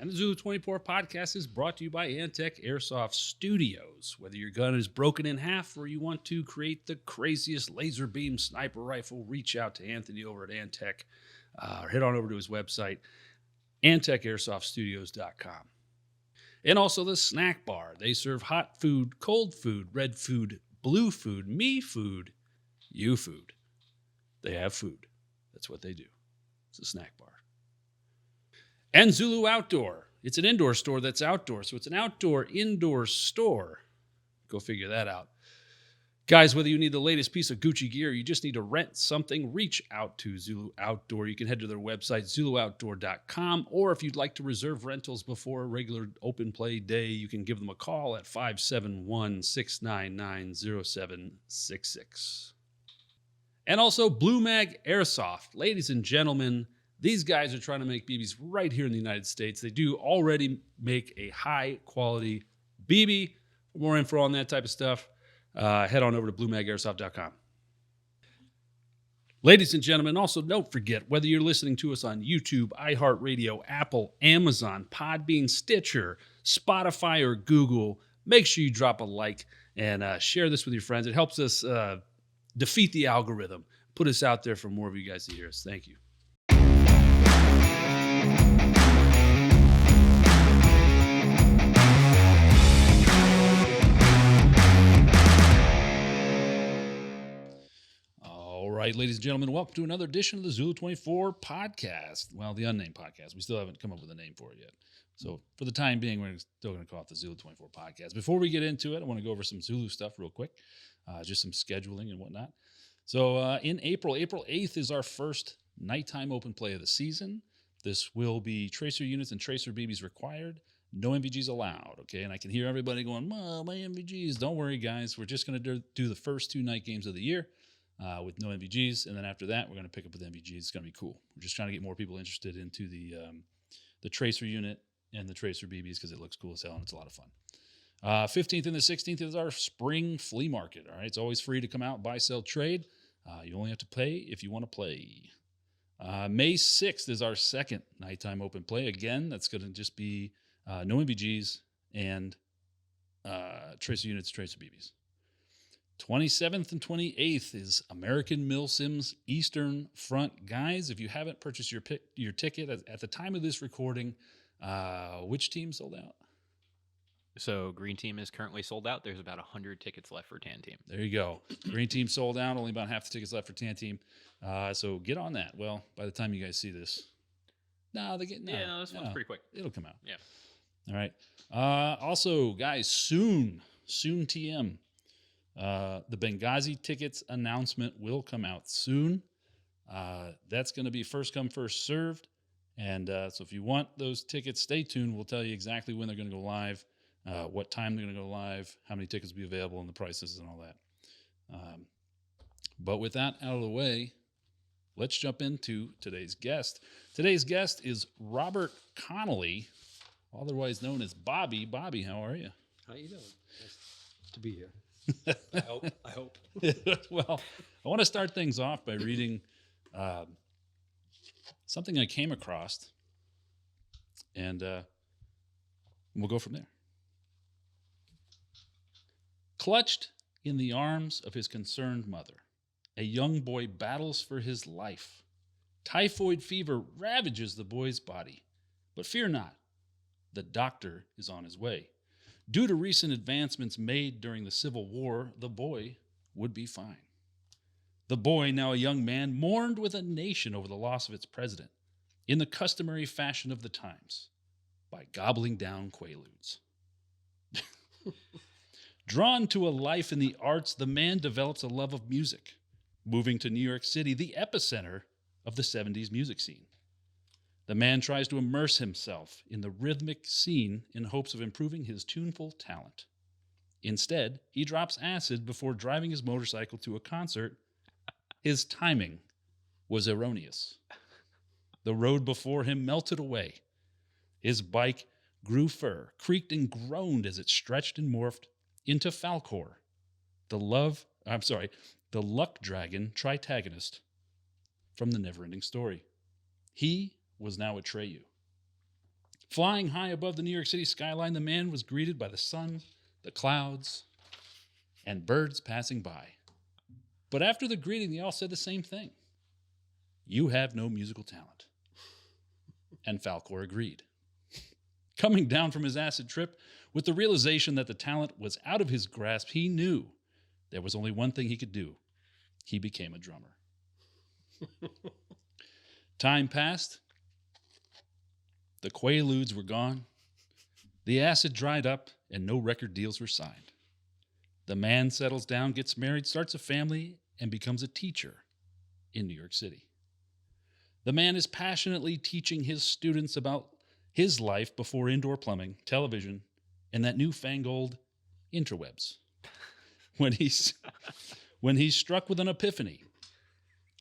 And the Zulu 24 podcast is brought to you by Antec Airsoft Studios. Whether your gun is broken in half or you want to create the craziest laser beam sniper rifle, reach out to Anthony over at Antec or head on over to his website, AntecAirsoftStudios.com. And also the snack bar. They serve hot food, cold food, red food, blue food, me food, you food. They have food. That's what they do. It's a snack bar. And Zulu Outdoor. It's an indoor store that's outdoor. So it's an outdoor-indoor store. Go figure that out. Guys, whether you need the latest piece of Gucci gear or you just need to rent something, reach out to Zulu Outdoor. You can head to their website, ZuluOutdoor.com. Or if you'd like to reserve rentals before a regular open play day, you can give them a call at 571-699-0766. And also Blue Mag Airsoft. Ladies and gentlemen, these guys are trying to make BBs right here in the United States. They do already make a high-quality BB. For more info on that type of stuff, head on over to BlueMagAirsoft.com. Ladies and gentlemen, also don't forget, whether you're listening to us on YouTube, iHeartRadio, Apple, Amazon, Podbean, Stitcher, Spotify, or Google, make sure you drop a like and share this with your friends. It helps us defeat the algorithm, put us out there for more of you guys to hear us. Thank you. All right, ladies and gentlemen, welcome to another edition of the Zulu 24 podcast. Well, the unnamed podcast. We still haven't come up with a name for it yet. So for the time being, we're still going to call it the Zulu 24 podcast. Before we get into it, I want to go over some Zulu stuff real quick, just some scheduling and whatnot. So in April 8th is our first nighttime open play of the season. This will be tracer units and tracer BBs required. No MVGs allowed, okay? And I can hear everybody going, "Oh, my MVGs." Don't worry, guys. We're just going to do the first two night games of the year with no MVGs. And then after that, we're going to pick up with MVGs. It's going to be cool. We're just trying to get more people interested into the tracer unit and the tracer BBs because it looks cool as hell and it's a lot of fun. 15th and the 16th is our spring flea market, all right? It's always free to come out, buy, sell, trade. You only have to pay if you want to play. May 6th is our second nighttime open play. Again, that's going to just be no MVGs and tracer units, tracer BBs. 27th and 28th is American Milsim's Eastern Front. Guys, if you haven't purchased your ticket at the time of this recording, which team sold out? So Green Team is currently sold out. There's about 100 tickets left for Tan Team. There you go. Green Team sold out. Only about half the tickets left for Tan Team. So get on that. Well, by the time you guys see this. This one's pretty quick. It'll come out. Yeah. All right. Also, guys, soon TM. The Benghazi tickets announcement will come out soon. That's going to be first come, first served. And so if you want those tickets, stay tuned. We'll tell you exactly when they're going to go live. What time they're going to go live, how many tickets will be available, and the prices and all that. But with that out of the way, let's jump into today's guest. Today's guest is Robert Connolly, otherwise known as Bobby. Bobby, how are you? How you doing? Nice to be here. I hope. Well, I want to start things off by reading something I came across, and we'll go from there. Clutched in the arms of his concerned mother, a young boy battles for his life. Typhoid fever ravages the boy's body, but fear not, the doctor is on his way. Due to recent advancements made during the Civil War, the boy would be fine. The boy, now a young man, mourned with a nation over the loss of its president, in the customary fashion of the times, by gobbling down Quaaludes. Drawn to a life in the arts, the man develops a love of music, moving to New York City, the epicenter of the 70s music scene. The man tries to immerse himself in the rhythmic scene in hopes of improving his tuneful talent. Instead, he drops acid before driving his motorcycle to a concert. His timing was erroneous. The road before him melted away. His bike grew fur, creaked and groaned as it stretched and morphed into Falcor, the luck dragon tritagonist from the Neverending Story. He was now Atreyu. Flying high above the New York City skyline, the man was greeted by the sun, the clouds, and birds passing by. But after the greeting, they all said the same thing. You have no musical talent. And Falcor agreed. Coming down from his acid trip, with the realization that the talent was out of his grasp, he knew there was only one thing he could do. He became a drummer. Time passed. The Quaaludes were gone. The acid dried up, and no record deals were signed. The man settles down, gets married, starts a family, and becomes a teacher in New York City. The man is passionately teaching his students about his life before indoor plumbing, television, and that newfangled interwebs. When he's struck with an epiphany,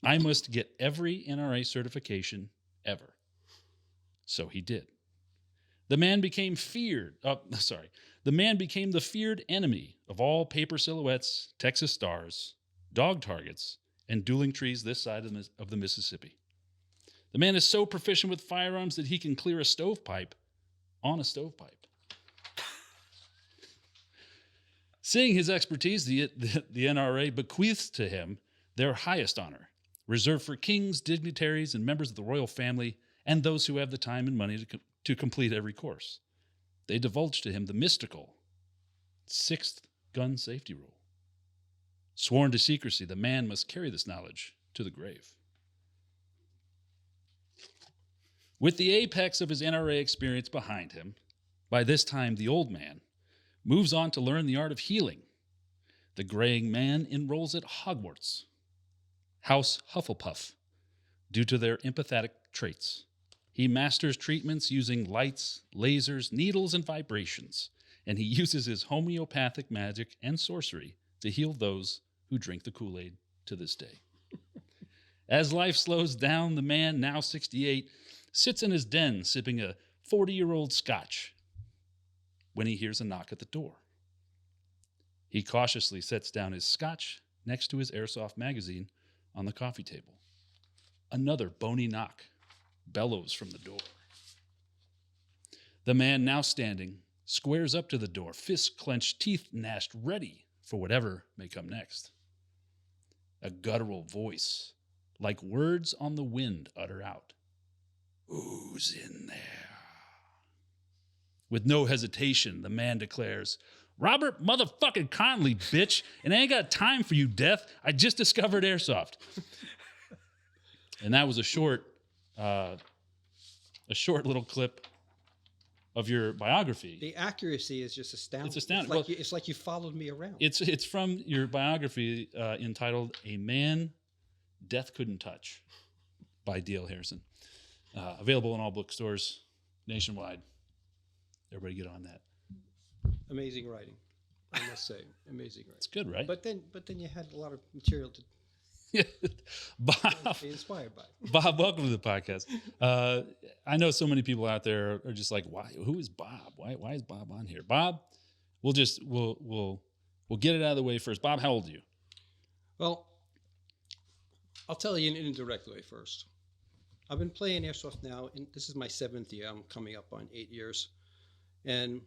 I must get every NRA certification ever. So he did. The man became The man became the feared enemy of all paper silhouettes, Texas stars, dog targets, and dueling trees this side of the Mississippi. The man is so proficient with firearms that he can clear a stovepipe on a stovepipe. Seeing his expertise, the NRA bequeaths to him their highest honor, reserved for kings, dignitaries, and members of the royal family, and those who have the time and money to complete every course. They divulge to him the mystical 6th gun safety rule. Sworn to secrecy, the man must carry this knowledge to the grave. With the apex of his NRA experience behind him, by this time the old man moves on to learn the art of healing. The graying man enrolls at Hogwarts, House Hufflepuff, due to their empathetic traits. He masters treatments using lights, lasers, needles, and vibrations, and he uses his homeopathic magic and sorcery to heal those who drink the Kool-Aid to this day. As life slows down, the man, now 68, sits in his den sipping a 40-year-old scotch when he hears a knock at the door. He cautiously sets down his scotch next to his Airsoft magazine on the coffee table. Another bony knock bellows from the door. The man, now standing, squares up to the door, fists clenched, teeth gnashed, ready for whatever may come next. A guttural voice, like words on the wind, utter out, "Who's in there?" With no hesitation, the man declares, "Robert motherfucking Connolly, bitch, and I ain't got time for you, death. I just discovered Airsoft." And that was a short little clip of your biography. The accuracy is just astounding. It's astounding. It's like you followed me around. It's from your biography entitled "A Man Death Couldn't Touch" by D.L. Harrison. Available in all bookstores nationwide. Everybody get on that. Amazing writing, I must say. Amazing writing. It's good, right? But then you had a lot of material to Bob, be inspired by. Bob, welcome to the podcast. I know so many people out there are just like, "Why? Who is Bob? Why is Bob on here?" Bob, we'll get it out of the way first. Bob, how old are you? Well, I'll tell you in an indirect way first. I've been playing Airsoft now, and this is my 7th year. I'm coming up on 8 years. And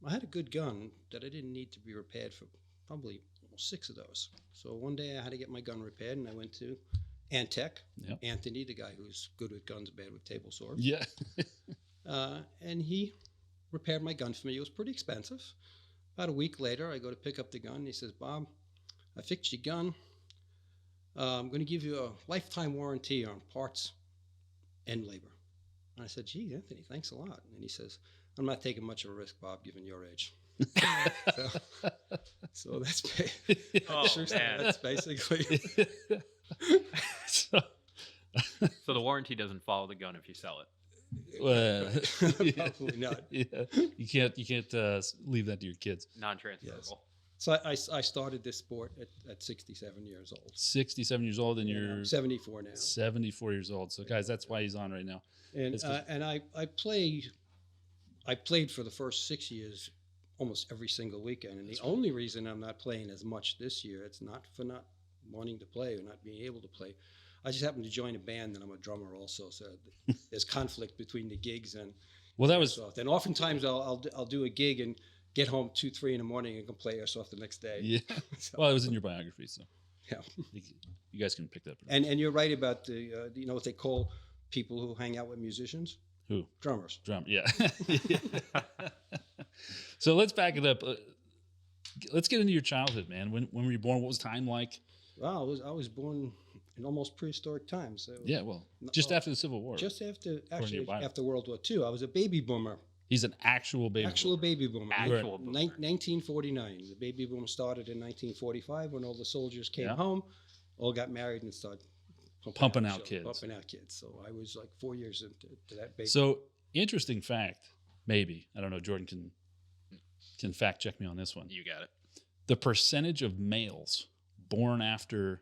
I had a good gun that I didn't need to be repaired for probably almost 6 of those. So one day I had to get my gun repaired, and I went to Antec, Yep. Anthony, the guy who's good with guns, bad with table swords. Yeah. And he repaired my gun for me. It was pretty expensive. About a week later, I go to pick up the gun, and he says, "Bob, I fixed your gun. I'm going to give you a lifetime warranty on parts and labor." And I said, "Gee, Anthony, thanks a lot." And he says, "I'm not taking much of a risk, Bob, given your age." so that's that's basically. so So the warranty doesn't follow the gun if you sell it. Probably not. Yeah, you can't leave that to your kids. Non-transferable. So I started this sport at 67 years old. 67 years old, and you're 74 now. 74 years old. So, guys, that's why he's on right now. And I played for the first 6 years almost every single weekend. And the only reason I'm not playing as much this year, it's not for not wanting to play or not being able to play. I just happened to join a band, and I'm a drummer also. So there's conflict between the gigs and Well, that was airsoft. And oftentimes I'll do a gig and get home 2-3 in the morning and can play airsoft the next day. yeah. So, Well, it was in your biography, so yeah. you guys can pick that up. And you're right about the you know what they call people who hang out with musicians? Who? Drummers. Drum, yeah. So let's back it up. Let's get into your childhood, man. When were you born? What was time like? Well, I was born in almost prehistoric times. So Yeah, well, just after the Civil War. just after According to your Bible. after World War II. I was a baby boomer. He's an actual baby. Actual baby boomer. Actual boomer. 1949. The baby boom started in 1945 when all the soldiers came Yeah. home, all got married and started Pumping out kids. Pumping out kids. So I was like 4 years into that baby. So interesting fact, maybe I don't know. Jordan can fact check me on this one. You got it. The percentage of males born after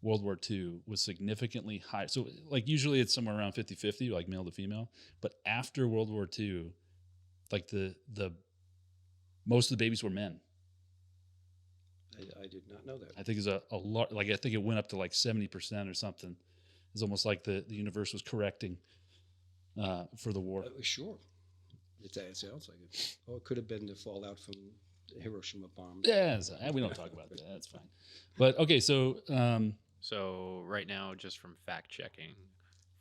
World War II was significantly high. So like usually it's somewhere around 50-50, like male to female. But after World War II, like the most of the babies were men. I did not know that. I think it's a lot. Like I think it went up to like 70% or something. It's almost like the universe was correcting for the war. Sure. It sounds like it. Or it could have been the fallout from the Hiroshima bomb. Yeah, we don't talk about that. That's fine. But okay, so So right now, just from fact checking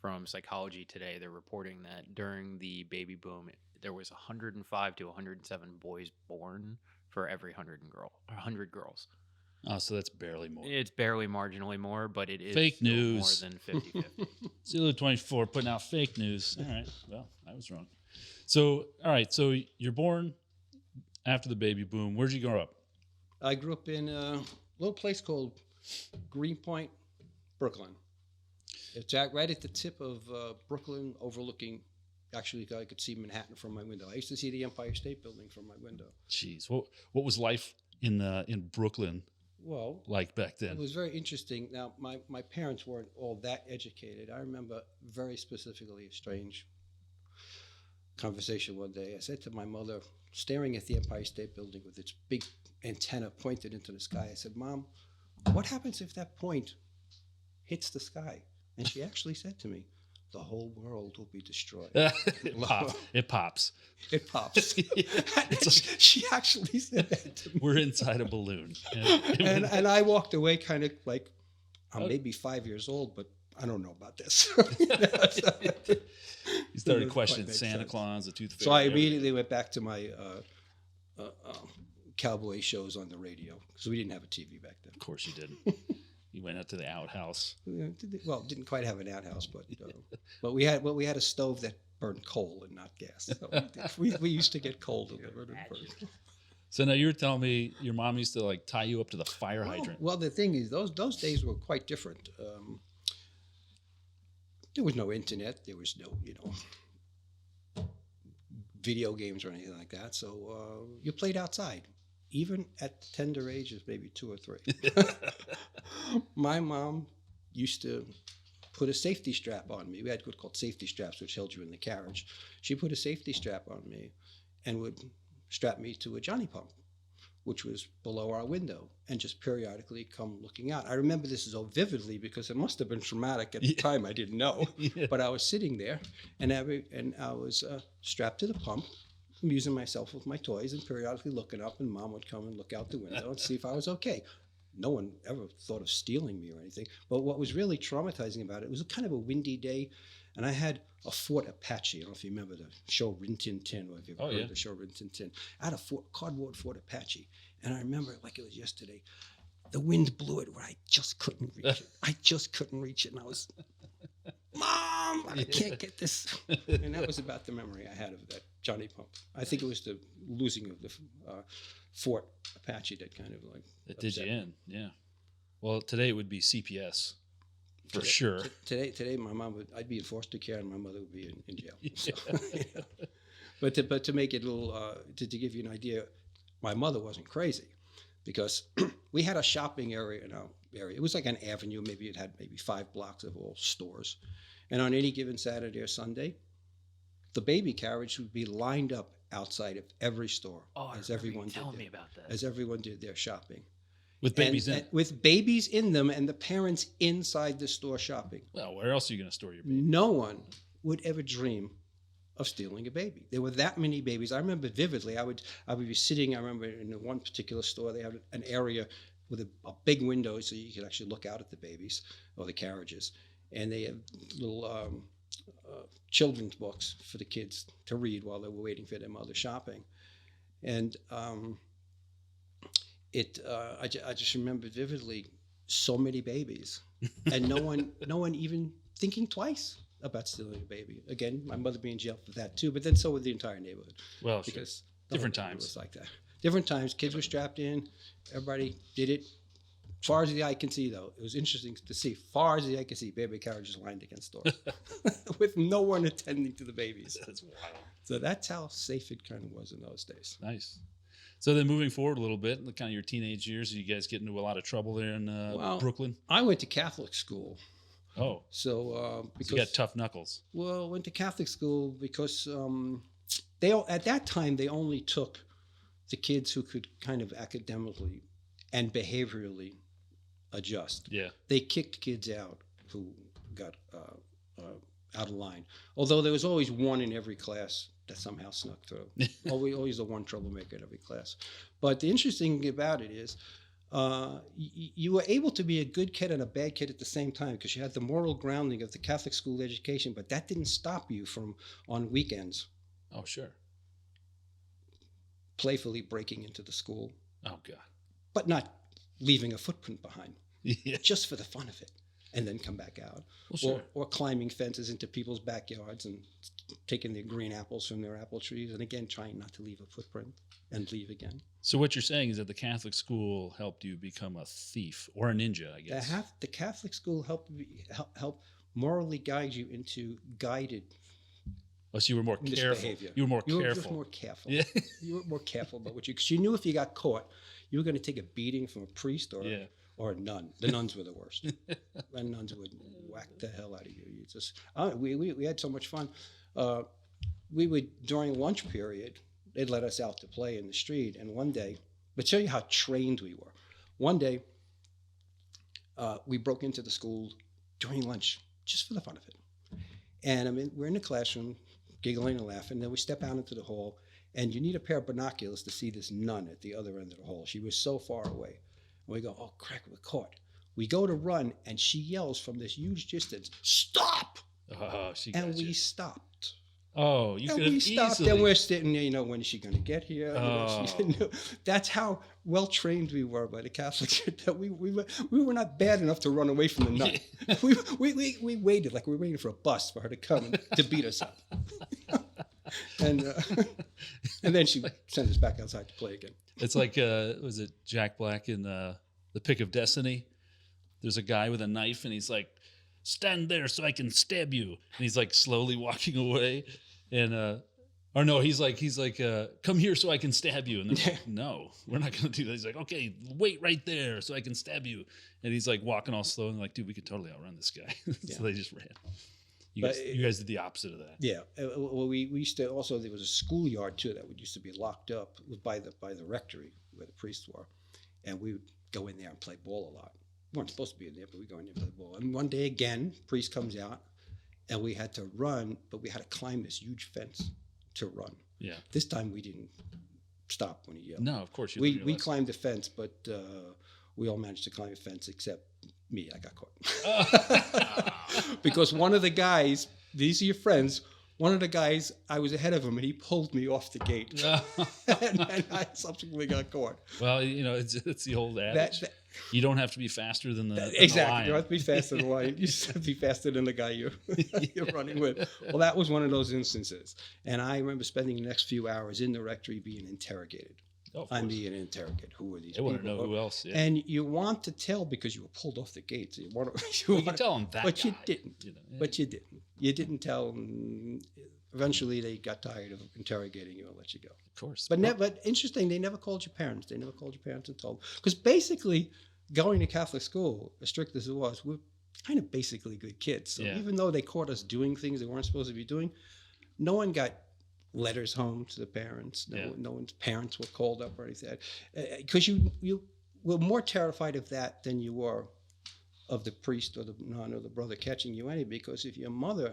from Psychology Today, they're reporting that during the baby boom, there was 105 to 107 boys born for every 100 girls. oh, so that's barely more. It's barely marginally more, but it is Fake still news. more than 50-50. Zulu 24 putting out fake news. All right. Well, I was wrong. So, all right. So you're born after the baby boom. Where'd you grow up? I grew up in a little place called Greenpoint, Brooklyn. It's right at the tip of Brooklyn, overlooking. Actually, I could see Manhattan from my window. I used to see the Empire State Building from my window. Jeez. What was life in Brooklyn Well, like back it then? was very interesting. Now, my parents weren't all that educated. I remember very specifically a strange conversation one day. I said to my mother, staring at the Empire State Building with its big antenna pointed into the sky, I said, "Mom, what happens if that point hits the sky?" And she actually said to me, "The whole world will be destroyed." It pops. It pops. It pops. It's She actually said that to me. We're inside a balloon. And I walked away kind of like, I'm Oh. maybe 5 years old, but I don't know about this. You started Doesn't questioning quite make Santa sense. Claus, the Tooth Fairy. So I everything. immediately went back to my cowboy shows on the radio because we didn't have a TV back then. Of course you didn't. You went out to the outhouse. Well, didn't quite have an outhouse, but we had a stove that burned coal and not gas. So we used to get coal delivered. And burned. So now you were telling me your mom used to like tie you up to the fire hydrant. Well, the thing is, those days were quite different. There was no internet. There was no, video games or anything like that. So you played outside, even at the tender age of maybe 2 or 3. My mom used to put a safety strap on me. We had what's called safety straps, which held you in the carriage. She put a safety strap on me and would strap me to a Johnny pump, which was below our window, and just periodically come looking out. I remember this so vividly because it must have been traumatic at the time. I didn't know, Yeah. but I was sitting there, and I was strapped to the pump, amusing myself with my toys, and periodically looking up, and Mom would come and look out the window and see if I was okay. No one ever thought of stealing me or anything. But what was really traumatizing about it was kind of a windy day, and I had a Fort Apache. I don't know if you remember the show Rin Tin Tin, or if you've heard the show Rin Tin Tin. I had a cardboard Fort Apache, and I remember it like it was yesterday. The wind blew it where I just couldn't reach it. I just couldn't reach it, and I was, "Mom, I can't get this." And that was about the memory I had of that Johnny pump. I think it was the losing of the Fort Apache that kind of like That did you upset me. in, yeah. Well, today it would be CPS for sure. Today, my mom I'd be in foster care, and my mother would be in jail. So, But to make it a little, to give you an idea, my mother wasn't crazy, because we had a shopping area in our area. It was like an avenue. Maybe it had 5 blocks of all stores, and on any given Saturday or Sunday, the baby carriage would be lined up outside of every store as everyone did their shopping. With babies in. And with babies in them, and the parents inside the store shopping. Well, where else are you going to store your baby? No one would ever dream of stealing a baby. There were that many babies. I remember vividly. I would be sitting. I remember in one particular store they had an area with a big window so you could actually look out at the babies or the carriages, and they had little children's books for the kids to read while they were waiting for their mother shopping, and I just remember vividly so many babies, and no one even thinking twice about stealing a baby. Again, my mother being in jail for that too, but then so would the entire neighborhood. Well, because different times. It was like that. Different times. Kids were strapped in. Everybody did it. Far as the eye can see, though, it was interesting to see. Far as the eye can see, baby carriages lined against doors with no one attending to the babies. That's wild. So that's how safe it kind of was in those days. Nice. So then moving forward a little bit, kind of your teenage years, you guys get into a lot of trouble there in Brooklyn? I went to Catholic school. Oh. So because you got tough knuckles. Well, went to Catholic school because they at that time they only took the kids who could kind of academically and behaviorally adjust. Yeah. They kicked kids out who got out of line. Although there was always one in every class that somehow snuck through. always the one troublemaker in every class. But the interesting thing about it is you were able to be a good kid and a bad kid at the same time because you had the moral grounding of the Catholic school education, but that didn't stop you from, on weekends. Oh, sure. Playfully breaking into the school. Oh, God. But not leaving a footprint behind. Yeah. Just for the fun of it. And then come back out. Well, sure. Or climbing fences into people's backyards and taking their green apples from their apple trees. And again, trying not to leave a footprint and leave again. So what you're saying is that the Catholic school helped you become a thief or a ninja, I guess. The Catholic school helped morally guide you into guided. Oh, so you were more careful. You were more careful. You were just more careful. Yeah. You were more careful about what you, because you knew if you got caught, you were going to take a beating from a priest or a nun. The nuns were the worst. The nuns would whack the hell out of you. You just we had so much fun. We would, during lunch period, they'd let us out to play in the street. And one day, but tell you how trained we were. One day, we broke into the school during lunch just for the fun of it. And I mean, we're in the classroom, giggling and laughing. Then we step out into the hall, and you need a pair of binoculars to see this nun at the other end of the hall. She was so far away. And we go, oh, crap, we're caught. We go to run, and she yells from this huge distance, stop! And we stopped. Oh, you could have stopped, easily. and we're sitting there, when is she going to get here? Oh. That's how well trained we were by the Catholics. That we were not bad enough to run away from the nun. we waited like we were waiting for a bus for her to come to beat us up. And then she sent us back outside to play again. It's like was it Jack Black in The Pick of Destiny? There's a guy with a knife, and he's like, stand there so I can stab you. And he's like slowly walking away. And, or no, he's like, come here so I can stab you. And they're like, no, we're not going to do that. He's like, okay, wait right there so I can stab you. And he's like walking all slow and like, dude, we could totally outrun this guy. So they just ran. You guys did the opposite of that. Yeah. Well, we used to also, there was a schoolyard too that used to be locked up by the rectory where the priests were. And we would go in there and play ball a lot. We weren't supposed to be in there, but we go in there and play ball. And one day again, priest comes out, and we had to run, but we had to climb this huge fence to run. Yeah. This time we didn't stop when he yelled. No, of course you didn't. We climbed the fence, but we all managed to climb the fence except me. I got caught. Because one of the guys, these are your friends, one of the guys, I was ahead of him, and he pulled me off the gate. and I subsequently got caught. Well, it's the old adage. You don't have to be faster than the exactly. The lion. You don't have to be faster than the lion. You just have to be faster than the guy you're running with. Well, that was one of those instances. And I remember spending the next few hours in the rectory being interrogated. Oh, I'm being interrogated. Who are these people? They want to know who else. Yeah. And you want to tell because you were pulled off the gate. So you tell them that, but guy, you didn't. But you didn't. You didn't tell them. Eventually, they got tired of interrogating you and let you go. Of course. But interesting, they never called your parents. They never called your parents and told them. Because basically, going to Catholic school, as strict as it was, we're kind of basically good kids. So even though they caught us doing things they weren't supposed to be doing, no one got letters home to the parents. No one's parents were called up or anything. Because you were more terrified of that than you were of the priest or the nun or the brother catching you anyway. Because if your mother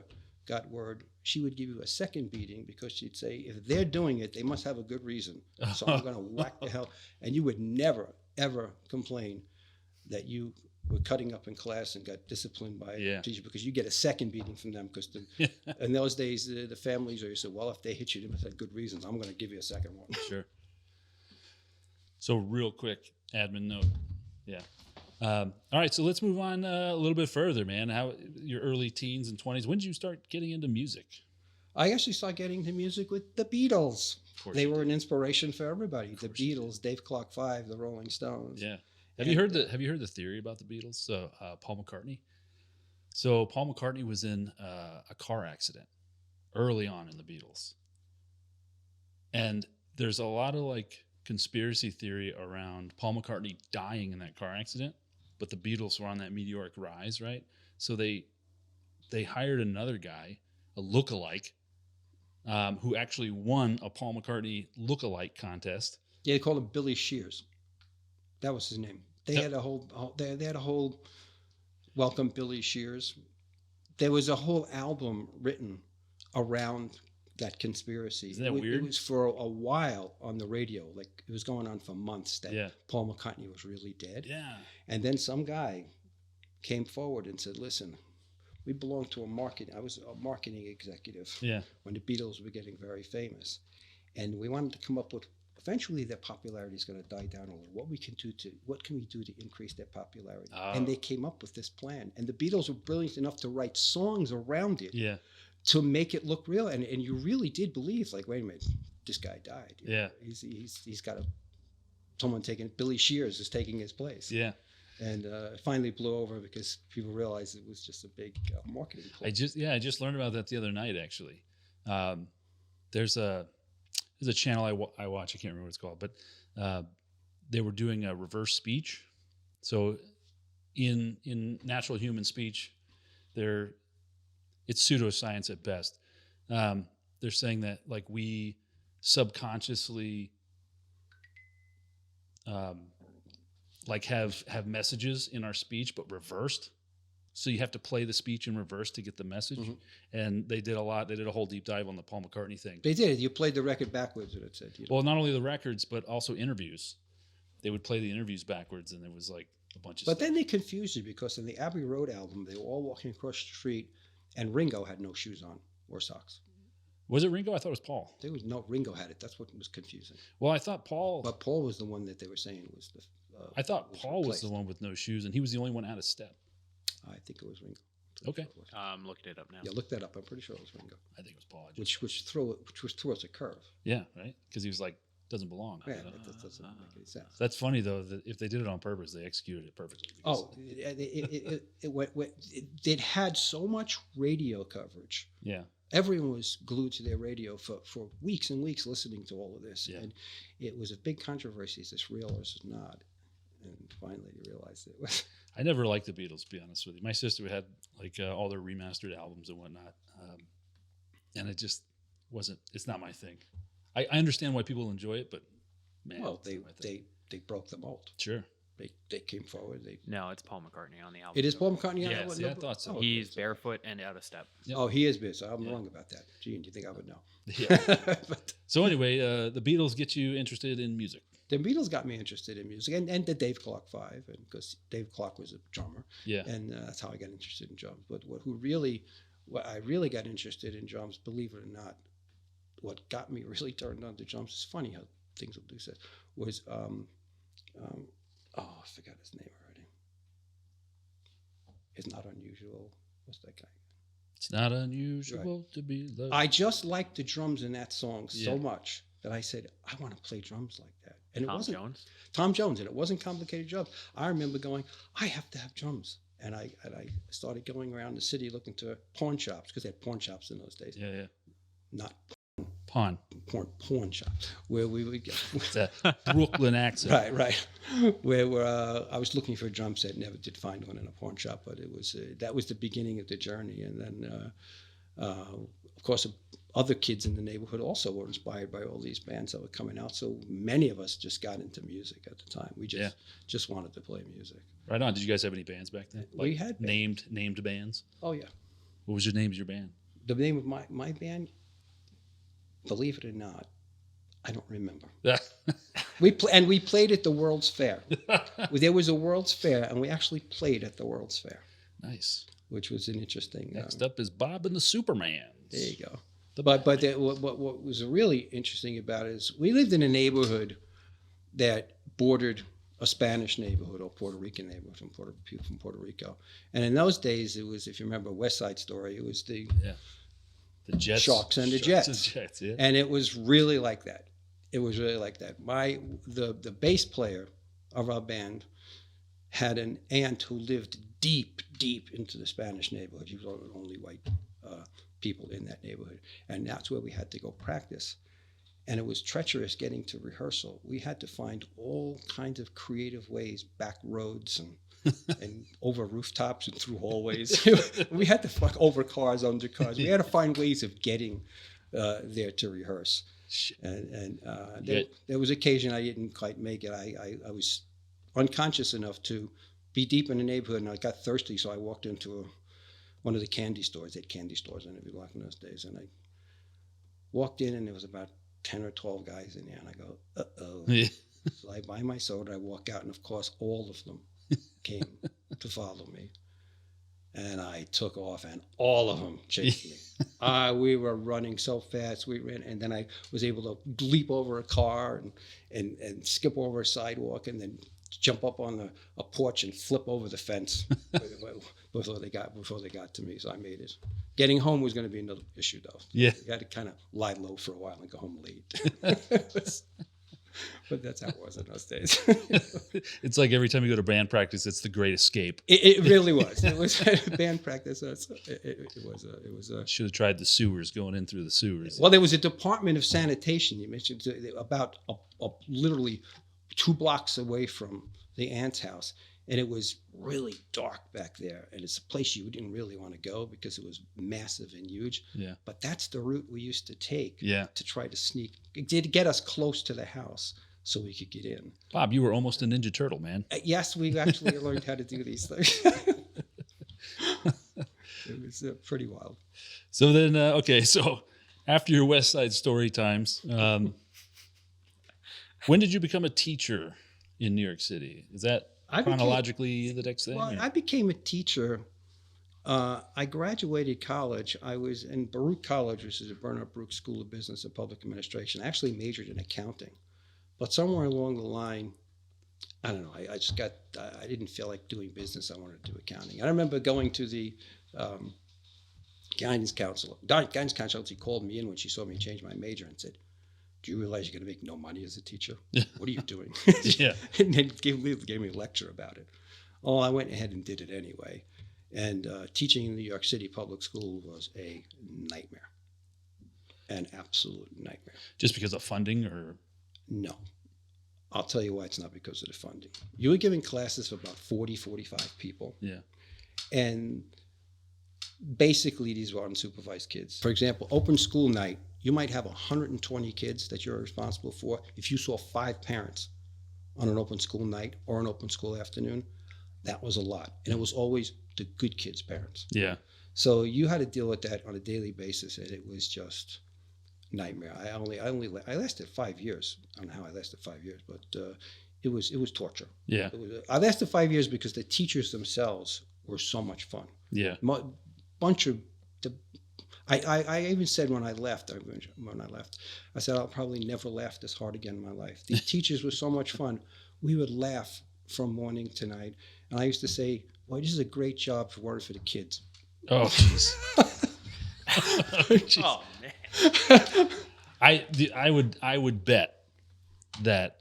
got word, she would give you a second beating because she'd say, if they're doing it, they must have a good reason. So I'm going to whack the hell. And you would never, ever complain that you were cutting up in class and got disciplined by a teacher because you get a second beating from them. Because in those days, the families are said, well, if they hit you, they must have good reasons. I'm going to give you a second one. Sure. So real quick, admin note. Yeah. All right, so let's move on a little bit further, man. How your early teens and 20s? When did you start getting into music? I actually started getting into music with the Beatles. They were an inspiration for everybody. The Beatles, Dave Clark 5, the Rolling Stones. Yeah. Have you heard the theory about the Beatles? So Paul McCartney. So Paul McCartney was in a car accident early on in the Beatles, and there's a lot of like conspiracy theory around Paul McCartney dying in that car accident, but the Beatles were on that meteoric rise, right? So they hired another guy, a lookalike, who actually won a Paul McCartney lookalike contest. Yeah, they called him Billy Shears. That was his name. They had a whole Welcome Billy Shears. There was a whole album written around that conspiracy. Isn't that weird? It was for a while on the radio. Like it was going on for months that Paul McCartney was really dead. Yeah. And then some guy came forward and said, listen, we belong to I was a marketing executive when the Beatles were getting very famous. And we wanted to come up with, eventually their popularity is going to die down a little. What can we do to increase their popularity? And they came up with this plan. And the Beatles were brilliant enough to write songs around it to make it look real. And you really did believe, like, wait a minute, this guy died. You know? He's got someone taking, Billy Shears is taking his place. Yeah. And it finally blew over because people realized it was just a big marketing play. I just learned about that the other night, actually. There's a channel I watch. I can't remember what it's called, but they were doing a reverse speech. So in natural human speech, it's pseudoscience at best. They're saying that like we subconsciously like have messages in our speech, but reversed. So you have to play the speech in reverse to get the message. Mm-hmm. And they did a whole deep dive on the Paul McCartney thing. They did. You played the record backwards, and it said. Well, not only the records, but also interviews. They would play the interviews backwards, and there was like a bunch of stuff. But then they confused you because in the Abbey Road album, they were all walking across the street, and Ringo had no shoes on or socks. Was it Ringo? I thought it was Paul. Ringo had it. That's what was confusing. Well, I thought Paul. But Paul was the one that they were saying was the. I thought Paul was the one with no shoes, and he was the only one out of step. I think it was Ringo. Okay. Sure I'm looking it up now. Yeah, look that up. I'm pretty sure it was Ringo. I think it was Paul. Which was towards a curve. Yeah, right? Because he was like, doesn't belong. Yeah, that doesn't make any sense. That's funny, though, that if they did it on purpose, they executed it perfectly. Oh, it had so much radio coverage. Yeah. Everyone was glued to their radio for weeks and weeks listening to all of this. Yeah. And it was a big controversy. Is this real or is this not? And finally you realized it was. I never liked the Beatles, to be honest with you. My sister had like all their remastered albums and whatnot. And it just wasn't, it's not my thing. I understand why people enjoy it, but man. Well, they broke the mold. Sure. They came forward. No, it's Paul McCartney on the album. It is Paul McCartney on the album? Yeah, I thought so. He's barefoot and out of step. Yep. Oh, he is big, so I'm wrong about that. Gee, do you think I would know? Yeah. So anyway, the Beatles get you interested in music. The Beatles got me interested in music, and the Dave Clark 5, and because Dave Clark was a drummer. Yeah. And that's how I got interested in drums. But what I really got interested in drums, believe it or not, what got me really turned on to drums, it's funny how things will do this, was I forgot his name already. It's Not Unusual. What's that guy? It's not unusual to be loved. I just liked the drums in that song so much that I said, I want to play drums like that. And Tom it wasn't Jones? Tom Jones, and it wasn't complicated drums. I remember going, I have to have drums. And I started going around the city looking to pawn shops, because they had pawn shops in those days. Yeah, yeah. Not pawn shops, where we would go. It's a Brooklyn accent. Right. Where I was looking for a drum set, never did find one in a pawn shop, but it was that was the beginning of the journey. And then, of course, other kids in the neighborhood also were inspired by all these bands that were coming out. So many of us just got into music at the time. We just wanted to play music. Right on. Did you guys have any bands back then? We had named bands. Oh yeah. What was your name of your band? the name of my band, believe it or not, I don't remember. We played at the World's Fair. There was a World's Fair, and we actually played at the World's Fair. Nice. Which was an interesting. Next up is Bob and the Supermans. There you go. But what was really interesting about it is we lived in a neighborhood that bordered a Spanish neighborhood or Puerto Rican neighborhood from Puerto Rico. And in those days, it was, if you remember West Side Story, it was the Jets, Sharks and the Jets. Yeah. And it was really like that. It was really like that. The bass player of our band had an aunt who lived deep into the Spanish neighborhood. She was one of the only white people in that neighborhood. And that's where we had to go practice. And it was treacherous getting to rehearsal. We had to find all kinds of creative ways, back roads and over rooftops and through hallways. We had to fuck over cars, under cars. We had to find ways of getting there to rehearse. And there was occasion I didn't quite make it. I was unconscious enough to be deep in the neighborhood, and I got thirsty, so I walked into one of the candy stores. They had candy stores in every block in those days, and I walked in, and there was about 10 or 12 guys in there, and I go, uh-oh. Yeah. So I buy my soda, I walk out, and of course, all of them came to follow me. And I took off, and all of them chased me. We were running so fast, we ran, and then I was able to leap over a car and skip over a sidewalk, and then jump up on a porch and flip over the fence before they got to me. So I made it. Getting home was going to be another issue, though. Yeah, you had to kind of lie low for a while and go home late. But that's how it was in those days. It's like every time you go to band practice, it's the great escape. It really was. It was band practice. It was. Should have tried the sewers, going in through the sewers. Well, there was a Department of Sanitation. You mentioned about literally 2 blocks away from the aunt's house, and it was really dark back there. And it's a place you didn't really want to go because it was massive and huge. Yeah. But that's the route we used to take. Yeah. To try to sneak, to get us close to the house so we could get in. Bob, you were almost a Ninja Turtle, man. Yes, we actually learned how to do these things. It was pretty wild. So then, so after your West Side Story times, when did you become a teacher in New York City? Is that chronologically the next thing? Well, I became a teacher. I graduated college. I was in Baruch College, which is a Bernard Baruch School of Business and Public Administration. I actually majored in accounting. But somewhere along the line, I don't know, I didn't feel like doing business. I wanted to do accounting. I remember going to the guidance counselor. She called me in when she saw me change my major and said, "Do you realize you're going to make no money as a teacher? What are you doing?" Yeah. And then gave me a lecture about it. Oh, I went ahead and did it anyway. And teaching in New York City public school was a nightmare, an absolute nightmare. Just because of funding, or? No. I'll tell you why it's not because of the funding. You were giving classes for about 40, 45 people. Yeah. And basically these were unsupervised kids. For example, open school night, you might have 120 kids that you're responsible for. If you saw 5 parents on an open school night or an open school afternoon, that was a lot. And it was always the good kids' parents. Yeah. So you had to deal with that on a daily basis, and it was just nightmare. I lasted 5 years. I don't know how I lasted 5 years, but it was torture. Yeah. I lasted 5 years because the teachers themselves were so much fun. Yeah. I even said when I left, I said I'll probably never laugh this hard again in my life. The teachers were so much fun. We would laugh from morning to night, and I used to say, "Well, this is a great job for working for the kids." Oh, jeez. Oh man. I would bet that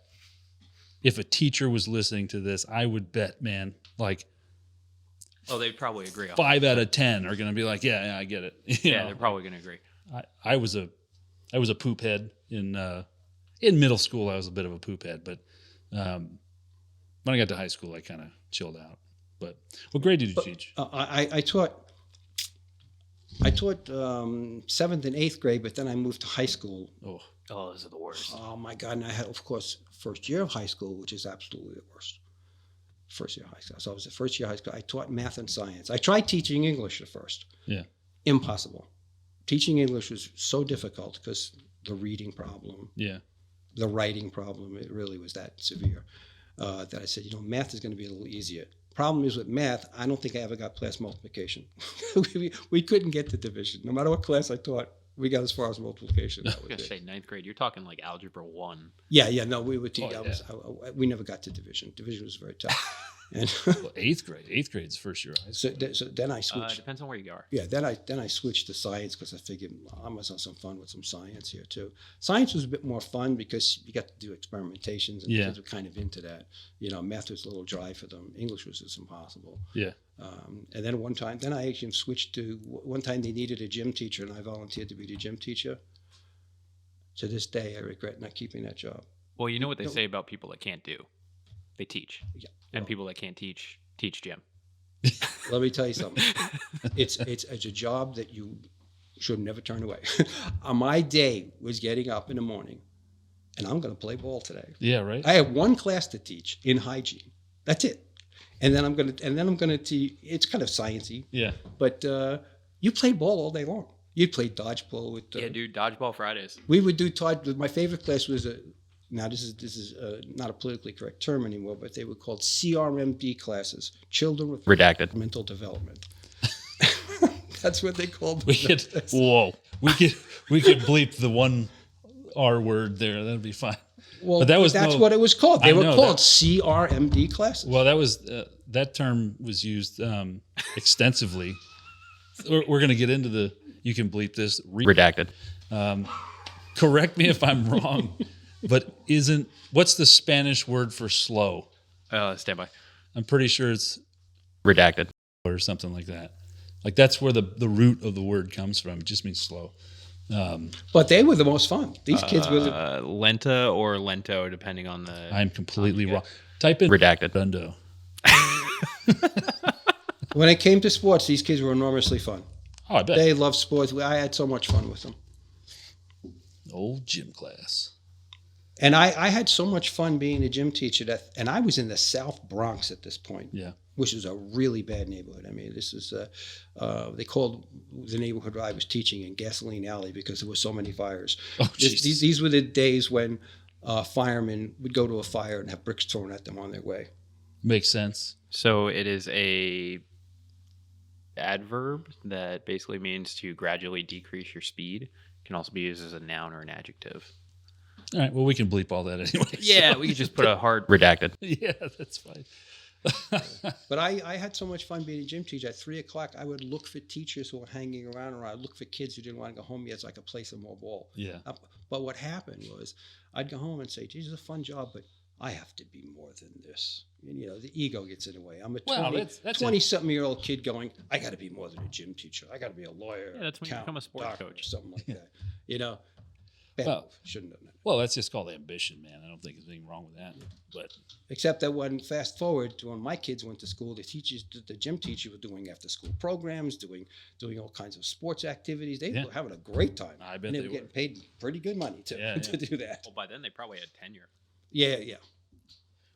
if a teacher was listening to this, I would bet, man, like, oh, they'd probably agree. 5 out of 10 are going to be like, yeah, I get it. You know? They're probably going to agree. I was a poop head in middle school. I was a bit of a poop head, but when I got to high school, I kind of chilled out. But what grade did you teach? I taught 7th and 8th grade, but then I moved to high school. Oh, those are the worst. Oh my God! And I had, of course, first year of high school, which is absolutely the worst. First year of high school. So I was the first year of high school. I taught math and science. I tried teaching English at first. Yeah. Impossible. teaching English was so difficult because the reading problem, Yeah. the writing problem, it really was that severe that I said, math is going to be a little easier. Problem is with math, I don't think I ever got past multiplication. we couldn't get to division. No matter what class I taught, we got as far as multiplication. I was going to say ninth grade. You're talking like algebra 1. Yeah. No, we would teach. Oh, we never got to division. Division was very tough. And Well, eighth grade is the first year of high school. so then I switched. Depends on where you are. Yeah, then I switched to science because I figured I must have some fun with some science here too. Science was a bit more fun because you got to do experimentations, and Yeah. kids were kind of into that. Math was a little dry for them. English was just impossible. Yeah. And then I actually switched to one time they needed a gym teacher, and I volunteered to be the gym teacher. To this day, I regret not keeping that job. Well, you know what they say about people that can't do? They teach. Yeah, And well, people that can't teach gym. let me tell you something. It's a job that you should never turn away. My day was getting up in the morning, and I'm going to play ball today. Yeah. Right. I have one class to teach in hygiene. That's it. And then I'm going to teach. It's kind of sciencey, Yeah. but you play ball all day long. You'd play dodgeball with. Yeah, dude, dodgeball Fridays. We would do my favorite class was now this is not a politically correct term anymore, but they were called CRMD classes, children with Redacted. mental development. That's what they called We them. could. Whoa. We could bleep the one R word there. That'd be fine. Well, But that's what it was called. They I were know called CRMD classes. Well, that term was used extensively. We're going to get into the. You can bleep this. Redacted. Correct me if I'm wrong, but what's the Spanish word for slow? Stand by. I'm pretty sure it's Redacted. or something like that. Like that's where the root of the word comes from. It just means slow. But they were the most fun. These kids were Lenta or Lento, depending on the. I'm completely wrong. Type in Redacted. Bundo. when it came to sports, these kids were enormously fun. Oh, I bet. They loved sports. I had so much fun with them. Old gym class. And I had so much fun being a gym teacher and I was in the South Bronx at this point, Yeah. which was a really bad neighborhood. I mean, this is they called the neighborhood where I was teaching in Gasoline Alley because there were so many fires. Oh, Jesus. These were the days when firemen would go to a fire and have bricks thrown at them on their way. Makes sense. So it is a adverb that basically means to gradually decrease your speed. Can also be used as a noun or an adjective. All right. Well, we can bleep all that anyway. Yeah, so- we could just put a hard redacted. Yeah, that's fine. But I had so much fun being a gym teacher. At 3 o'clock, I would look for teachers who were hanging around, or I'd look for kids who didn't want to go home yet so I could play some more ball. Yeah. But what happened was I'd go home and say, geez, it's a fun job, but I have to be more than this. And, the ego gets in the way. I'm a Well, that's 20-something-year-old kid going, I got to be more than a gym teacher. I got to be a lawyer. Yeah, that's when you become a sports doctor, coach. or something like that. Bad Well- move. Shouldn't have done that. Well, that's just called ambition, man. I don't think there's anything wrong with that. But Except that fast forward to when my kids went to school, the gym teacher were doing after school programs, doing all kinds of sports activities. They Yeah. were having a great time. I bet and they they were were. getting paid pretty good money to Yeah, to do that. Well, by then they probably had tenure. Yeah.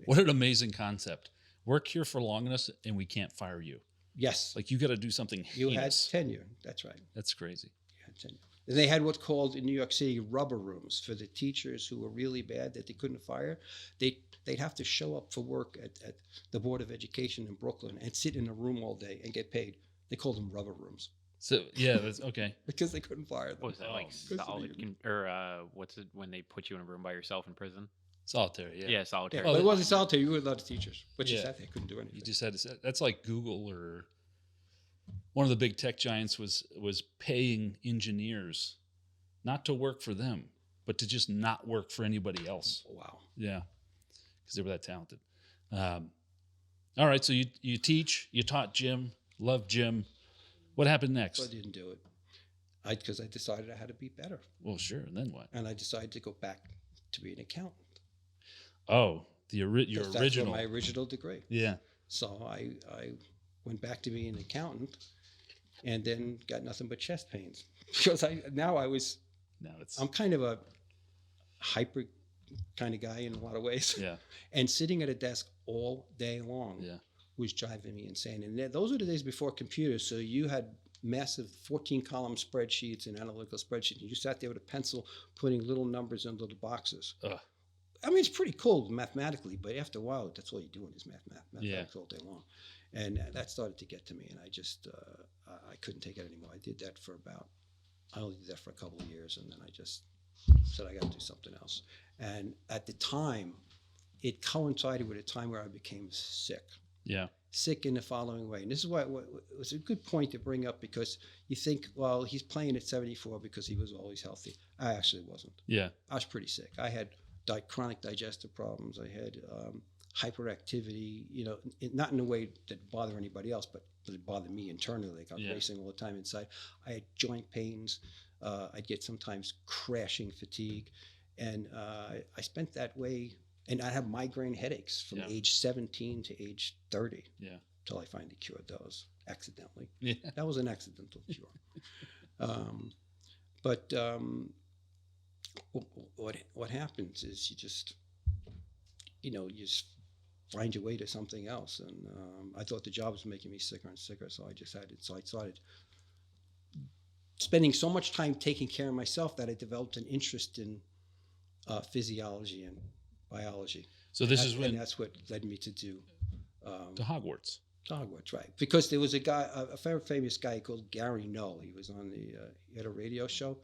what an amazing concept. Work here for long enough and we can't fire you. Yes. Like you got to do something You had heinous. tenure. That's right. That's crazy. You had tenure. And they had what's called in New York City rubber rooms for the teachers who were really bad that they couldn't fire. They'd have to show up for work at the Board of Education in Brooklyn and sit in a room all day and get paid. They called them rubber rooms So, yeah, that's okay. because they couldn't fire them. What was that like? Oh, Solid, what's it when they put you in a room by yourself in prison? Solitary, yeah. Yeah, solitary. But it wasn't solitary. You were allowed to teachers, but you Yeah. said they couldn't do anything. You just had to say that's like Google or one of the big tech giants was paying engineers not to work for them, but to just not work for anybody else. Wow. Yeah, because they were that talented. All right, so you teach, you taught gym, loved gym. What happened next? So I didn't do it. Because I decided I had to be better. Well, sure, and then what? And I decided to go back to be an accountant. Oh, your That's original. my original degree. Yeah. So I went back to being an accountant and then got nothing but chest pains. Because I'm kind of a hyper kind of guy in a lot of ways. Yeah. And sitting at a desk all day long Yeah. was driving me insane. And those were the days before computers. So you had massive 14-column spreadsheets and analytical spreadsheets. And you sat there with a pencil putting little numbers into the boxes. I mean, it's pretty cool mathematically, but after a while, that's all you're doing is mathematics all day long. And that started to get to me, and I just, I couldn't take it anymore. I only did that for a couple of years, and then I just said, I got to do something else. And at the time, it coincided with a time where I became sick. Yeah. Sick in the following way. And this is why it was a good point to bring up, because you think, well, he's playing at 74 because he was always healthy. I actually wasn't. Yeah. I was pretty sick. I had chronic digestive problems. I had hyperactivity, not in a way that bothered anybody else, but it bothered me internally. Like I was racing all the time inside. I had joint pains. I'd get sometimes crashing fatigue. And I spent that way. And I have migraine headaches from age 17 to age 30. Yeah. Until I finally cured those accidentally. Yeah. That was an accidental cure. But what happens is you just find your way to something else. And I thought the job was making me sicker and sicker. So I started spending so much time taking care of myself that I developed an interest in physiology and biology. So and that's what led me to do to Hogwarts. To Hogwarts, right? Because there was a guy, a very famous guy called Gary Null. He was on he had a radio show,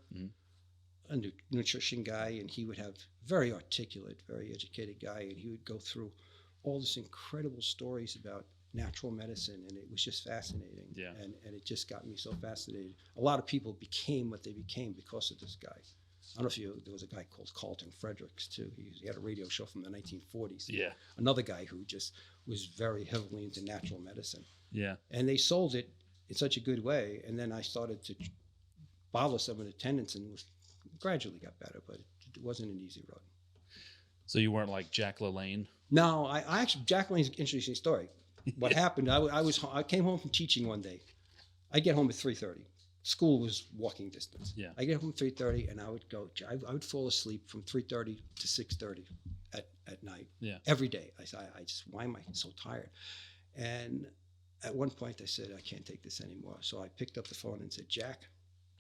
a nutrition guy, and he would have very articulate, very educated guy, and he would go through all this incredible stories about natural medicine, and it was just fascinating. Yeah. And it just got me so fascinated. A lot of people became what they became because of this guy. I don't know if there was a guy called Carlton Fredericks too. He had a radio show from the 1940s. Yeah. Another guy who just was very heavily into natural medicine. Yeah. And they sold it in such a good way. And then I started to bother some of the tenants and gradually got better, but it wasn't an easy road. So you weren't like Jack LaLanne? No, I actually, Jack LaLanne's an interesting story. What happened, I came home from teaching one day. I get home at 3:30. School was walking distance. Yeah. I get home at 3:30 and I would fall asleep from 3:30 to 6:30 at night. Yeah. Every day. I just, why am I so tired? And at one point I said, I can't take this anymore. So I picked up the phone and said, Jack.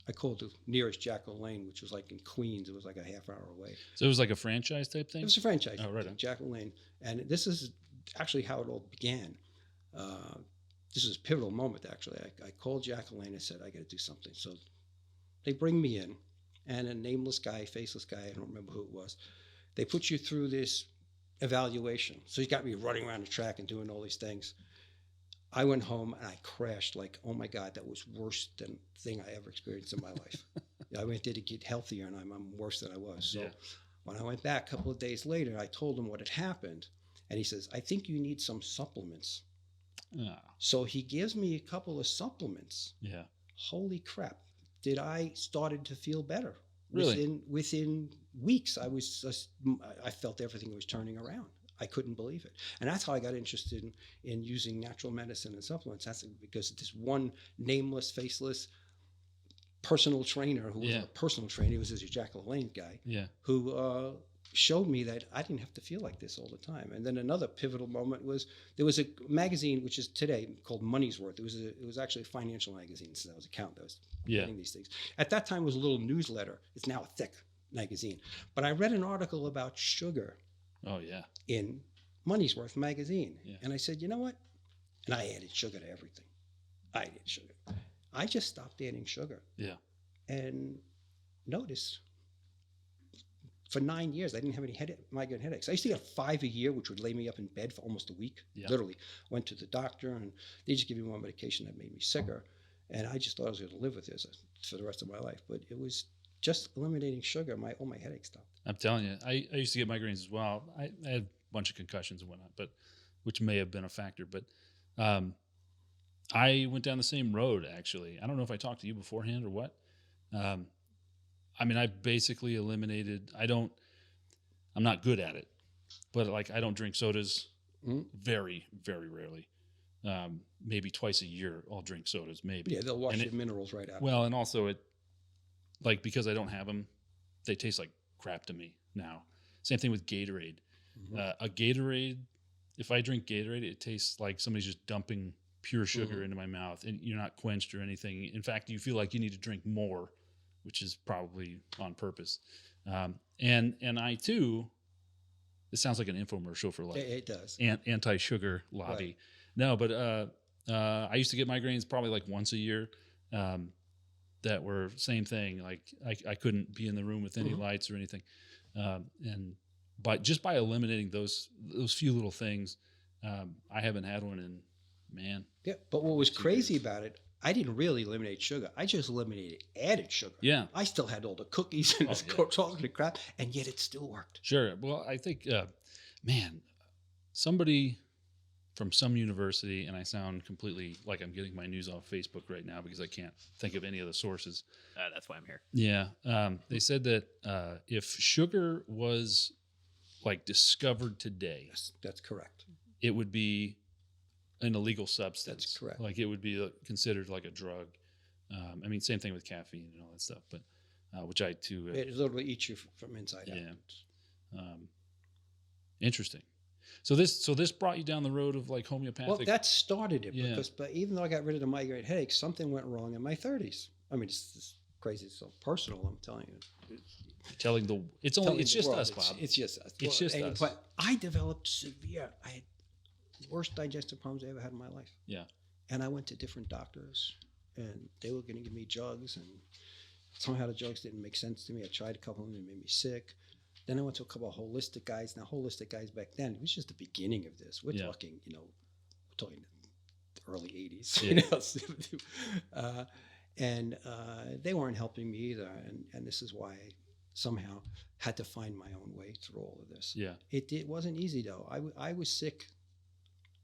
I called the nearest Jack LaLanne, which was like in Queens. It was like a half hour away. So it was like a franchise type thing? It was a franchise. Oh, right. Jack LaLanne. And this is actually how it all began. This was a pivotal moment, actually. I called Jack LaLanne and said, I got to do something. So they bring me in, and a nameless guy, faceless guy, I don't remember who it was, they put you through this evaluation. So he got me running around the track and doing all these things. I went home and I crashed like, oh my God, that was worse than the thing I ever experienced in my life. I went there to get healthier and I'm worse than I was. So when I went back a couple of days later, I told him what had happened. And he says, I think you need some supplements. So he gives me a couple of supplements. Yeah. Holy crap. I started to feel better. Really? Within weeks, I felt everything was turning around. I couldn't believe it. And that's how I got interested in using natural medicine and supplements. That's because this one nameless, faceless personal trainer who wasn't a personal trainer, he was just a Jack LaLanne guy, who showed me that I didn't have to feel like this all the time. And then another pivotal moment was there was a magazine, which is today called Money's Worth. It was actually a financial magazine. So that was a count that was getting these things. At that time, it was a little newsletter. It's now a thick magazine. But I read an article about sugar. Oh, yeah. In Money's Worth magazine. Yeah. And I said, you know what? And I added sugar to everything. I added sugar. I just stopped adding sugar. Yeah. And notice, for 9 years, I didn't have any migraine headaches. I used to get 5 a year, which would lay me up in bed for almost a week. Yeah. Literally. Went to the doctor, and they just give me more medication that made me sicker. And I just thought I was going to live with this for the rest of my life. But it was just eliminating sugar, all my headaches stopped. I'm telling you, I used to get migraines as well. I had a bunch of concussions and whatnot, which may have been a factor. But I went down the same road, actually. I don't know if I talked to you beforehand or what. I mean, I basically eliminated. I'm not good at it, but like I don't drink sodas very, very rarely. Maybe twice a year I'll drink sodas, maybe. Yeah, they'll wash the minerals right out. Well, and also because I don't have them, they taste like crap to me now. Same thing with Gatorade. Mm-hmm. A Gatorade, if I drink Gatorade, it tastes like somebody's just dumping pure sugar into my mouth, and you're not quenched or anything. In fact, you feel like you need to drink more, which is probably on purpose. And I too, this sounds like an infomercial for like It does. Anti-sugar lobby. Right. No, but I used to get migraines probably like once a year. That were same thing. Like I couldn't be in the room with any lights or anything. And by eliminating those few little things, I haven't had one in, man. Yeah, but what was crazy about it, I didn't really eliminate sugar. I just eliminated added sugar. Yeah. I still had all the cookies and all the crap, and yet it still worked. Sure. Well, I think, man, somebody from some university, and I sound completely like I'm getting my news off Facebook right now because I can't think of any of the sources. That's why I'm here. Yeah. They said that if sugar was like discovered today, Yes, that's correct. it would be an illegal substance. That's correct. Like it would be considered like a drug. I mean, same thing with caffeine and all that stuff, but which I too. It literally eats you from inside out. Interesting. So this brought you down the road of like homeopathic. Well, that started it Yeah. but even though I got rid of the migraine headaches, something went wrong in my 30s. I mean, it's crazy, it's so personal. I'm telling you. telling it's just us, Bob. It's just us. It's just us. But I developed I had the worst digestive problems I ever had in my life. Yeah. And I went to different doctors, and they were going to give me drugs, and somehow the drugs didn't make sense to me. I tried a couple of them, and it made me sick. Then I went to a couple of holistic guys. Now, holistic guys back then, it was just the beginning of this. We're talking, we're talking the early 80s, and they weren't helping me either. And this is why I somehow had to find my own way through all of this. Yeah. It wasn't easy, though. I was sick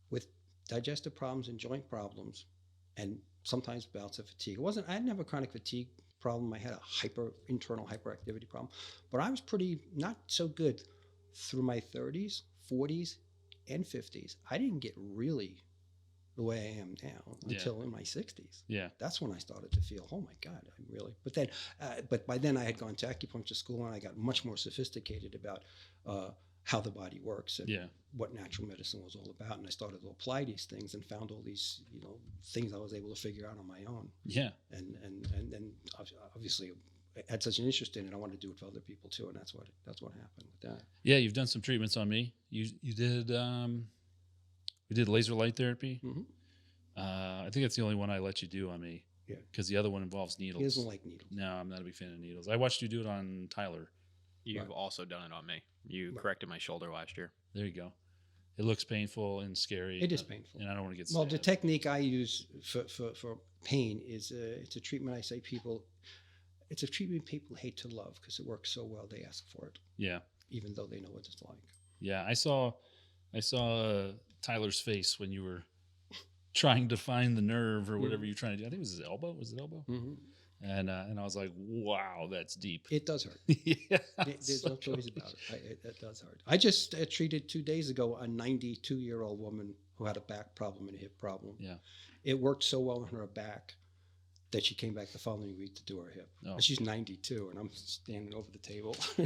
with digestive problems and joint problems, and sometimes bouts of fatigue. I didn't have a chronic fatigue problem. I had a internal hyperactivity problem, but I was pretty not so good through my 30s, 40s, and 50s. I didn't get really the way I am now until in my 60s. Yeah. That's when I started to feel, oh my God, I'm really. But then, but by then I had gone to acupuncture school, and I got much more sophisticated about how the body works and what natural medicine was all about. And I started to apply these things and found all these, things I was able to figure out on my own. Yeah. And then obviously I had such an interest in it, I wanted to do it for other people too. And that's what happened with that. Yeah. You've done some treatments on me. You did, we did laser light therapy. Mm-hmm. I think that's the only one I let you do on me. Yeah. Because the other one involves needles. He doesn't like needles. No, I'm not a big fan of needles. I watched you do it on Tyler. You've also done it on me. You corrected my shoulder last year. There you go. It looks painful and scary. It is painful. And I don't want to get Well, stabbed. the technique I use for pain is it's a treatment it's a treatment people hate to love because it works so well they ask for it. Yeah. Even though they know what it's like. Yeah. I saw Tyler's face when you were trying to find the nerve or whatever you're trying to do. I think it was his elbow. Was it elbow? Mm-hmm. And I was like, wow, that's deep. It does hurt. Yeah. There's no choice about it. It does hurt. I just treated 2 days ago a 92-year-old woman who had a back problem and a hip problem. Yeah. It worked so well on her back that she came back the following week to do her hip. Oh. She's 92, and I'm standing over the table. Oh,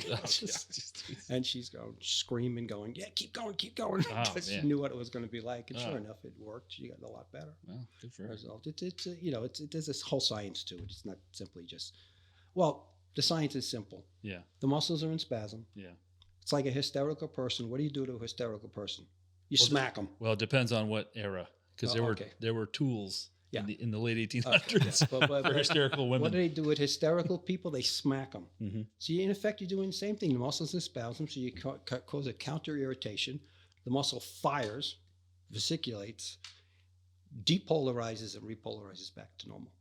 and she's going, screaming, going, yeah, keep going. Oh, She man. knew what it was going to be like, and Oh. sure enough, it worked. She got a lot better. Well, good for her. Result. There's this whole science to it. It's not simply just, well, the science is simple. Yeah. The muscles are in spasm. Yeah. It's like a hysterical person. What do you do to a hysterical person? You Well, smack them. Well, it depends on what era, because Oh, okay. there were tools Yeah. in the late 1800s for hysterical women. What do they do with hysterical people? They smack them. Mm-hmm. So in effect, you're doing the same thing. The muscles in spasm, so you cause a counter irritation. The muscle fires, vesiculates, depolarizes, and repolarizes back to normal.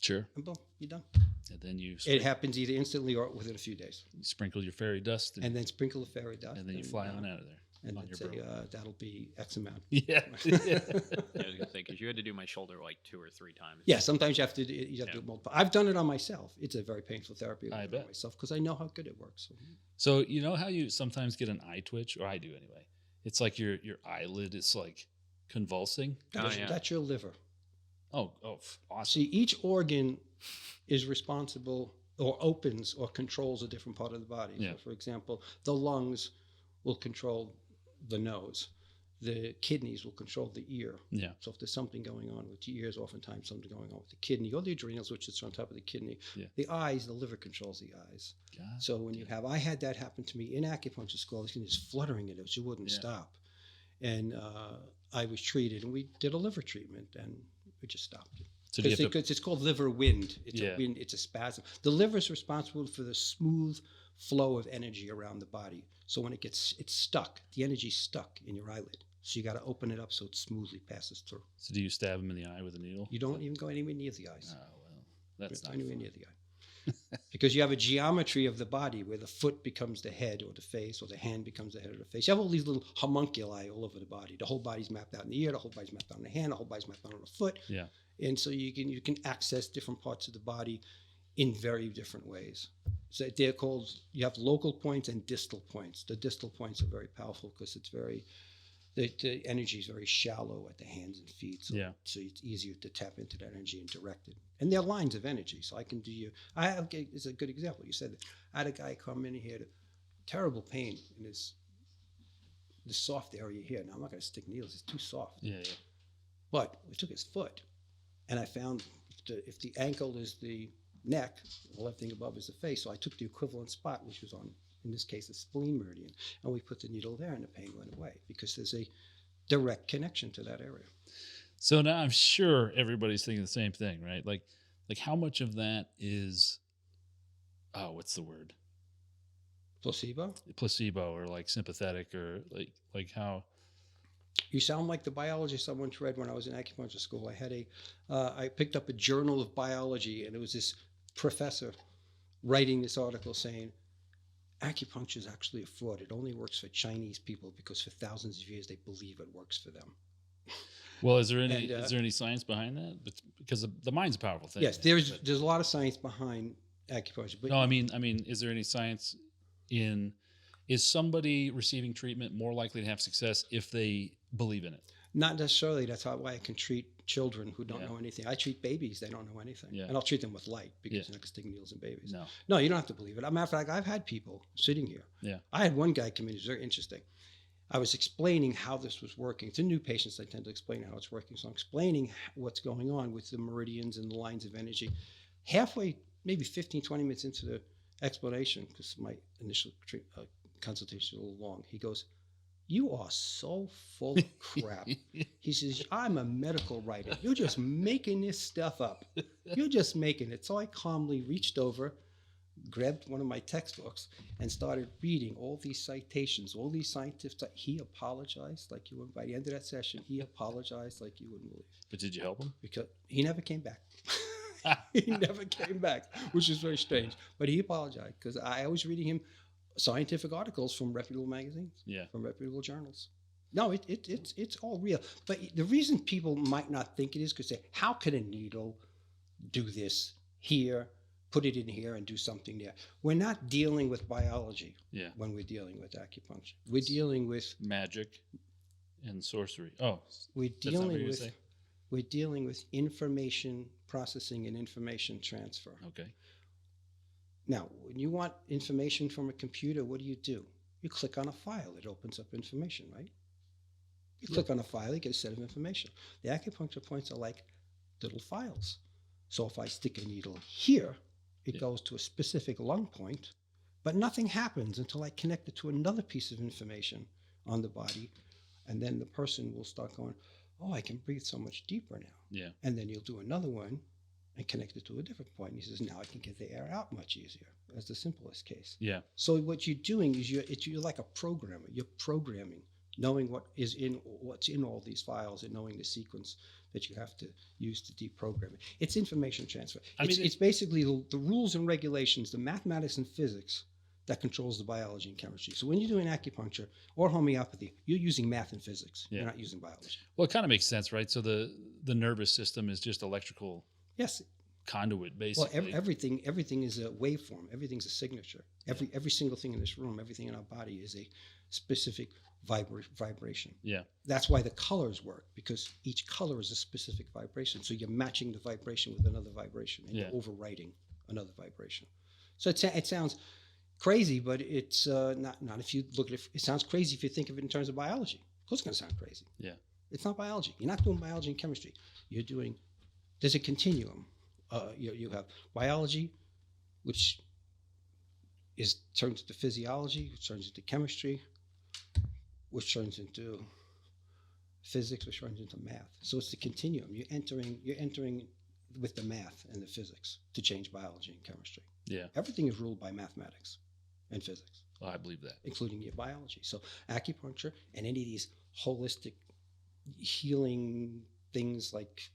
Sure. And boom, you're done. And then you It happens either instantly or within a few days. sprinkle your fairy dust, And then sprinkle the fairy dust. and then you fly on out of there. And on then your say, broom. that'll be X amount. Yeah. I was gonna say because you had to do my shoulder like 2 or 3 times. Yeah, sometimes you have to do it multiple. I've done it on myself. It's a very painful therapy. I bet. Myself because I know how good it works. So you know how you sometimes get an eye twitch, or I do anyway. It's like your eyelid is like convulsing. That's your liver. Oh, awesome. See, each organ is responsible or opens or controls a different part of the body. Yeah. So, for example, the lungs will control the nose. the kidneys will control the ear. Yeah. So if there's something going on with the ears, oftentimes something going on with the kidney or the adrenals, which is on top of the kidney. Yeah. The eyes, the liver controls the eyes. God. So when you have, I had that happen to me in acupuncture school. It was fluttering in it, she wouldn't stop. And I was treated, and we did a liver treatment, and we just stopped it. So Because it's called liver wind. It's Yeah. a wind. It's a spasm. The liver is responsible for the smooth flow of energy around the body. So when it's stuck, the energy's stuck in your eyelid. So you got to open it up so it smoothly passes through. So do you stab him in the eye with a needle? You don't even go anywhere near the eyes. Oh, well, that's not anywhere fun. near the eye. Because you have a geometry of the body where the foot becomes the head or the face, or the hand becomes the head or the face. You have all these little homunculi all over the body. The whole body's mapped out in the ear, the whole body's mapped out in the hand, the whole body's mapped out on the foot. Yeah. And so you can access different parts of the body in very different ways. So they're called, you have local points and distal points. The distal points are very powerful because it's very, the energy is very shallow at the hands and feet. So, Yeah. so it's easier to tap into that energy and direct it. And they're lines of energy. So I can do you, it's a good example. You said that. I had a guy come in here, terrible pain in the soft area here. Now I'm not going to stick needles, it's too soft. Yeah. But we took his foot, and I found if the ankle is the neck, the left thing above is the face. So I took the equivalent spot, which was on, in this case, the spleen meridian, and we put the needle there, and the pain went away because there's a direct connection to that area. So now I'm sure everybody's thinking the same thing, right? Like how much of that is, what's the word? Placebo? Placebo, or like sympathetic, or like how? You sound like the biologist I once read when I was in acupuncture school. I picked up a journal of biology, and it was this professor writing this article saying, acupuncture is actually a fraud. It only works for Chinese people because for thousands of years they believe it works for them. Well, is there any science behind that? Because the mind's a powerful thing. Yes, there's a lot of science behind acupuncture. But no, I mean, is there any science is somebody receiving treatment more likely to have success if they believe in it? Not necessarily. That's why I can treat children who don't Yeah. know anything. I treat babies; they don't know anything, Yeah. and I'll treat them with light because Yeah. you're not going to stick needles in babies. No. You don't have to believe it. As a matter of fact, I've had people sitting here. Yeah. I had one guy come in. It was very interesting. I was explaining how this was working. To new patients, I tend to explain how it's working. So I'm explaining what's going on with the meridians and the lines of energy. Halfway, maybe 15, 20 minutes into the explanation, because my initial consultation was a little long, he goes, "You are so full of crap." He says, "I'm a medical writer. You're just making this stuff up. You're just making it." So I calmly reached over, grabbed one of my textbooks, and started reading all these citations, all these scientific. He apologized like you wouldn't. By the end of that session, he apologized like you wouldn't believe. But did you help him? Because he never came back. He never came back, which is very strange. But he apologized because I was reading him scientific articles from reputable magazines, Yeah. from reputable journals. No, it's all real. But the reason people might not think it is because how can a needle do this here, put it in here, and do something there? We're not dealing with biology when we're dealing with acupuncture. We're dealing with magic and sorcery. Oh, we're that's not what dealing you with say? we're dealing with information processing and information transfer. Okay. Now, when you want information from a computer, what do? You click on a file. It opens up information, right? You click on a file, you get a set of information. The acupuncture points are like little files. So if I stick a needle here, it goes to a specific lung point, but nothing happens until I connect it to another piece of information on the body. And then the person will start going, "Oh, I can breathe so much deeper now." Yeah. And then you'll do another one and connect it to a different point. And he says, "Now I can get the air out much easier." That's the simplest case. Yeah. So what you're doing is you're like a programmer. You're programming, knowing what's in all these files and knowing the sequence that you have to use to deprogram it. It's information transfer. It's basically the rules and regulations, the mathematics and physics that controls the biology and chemistry. So when you're doing acupuncture or homeopathy, you're using math and physics. Yeah. You're not using biology. Well, it kind of makes sense, right? So the nervous system is just electrical Yes. conduit, basically. Well, everything is a waveform. Everything's a signature. Every single thing in this room, everything in our body is a specific vibration. Yeah. That's why the colors work, because each color is a specific vibration. So you're matching the vibration with another vibration, and you're overwriting another vibration. So it sounds crazy, but it's not if you look at it. It sounds crazy if you think of it in terms of biology, course it's going to sound crazy. Yeah. It's not biology. You're not doing biology and chemistry. There's a continuum. You have biology, which turns into physiology, which turns into chemistry, which turns into physics, which turns into math. So it's the continuum. You're entering with the math and the physics to change biology and chemistry. Yeah. Everything is ruled by mathematics and physics. Well, I believe that. Including your biology. So acupuncture and any of these holistic healing things, like,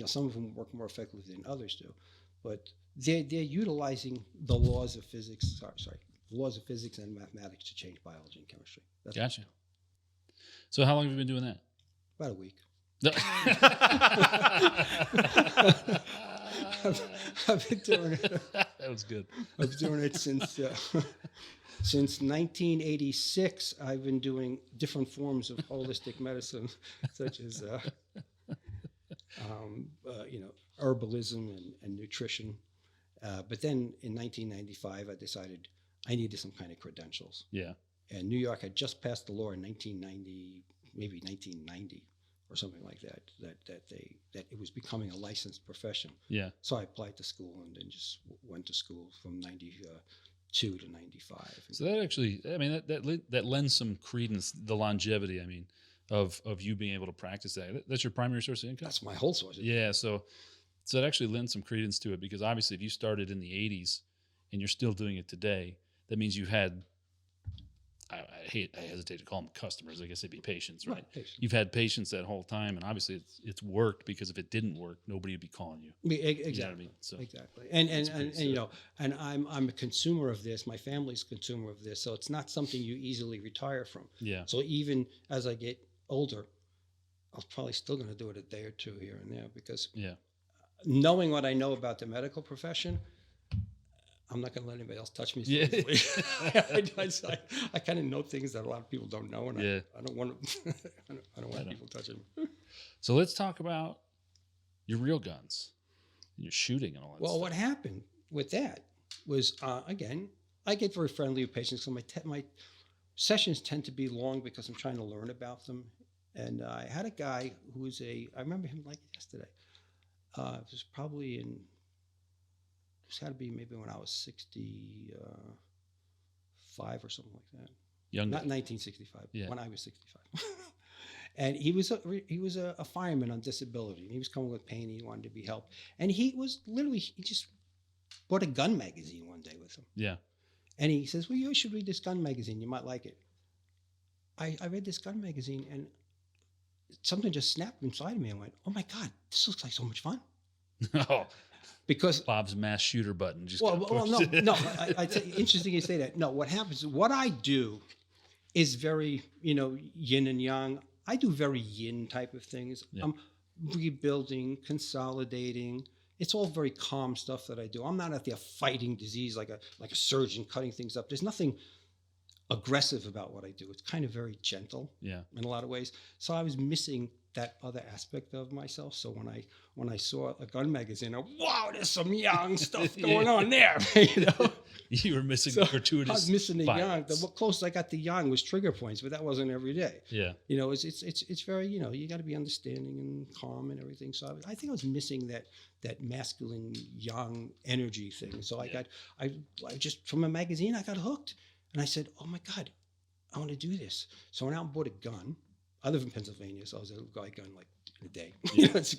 some of them work more effectively than others do, but they're utilizing the laws of physics. Laws of physics and mathematics to change biology and chemistry. That's Gotcha. So how long have you been doing that? about a week. I've been doing it. That was good. I've been doing it since 1986. I've been doing different forms of holistic medicine, such as herbalism and nutrition. But then in 1995, I decided I needed some kind of credentials. Yeah. And New York had just passed the law in 1990 or something like that, that it was becoming a licensed profession. Yeah. So I applied to school and then just went to school from 92 to 95. So that actually, that lends some credence, the longevity, of you being able to practice that. That's your primary source of income? That's my whole source of income. Yeah. So it actually lends some credence to it, because obviously if you started in the 80s and you're still doing it today, that means you had, I hesitate to call them customers. I guess they'd be patients, right? Patients. You've had patients that whole time, and obviously it's worked, because if it didn't work, nobody would be calling you. Exactly. You know what I mean? So exactly. And I'm a consumer of this. My family's a consumer of this, so it's not something you easily retire from. yeah. So even as I get older, I'm probably still going to do it a day or two here and there, because knowing what I know about the medical profession, I'm not going to let anybody else touch me so easily. I kind of know things that a lot of people don't know, and I don't want people touching me. So let's talk about your real guns, and your shooting and all that Well, stuff. what happened with that was, again, I get very friendly with patients, so my sessions tend to be long because I'm trying to learn about them. And I had a guy who was I remember him like yesterday. It was probably it's got to be maybe when I was 65 or something like that. Young Not guy. 1965. Yeah. When I was 65. And he was a fireman on disability. He was coming with pain. He wanted to be helped. And he just bought a gun magazine one day with him. Yeah. And he says, well, you should read this gun magazine. You might like it. I read this gun magazine, and something just snapped inside of me. I went, oh my God, this looks like so much fun. Oh, because Bob's mass shooter button just well, got no, pushed. interesting you say that. No, what happens, what I do is very, yin and yang. I do very yin type of things. Yeah. I'm rebuilding, consolidating. It's all very calm stuff that I do. I'm not out there fighting disease like a surgeon cutting things up. There's nothing aggressive about what I do. It's kind of very gentle Yeah. in a lot of ways. So I was missing that other aspect of myself. So when I saw a gun magazine, wow, there's some yang stuff going on there. You were missing So the gratuitous. I was missing the yang. violence. The closest I got to yang was trigger points, but that wasn't every day. Yeah. It's very, you got to be understanding and calm and everything. So I think I was missing that masculine yang energy thing. So I just from a magazine I got hooked, and I said, oh my God, I want to do this. So I went out and bought a gun. I live in Pennsylvania, so I was able to buy a gun like in a day. Yeah, of course.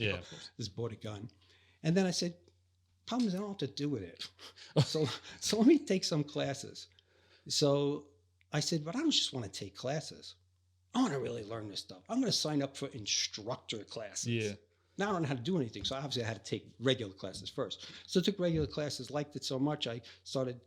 Just bought a gun, and then I said, problem is I don't know what to do with it. so let me take some classes. So I said, but I don't just want to take classes. I want to really learn this stuff. I'm going to sign up for instructor classes. Yeah. Now I don't know how to do anything, so obviously I had to take regular classes first. So I took regular classes, liked it so much, I started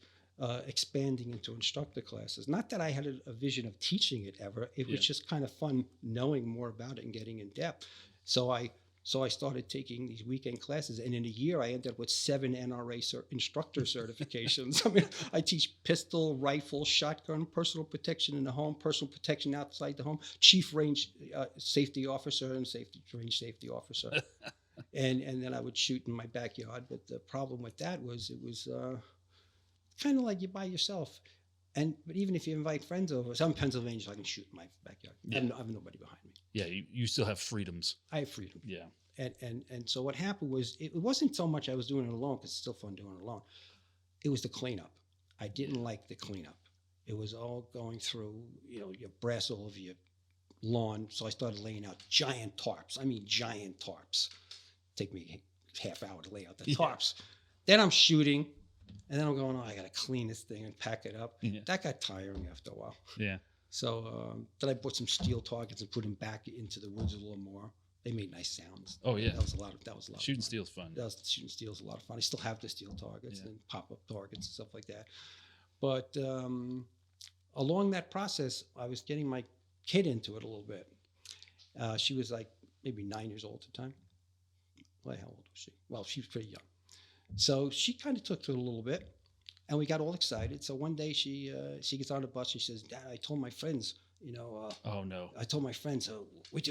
expanding into instructor classes. Not that I had a vision of teaching it ever. It was just kind of fun knowing more about it and getting in depth. So I started taking these weekend classes, and in a year I ended up with 7 NRA instructor certifications. I mean, I teach pistol, rifle, shotgun, personal protection in the home, personal protection outside the home, chief range safety officer and range safety officer. and then I would shoot in my backyard. But the problem with that was it was kind of like you're by yourself. But even if you invite friends over, so I'm in Pennsylvania, so I can shoot in my backyard. Yeah. I have nobody behind me. Yeah, you still have freedoms. I have freedom. Yeah. And so what happened was it wasn't so much I was doing it alone, because it's still fun doing it alone. It was the cleanup. I didn't like the cleanup. It was all going through, your brass all over your lawn. So I started laying out giant tarps. I mean, giant tarps. Take me a half hour to lay out the tarps. Then I'm shooting, and then I'm going, I got to clean this thing and pack it up. Yeah. That got tiring after a while. Yeah. So then I bought some steel targets and put them back into the woods a little more. They made nice sounds. Oh yeah. That was a lot of Shooting fun. steel's fun. Shooting steel is a lot of fun. I still have the steel targets and pop-up targets and stuff like that. But along that process, I was getting my kid into it a little bit. She was like maybe 9 years old at the time. Well, how old was she? Well, she was pretty young. So she kind of took to it a little bit, and we got all excited. So one day she gets on the bus and she says, "Dad, I told my friends, oh no. I told my friends, me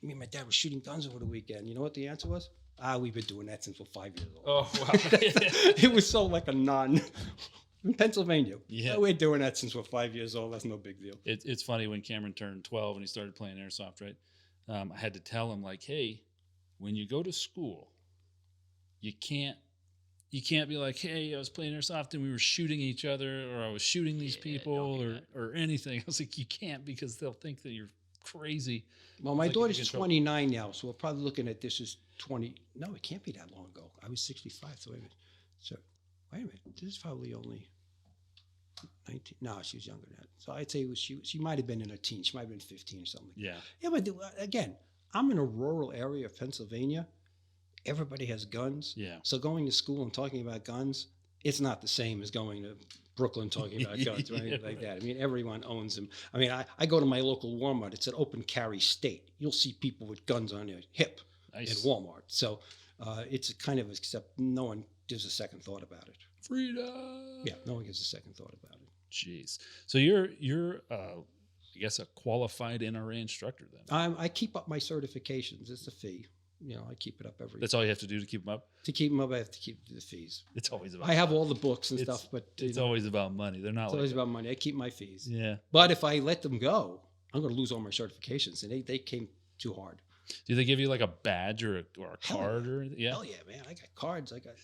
and my dad were shooting guns over the weekend." You know what the answer was? We've been doing that since we're 5 years old. Oh wow. It was so like a non in Pennsylvania. Yeah. We're doing that since we're 5 years old. That's no big deal. It's funny, when Cameron turned 12 and he started playing airsoft, right? I had to tell him, like, hey, when you go to school, you can't be like, hey, I was playing airsoft and we were shooting each other, or I was shooting these people, or anything. I was like, you can't, because they'll think that you're crazy. Well, my Like, daughter's you get 29 now, so we're probably looking at this as 20. No, it can't be that long ago. I was 65. So wait a minute. This is probably only 19. No, she was younger than that. So I'd say she might have been in her teens. She might have been 15 or something. Yeah. Yeah, but again, I'm in a rural area of Pennsylvania. Everybody has guns. Yeah. So going to school and talking about guns, it's not the same as going to Brooklyn talking about guns or anything like that. I mean, everyone owns them. I mean, I go to my local Walmart. It's an open carry state. You'll see people with guns on their hip Nice. in Walmart. So it's kind of, except no one gives a second thought about it. Freedom. Yeah, no one gives a second thought about it. Jeez. So you're I guess a qualified NRA instructor then. I keep up my certifications. It's a fee. I keep it up every. That's all you have to do to keep them up? To keep them up, I have to keep the fees. It's always about I have all the books and It's- stuff, but It's always about money. They're not it's like always that. about money. I keep my fees. Yeah. But if I let them go, I'm going to lose all my certifications, and they came too hard. Do they give you like a badge or a Hell card or anything? Yeah. Hell yeah, man! I got cards. I got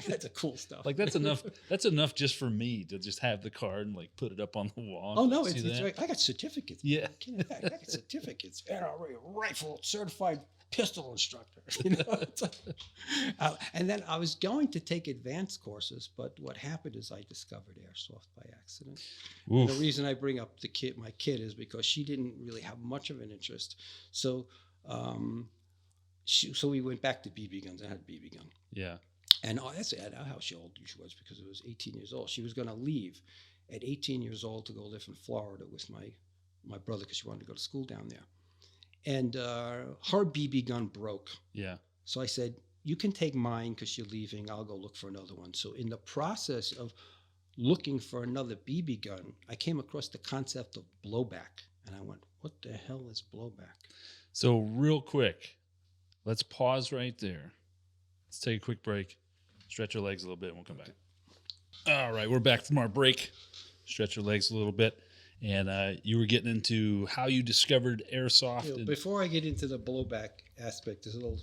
that's the cool stuff. Like that's enough. That's enough just for me to just have the card and like put it up on the wall. Oh no, See it's that? right. I got certificates. Yeah. I got certificates. NRA rifle certified pistol instructor. And then I was going to take advanced courses, but what happened is I discovered airsoft by accident. And the reason I bring up my kid is because she didn't really have much of an interest. So, so we went back to BB guns. I had a BB gun. Yeah. And that's how old she was, because it was 18 years old. She was going to leave at 18 years old to go live in Florida with my brother, because she wanted to go to school down there. And her BB gun broke. Yeah. So I said, you can take mine because you're leaving. I'll go look for another one. So in the process of looking for another BB gun, I came across the concept of blowback. And I went, what the hell is blowback? So real quick, let's pause right there. Let's take a quick break. Stretch your legs a little bit and we'll come back. All right, we're back from our break. Stretch your legs a little bit. And you were getting into how you discovered airsoft. Before I get into the blowback aspect, there's a little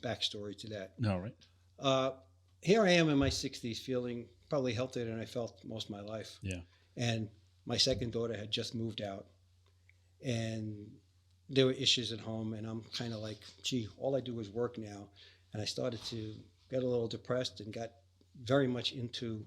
backstory to that. No, right? Here I am in my 60s, feeling probably healthier than I felt most of my life. Yeah. And my second daughter had just moved out. And there were issues at home. And I'm kind of like, gee, all I do is work now. And I started to get a little depressed and got very much into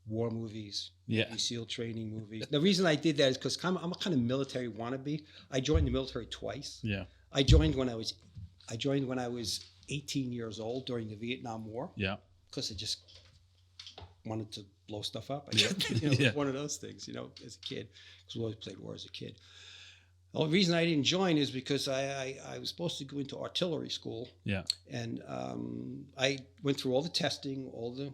war movies, Navy SEAL training movies. The reason I did that is because I'm a kind of military wannabe. I joined the military twice. Yeah. I joined when I was 18 years old during the Vietnam War. Yeah. Because I just wanted to blow stuff up. Yeah. It was one of those things, as a kid, because we always played war as a kid. The only reason I didn't join is because I was supposed to go into artillery school. Yeah. And I went through all the testing, all the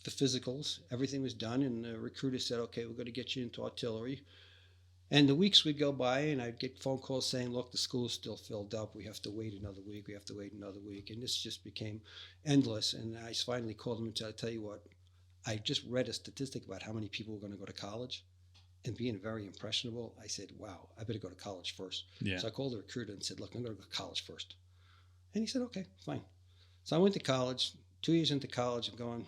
physicals, everything was done. And the recruiter said, okay, we're going to get you into artillery. And the weeks would go by and I'd get phone calls saying, look, the school is still filled up. We have to wait another week. And this just became endless. And I finally called them and said, I tell you what, I just read a statistic about how many people were going to go to college. And being very impressionable, I said, wow, I better go to college first. Yeah. So I called the recruiter and said, look, I'm going to go to college first. And he said, okay, fine. So I went to college. 2 years into college, I'm going,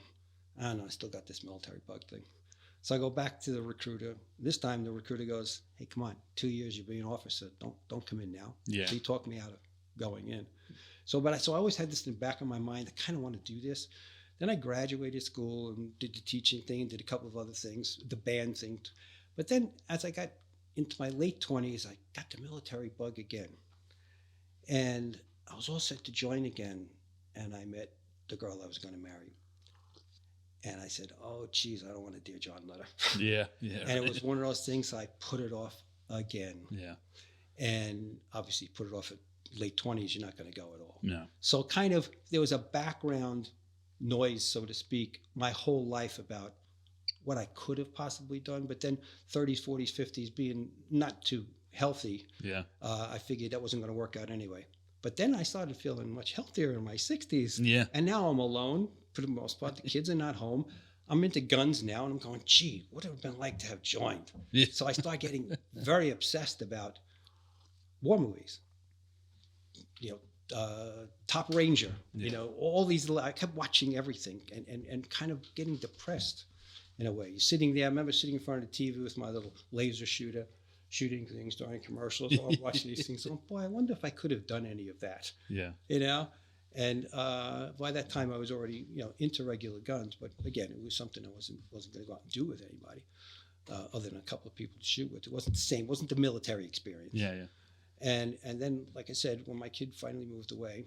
I don't know, I still got this military bug thing. So I go back to the recruiter. This time the recruiter goes, hey, come on, 2 years you've been an officer. Don't come in now. Yeah. So he talked me out of going in. So I always had this in the back of my mind. I kind of want to do this. Then I graduated school and did the teaching thing and did a couple of other things, the band thing. But then as I got into my late 20s, I got the military bug again. And I was all set to join again. And I met the girl I was going to marry. And I said, oh, geez, I don't want a Dear John letter. Yeah. Yeah. And it was one of those things, I put it off again. Yeah. And obviously put it off at late 20s, you're not going to go at all. No. So kind of there was a background noise, so to speak, my whole life about what I could have possibly done. But then 30s, 40s, 50s being not too healthy, Yeah. I figured that wasn't going to work out anyway. But then I started feeling much healthier in my 60s. Yeah. And now I'm alone for the most part. The kids are not home. I'm into guns now, and I'm going, gee, what would it have been like to have joined? Yeah. So I start getting very obsessed about war movies. Top Ranger, all these, I kept watching everything and kind of getting depressed in a way. You're sitting there, I remember sitting in front of the TV with my little laser shooter, shooting things during commercials. I'm watching these things. Oh, boy, I wonder if I could have done any of that. Yeah. And by that time I was already, into regular guns. But again, it was something I wasn't going to go out and do with anybody other than a couple of people to shoot with. It wasn't the same. It wasn't the military experience. Yeah. Yeah. And then, like I said, when my kid finally moved away,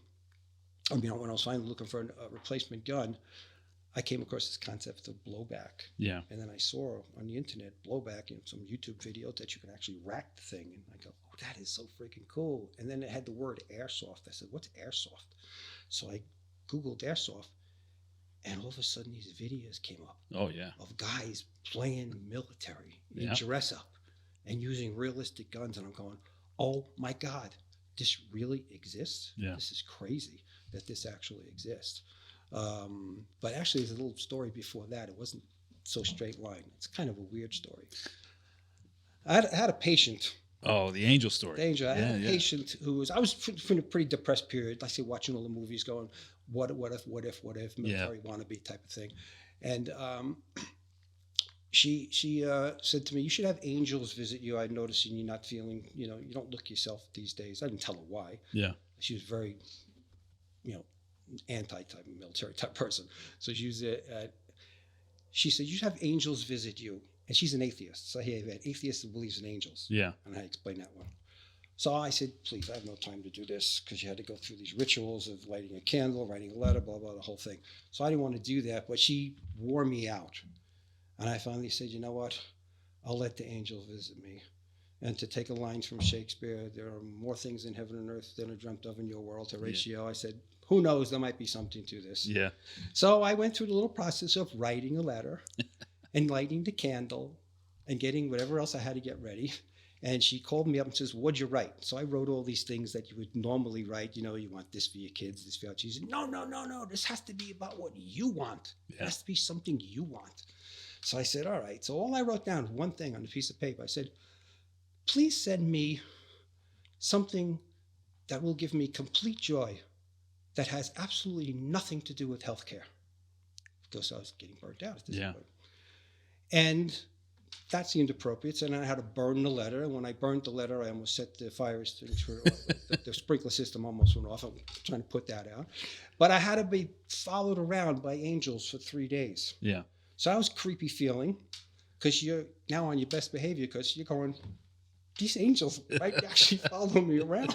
when I was finally looking for a replacement gun, I came across this concept of blowback. Yeah. And then I saw on the internet blowback in some YouTube videos that you can actually rack the thing. And I go, oh, that is so freaking cool. And then it had the word airsoft. I said, what's airsoft? So I Googled airsoft, and all of a sudden these videos came up. Oh, yeah. Of guys playing military in Yeah. dress up and using realistic guns. And I'm going, oh my God, this really exists? Yeah. This is crazy that this actually exists. But actually, there's a little story before that. It wasn't so straight line. It's kind of a weird story. I had a patient. Oh, the angel story. I had a patient who I was from a pretty depressed period. Like I say, watching all the movies going, what if, military wannabe type of thing. And she said to me, you should have angels visit you. I'm noticing you're not feeling, you don't look yourself these days. I didn't tell her why. Yeah. She was very, anti-type military type person. So she said, you should have angels visit you. And she's an atheist. So hey, an atheist who believes in angels. Yeah. And I explained that one. So I said, please, I have no time to do this, because you had to go through these rituals of lighting a candle, writing a letter, blah, blah, the whole thing. So I didn't want to do that, but she wore me out. And I finally said, you know what? I'll let the angels visit me. And to take a line from Shakespeare, there are more things in heaven and earth than are dreamt of in your world, Horatio. Yeah. I said, who knows? There might be something to this. Yeah. So I went through the little process of writing a letter and lighting the candle and getting whatever else I had to get ready. And she called me up and says, what'd you write? So I wrote all these things that you would normally write. You want this for your kids, this for your She said, no. This has to be about what you want. Yeah. It has to be something you want. So I said, all right. So all I wrote down, one thing on a piece of paper. I said, please send me something that will give me complete joy that has absolutely nothing to do with healthcare. Because I was getting burnt out at this point. And that seemed appropriate. So then I had to burn the letter. And when I burned the letter, I almost set the fire extinguisher, the sprinkler system almost went off. I'm trying to put that out. But I had to be followed around by angels for 3 days. Yeah. So that was a creepy feeling, because you're now on your best behavior, because you're going, these angels might actually follow me around,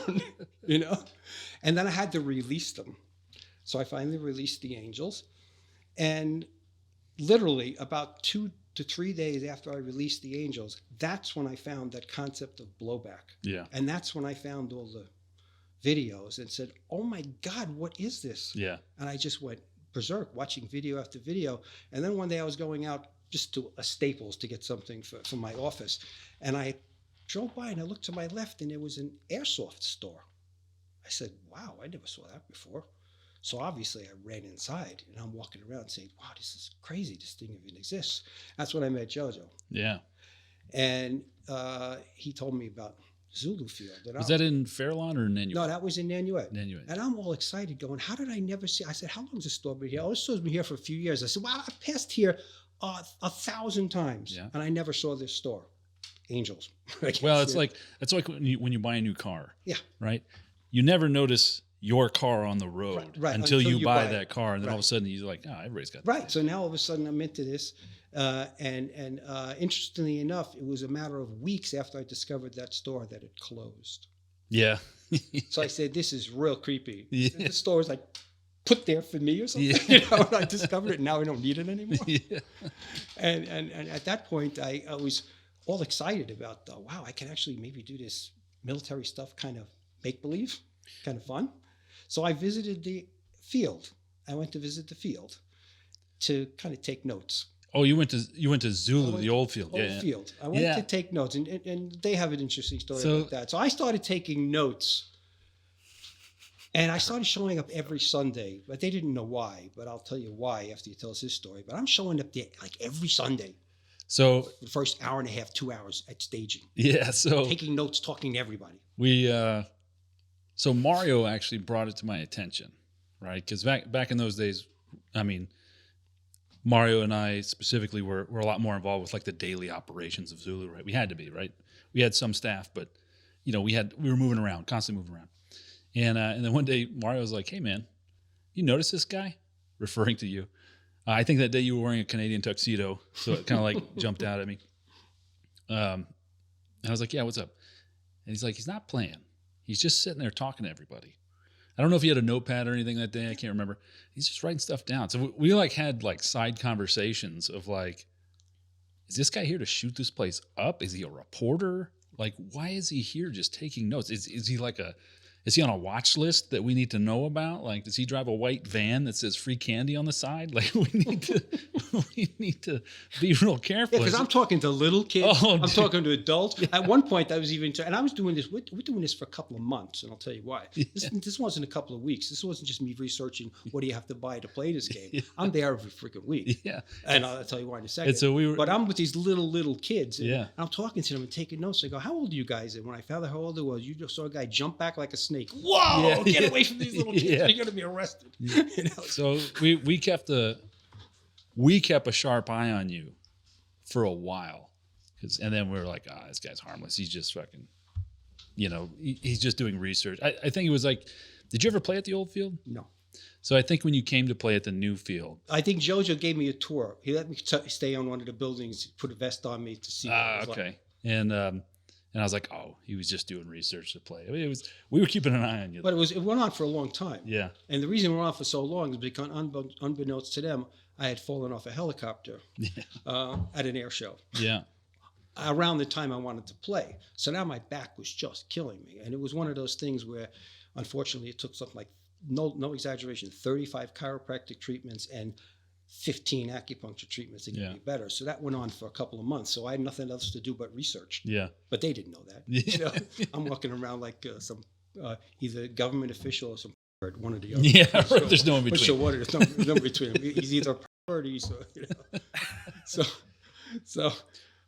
And then I had to release them. So I finally released the angels. And literally about 2 to 3 days after I released the angels, that's when I found that concept of blowback. Yeah. And that's when I found all the videos and said, oh my God, what is this? Yeah. And I just went berserk watching video after video. And then one day I was going out just to a Staples to get something for my office. And I drove by and I looked to my left and there was an Airsoft store. I said, wow, I never saw that before. So obviously I ran inside and I'm walking around saying, wow, this is crazy. This thing even exists. That's when I met JoJo. Yeah. And he told me about Zulu Field. And Was that in Fairlawn or Nanuet? No, that was in Nanuet. Nanuet. And I'm all excited going, how did I never see? I said, how long has this store been here? Oh, this store's been here for a few years. I said, well, I've passed here 1,000 times. Yeah. And I never saw this store. Angels. Well, it's like when you buy a new car. Yeah. Right. You never notice your car on the road Right. until you buy it. that car, and then Right. all of a sudden you're like, oh, everybody's got that. Right. So now all of a sudden I'm into this. And interestingly enough, it was a matter of weeks after I discovered that store that it closed. Yeah. So I said, this is real creepy. Yeah. The store was like put there for me or something. Yeah. And I discovered it. And now I don't need it anymore. Yeah. And at that point, I was all excited about, wow, I can actually maybe do this military stuff, kind of make-believe, kind of fun. So I visited the field. I went to visit the field to kind of take notes. Oh, you went to Zulu, the old field. Old Yeah. field. I went to take notes, and they have an interesting story about that. So I started taking notes, and I started showing up every Sunday, but they didn't know why. But I'll tell you why after you tell us this story. But I'm showing up there like every Sunday. So The first hour and a half, 2 hours at staging, yeah. So taking notes, talking to everybody. So Mario actually brought it to my attention, right? Because back in those days, I mean, Mario and I specifically were a lot more involved with like the daily operations of Zulu, right? We had to be, right? We had some staff, but we were moving around, constantly moving around. And then one day Mario was like, "Hey man, you notice this guy?" Referring to you. I think that day you were wearing a Canadian tuxedo, so it kind of like jumped out at me. And I was like, "Yeah, what's up?" And he's like, "He's not playing. He's just sitting there talking to everybody." I don't know if he had a notepad or anything that day. I can't remember. He's just writing stuff down. So we like had like side conversations of like, is this guy here to shoot this place up? Is he a reporter? Like, why is he here just taking notes? Is he is he on a watch list that we need to know about? Like, does he drive a white van that says free candy on the side? Like, we need to be real careful. Yeah, because I'm talking to little kids. Oh, I'm dude. talking to adults. Yeah. At one point, I was even, and I was doing this. We're doing this for a couple of months, and I'll tell you why. This wasn't a couple of weeks. This wasn't just me researching what do you have to buy to play this game. Yeah. I'm there every freaking week. Yeah, And I'll tell you why in a second. and so But I'm with these little kids. And Yeah. I'm talking to them and taking notes. I go, how old are you guys? And when I found out how old it was, you just saw a guy jump back like a snake. Whoa! Yeah, Get yeah. away from these little kids. Yeah. You're going to be arrested. Yeah. You know? So we kept a sharp eye on you for a while, and then we were like, this guy's harmless. He's just fucking, he's just doing research. I think it was like, did you ever play at the old field? No. So I think when you came to play at the new field. I think JoJo gave me a tour. He let me stay on one of the buildings, put a vest on me to see. What it was Okay. like. And I was like, oh, he was just doing research to play. I mean, we were keeping an eye on you. But it went on for a long time. Yeah. And the reason it went on for so long is because unbeknownst to them, I had fallen off a helicopter at an air show Yeah. around the time I wanted to play. So now my back was just killing me. And it was one of those things where, unfortunately, it took something like, no exaggeration, 35 chiropractic treatments and 15 acupuncture treatments to get me better. So that went on for a couple of months. So I had nothing else to do but research. Yeah. But they didn't know that. Yeah. I'm walking around like some either government official or some one or the other. Yeah. Right. There's no in between. So what? There's no in between. He's either a or he's so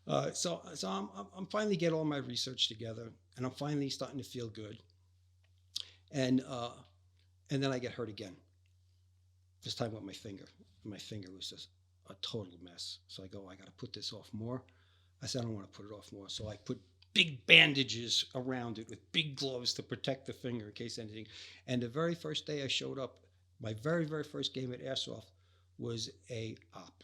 I'm finally getting all my research together, and I'm finally starting to feel good. And then I get hurt again. This time with my finger. My finger was just a total mess. So I go, I got to put this off more. I said, I don't want to put it off more. So I put big bandages around it with big gloves to protect the finger in case anything. And the very first day I showed up, my very, very first game at Airsoft was a op.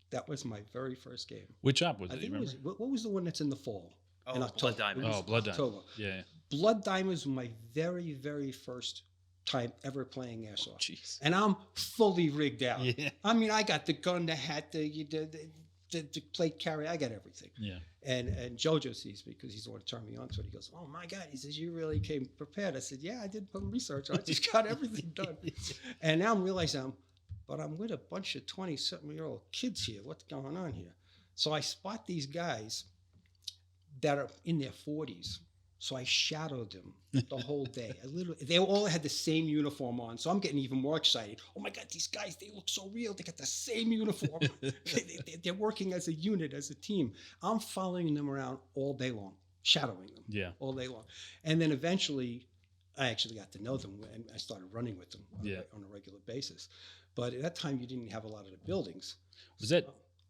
That was my very first game. Which op was I it? think You it remember? was, what was the one that's in the fall? Oh, In October. Blood Diamond. It was Blood Diamond. October. Yeah. Blood Diamonds was my very, very first time ever playing Airsoft. Jeez. And I'm fully rigged out. Yeah. I mean, I got the gun, the hat, the plate carrier. I got everything. Yeah. And JoJo sees me because he's the one who turned me on to it. He goes, "Oh my God!" He says, "You really came prepared." I said, "Yeah, I did some research. I just got everything done." And now I'm realizing I'm with a bunch of 20-something-year-old kids here. What's going on here? So I spot these guys that are in their 40s, So I shadowed them the whole day. They all had the same uniform on. So I'm getting even more excited. Oh my God, these guys, they look so real. They got the same uniform. They're working as a unit, as a team. I'm following them around all day long, shadowing them all day long. And then eventually I actually got to know them and I started running with them on a regular basis. But at that time, you didn't have a lot of the buildings.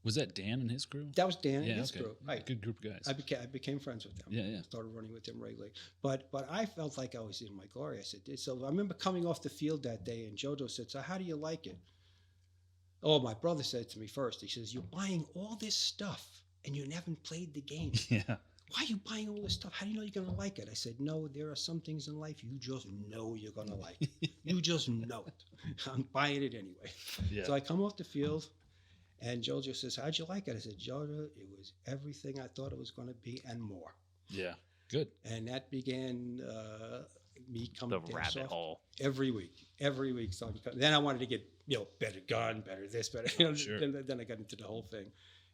Was that Dan and his crew? That was Dan and his crew. Right. Good group of guys. I became friends with them. Yeah. Started running with them regularly. But I felt like I was in my glory. I said, so I remember coming off the field that day and Jojo said, so how do you like it? Oh, my brother said to me first, he says, you're buying all this stuff and you haven't played the game. Yeah. Why are you buying all this stuff? How do you know you're going to like it? I said, no, there are some things in life you just know you're going to like. You just know it. I'm buying it anyway. Yeah. So I come off the field. And Jojo says, how'd you like it? I said, Jojo, it was everything I thought it was going to be and more. Yeah, good. And that began me coming to the rabbit hole every week. So then I wanted to get, better gun, better this, better. Sure. Then I got into the whole thing.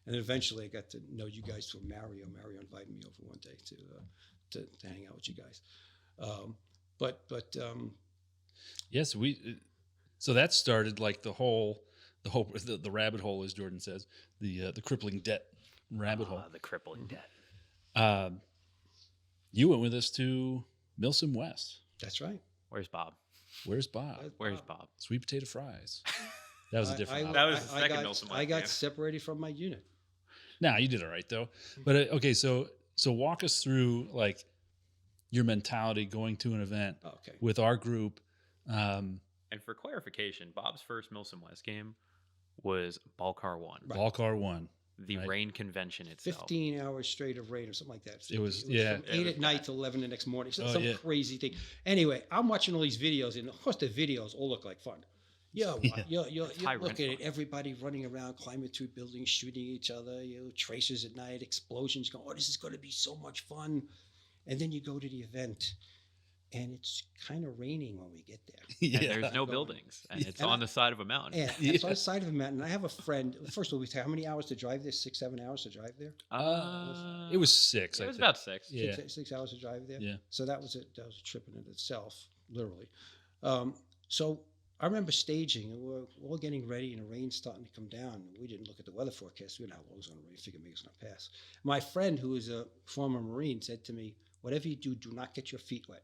And then eventually I got to know you guys through Mario. Mario invited me over one day to hang out with you guys. Yes, so that started like the rabbit hole, as Jordan says, the crippling debt rabbit hole. The crippling debt. You went with us to Milsim West. That's right. Where's Bob? Where's Bob? Sweet potato fries. That was a different. That was the second Milsim West. I got separated from my unit. Nah, you did all right though. But okay, so walk us through like your mentality going to an event with our group. And for clarification, Bob's first Milsim West game was Balcar 1. Right. Balcar 1. The rain convention itself. 15 hours straight of rain or something like that. It was from 8 at night to 11 the next morning. Some crazy thing. Anyway, I'm watching all these videos, and of course the videos all look like fun. You're looking at everybody running around, climbing through buildings, shooting each other, tracers at night, explosions, going, oh, this is going to be so much fun. And then you go to the event. And it's kind of raining when we get there. And there's no buildings. And it's on the side of a mountain. Yeah, it's on the side of a mountain. And I have a friend. First of all, we say how many hours to drive there? 6, 7 hours to drive there? It was 6. It was about 6. Yeah. 6 hours to drive there? Yeah. So that was a trip in itself, literally. So I remember staging, and we're all getting ready, and the rain's starting to come down. We didn't look at the weather forecast. We didn't know how long it was going to rain. Figured maybe it's going to pass. My friend, who is a former Marine, said to me, whatever you do not get your feet wet.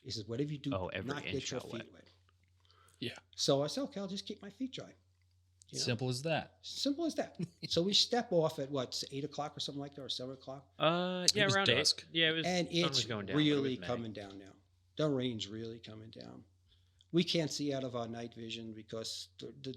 He says, whatever you do, not get your feet wet. Yeah. So I said, okay, I'll just keep my feet dry. Simple as that. Simple as that. So we step off at 8 o'clock or something like that, or 7 o'clock? Yeah, around dusk. 8. Yeah, it was. And it's going down, really coming down now. The rain's really coming down. We can't see out of our night vision because the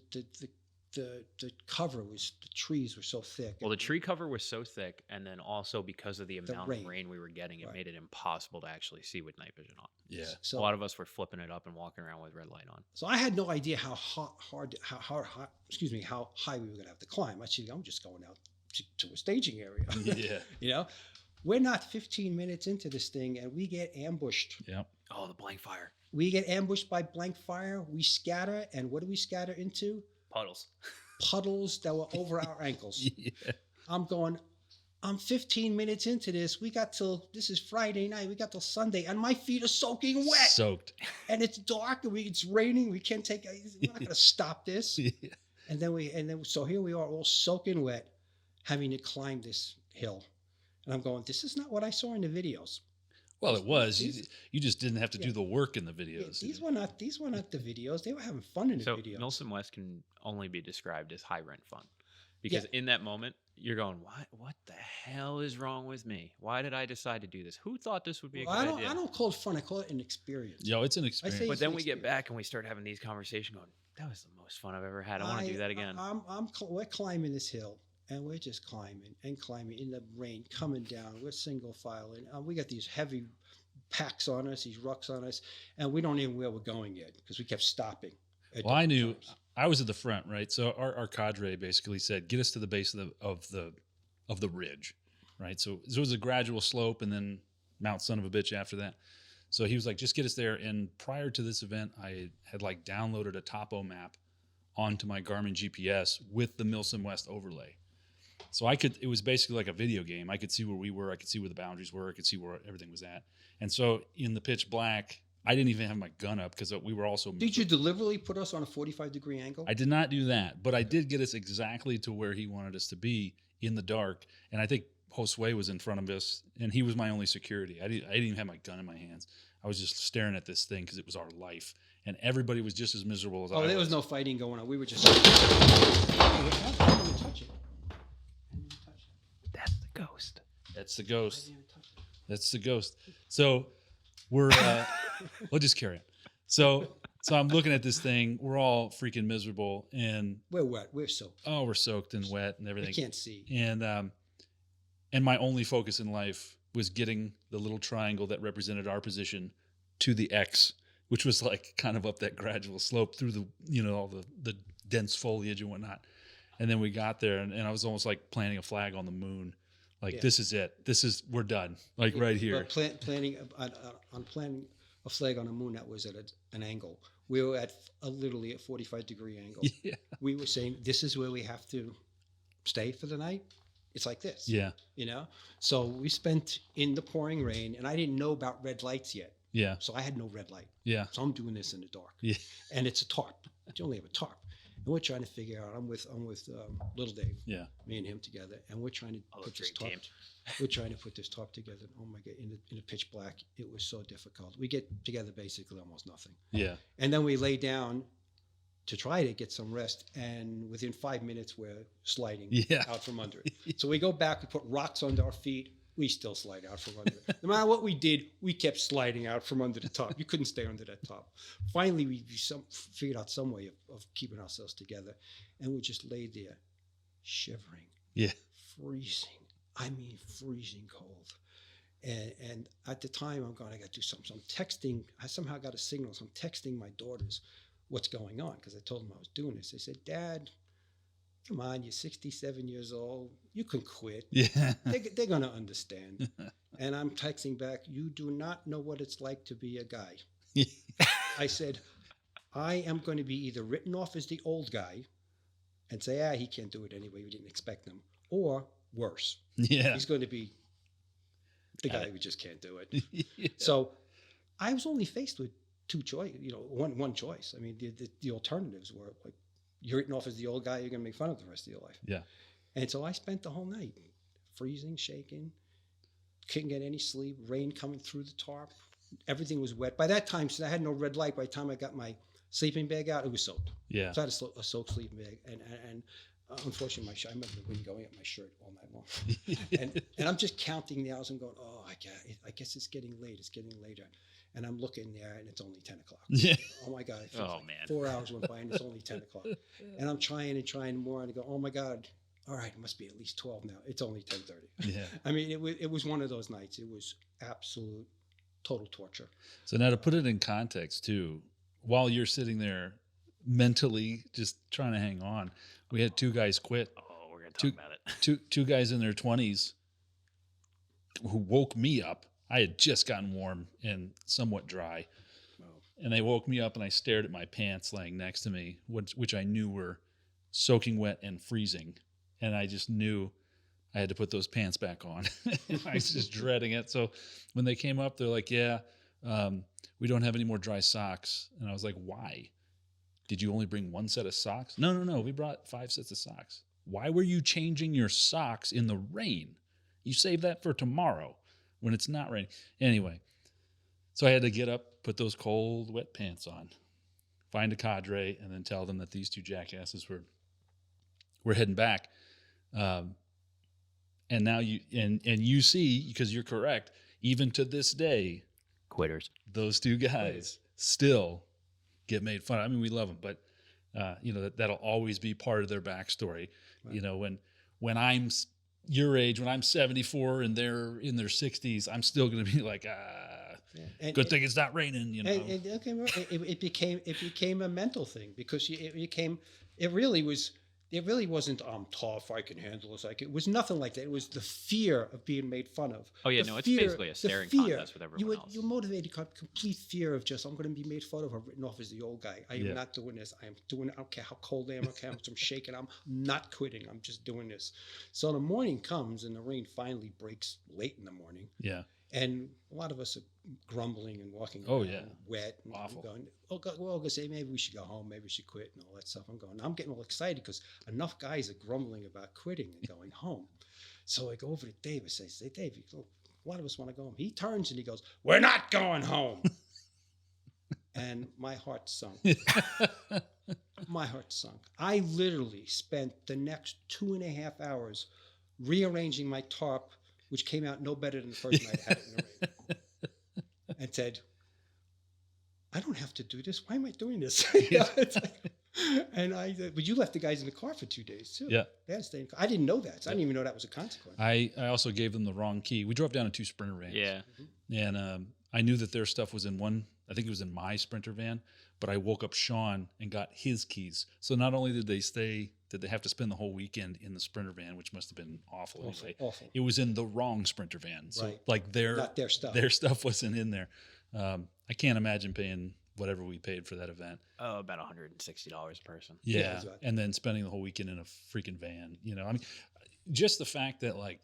cover was, the trees were so thick. Well, the tree cover was so thick, and then also because of the amount of rain we were getting, it made it impossible to actually see with night vision on. Yeah. So a lot of us were flipping it up and walking around with red light on. So I had no idea how high we were going to have to climb. I'm just going out to a staging area. Yeah. We're not 15 minutes into this thing, and we get ambushed. Yep. Oh, the blank fire. We get ambushed by blank fire. We scatter, and what do we scatter into? Puddles that were over our ankles. Yeah. I'm 15 minutes into this. This is Friday night. We got till Sunday, and my feet are soaking wet. Soaked. And it's dark, and it's raining. We're not going to stop this. Yeah. So here we are, all soaking wet, having to climb this hill. And I'm going, this is not what I saw in the videos. Well, it was. You just didn't have to do the work in the videos. Yeah, these were not the videos. They were having fun in the videos. So Milsim West can only be described as high rent fun. Because in that moment, you're going, what the hell is wrong with me? Why did I decide to do this? Who thought this would be a good idea? I don't call it fun. I call it an experience. Yo, it's an experience. But then we get back and we start having these conversations going, that was the most fun I've ever had. I want to do that again. We're climbing this hill. And we're just climbing in the rain, coming down. We're single file. And we got these heavy packs on us, these rucks on us, and we don't even know where we're going yet because we kept stopping. Well, I knew I was at the front, right? So our cadre basically said, get us to the base of the ridge, right? So it was a gradual slope and then Mount Son of a Bitch after that. So he was like, just get us there. And prior to this event, I had downloaded a topo map onto my Garmin GPS with the Milsim West overlay. So it was basically like a video game. I could see where we were. I could see where the boundaries were. I could see where everything was at. And so in the pitch black, I didn't even have my gun up because we were also. Did you deliberately put us on a 45-degree angle? I did not do that, but I did get us exactly to where he wanted us to be in the dark. And I think Josue was in front of us, and he was my only security. I didn't even have my gun in my hands. I was just staring at this thing because it was our life. And everybody was just as miserable as I was. Oh, there was no fighting going on. We were just. I didn't even touch it. That's the ghost. That's the ghost. That's the ghost. So we're we'll just carry it. So I'm looking at this thing. We're all freaking miserable, and We're wet. We're soaked. oh, we're soaked and wet and I everything. can't see. And my only focus in life was getting the little triangle that represented our position to the X, which was like kind of up that gradual slope through the all the dense foliage and whatnot. And then we got there, and I was almost like planting a flag on the moon. Like, Yeah. this is it. We're done. Like right here. But planting a flag on the moon that was at an angle. We were at literally a 45-degree angle. Yeah. We were saying, this is where we have to stay for the night. It's like this. Yeah. So we spent in the pouring rain, and I didn't know about red lights yet. Yeah. So I had no red light. Yeah. So I'm doing this in the dark. Yeah. And it's a tarp. You only have a tarp. And we're trying to figure out. I'm with Little Dave. Yeah. Me and him together, and we're trying to put this dream tarp. teams. We're trying to put this tarp together. Oh my God! In the pitch black, it was so difficult. We get together basically almost nothing, Yeah. and then we lay down to try to get some rest. And within 5 minutes, we're sliding Yeah. out from under it. So we go back. We put rocks under our feet. We still slide out from under it. No matter what we did, we kept sliding out from under the top. You couldn't stay under that top. Finally, we figured out some way of keeping ourselves together. And we just laid there shivering, Yeah. freezing. I mean, freezing cold. And at the time, I got to do something. So I'm texting. I somehow got a signal. So I'm texting my daughters what's going on because I told them I was doing this. They said, Dad, come on, you're 67 years old. You can quit. Yeah. They're going to understand. And I'm texting back, you do not know what it's like to be a guy. I said, I am going to be either written off as the old guy and say, he can't do it anyway. We didn't expect him. Or worse, Yeah. he's going to be the guy who just can't do it. Yeah. So I was only faced with two choice, one choice. I mean, the alternatives were like, you're written off as the old guy, you're going to make fun of the rest of your life. Yeah. And so I spent the whole night freezing, shaking, couldn't get any sleep, rain coming through the tarp. Everything was wet. By that time, since I had no red light, by the time I got my sleeping bag out, it was soaked. Yeah. So I had a soaked sleeping bag. And unfortunately, I remember the wind going up my shirt all night long. and I'm just counting the hours and going, I guess it's getting late. It's getting later. And I'm looking there, and it's only 10 o'clock. Yeah. Oh, my God. Man. 4 hours went by, and it's only 10 o'clock. And I'm trying more, and I go, oh, my God. All right, it must be at least 12 now. It's only 10:30. Yeah. I mean, it was one of those nights. It was absolute, total torture. So now to put it in context too, while you're sitting there mentally just trying to hang on, we had two guys quit. Oh, we're going to talk about it. Two guys in their 20s who woke me up. I had just gotten warm and somewhat dry. Wow. And they woke me up, and I stared at my pants laying next to me, which I knew were soaking wet and freezing. And I just knew I had to put those pants back on. I was just dreading it. So when they came up, they're like, we don't have any more dry socks. And I was like, why? Did you only bring one set of socks? No. We brought 5 sets of socks. Why were you changing your socks in the rain? You save that for tomorrow when it's not raining. Anyway, so I had to get up, put those cold, wet pants on, find a cadre, and then tell them that these two jackasses were heading back. And now you see, because you're correct, even to this day, Quitters. those two guys still get made fun of. I mean, we love them, but that'll always be part of their backstory. Right. When I'm your age, when I'm 74 and they're in their 60s, I'm still going to be like, good thing it's not raining. It became a mental thing because it really was it really wasn't tough, I can handle this. It was nothing like that. It was the fear of being made fun of. Oh yeah, The no, it's fear- basically a the staring fear. contest with everyone else. You're motivated, complete fear of just, I'm going to be made fun of or written off as the old guy. I am Yeah. not doing this. I am doing it. I don't care how cold I am. I don't care how much I'm shaking. I'm not quitting. I'm just doing this. So the morning comes and the rain finally breaks late in the morning. Yeah. And a lot of us are grumbling and walking Oh, around yeah. wet and Awful. going, oh God, we're all going to say, maybe we should go home, maybe we should quit and all that stuff. I'm getting all excited because enough guys are grumbling about quitting and going home. So I go over to Dave and say, Dave, a lot of us want to go home. He turns and he goes, we're not going home. And my heart sunk. My heart sunk. I literally spent the next 2.5 hours rearranging my tarp, which came out no better than the first night I had it in the rain, and said, I don't have to do this. Why am I doing this? And but you left the guys in the car for 2 days too. Yeah. They had to stay in the car. I didn't know that. So I didn't even know that was a consequence. I also gave them the wrong key. We drove down in 2 Sprinter vans. Yeah. And I knew that their stuff was in one. I think it was in my Sprinter van, but I woke up Sean and got his keys. So not only did they have to spend the whole weekend in the Sprinter van, which must have been awful. Anyway. Awful. It was in the wrong Sprinter van. So Right. like Not their stuff. their stuff wasn't in there. I can't imagine paying whatever we paid for that event. Oh, about $160 a person. Yeah. that's right. And then spending the whole weekend in a freaking van, I mean, just the fact that like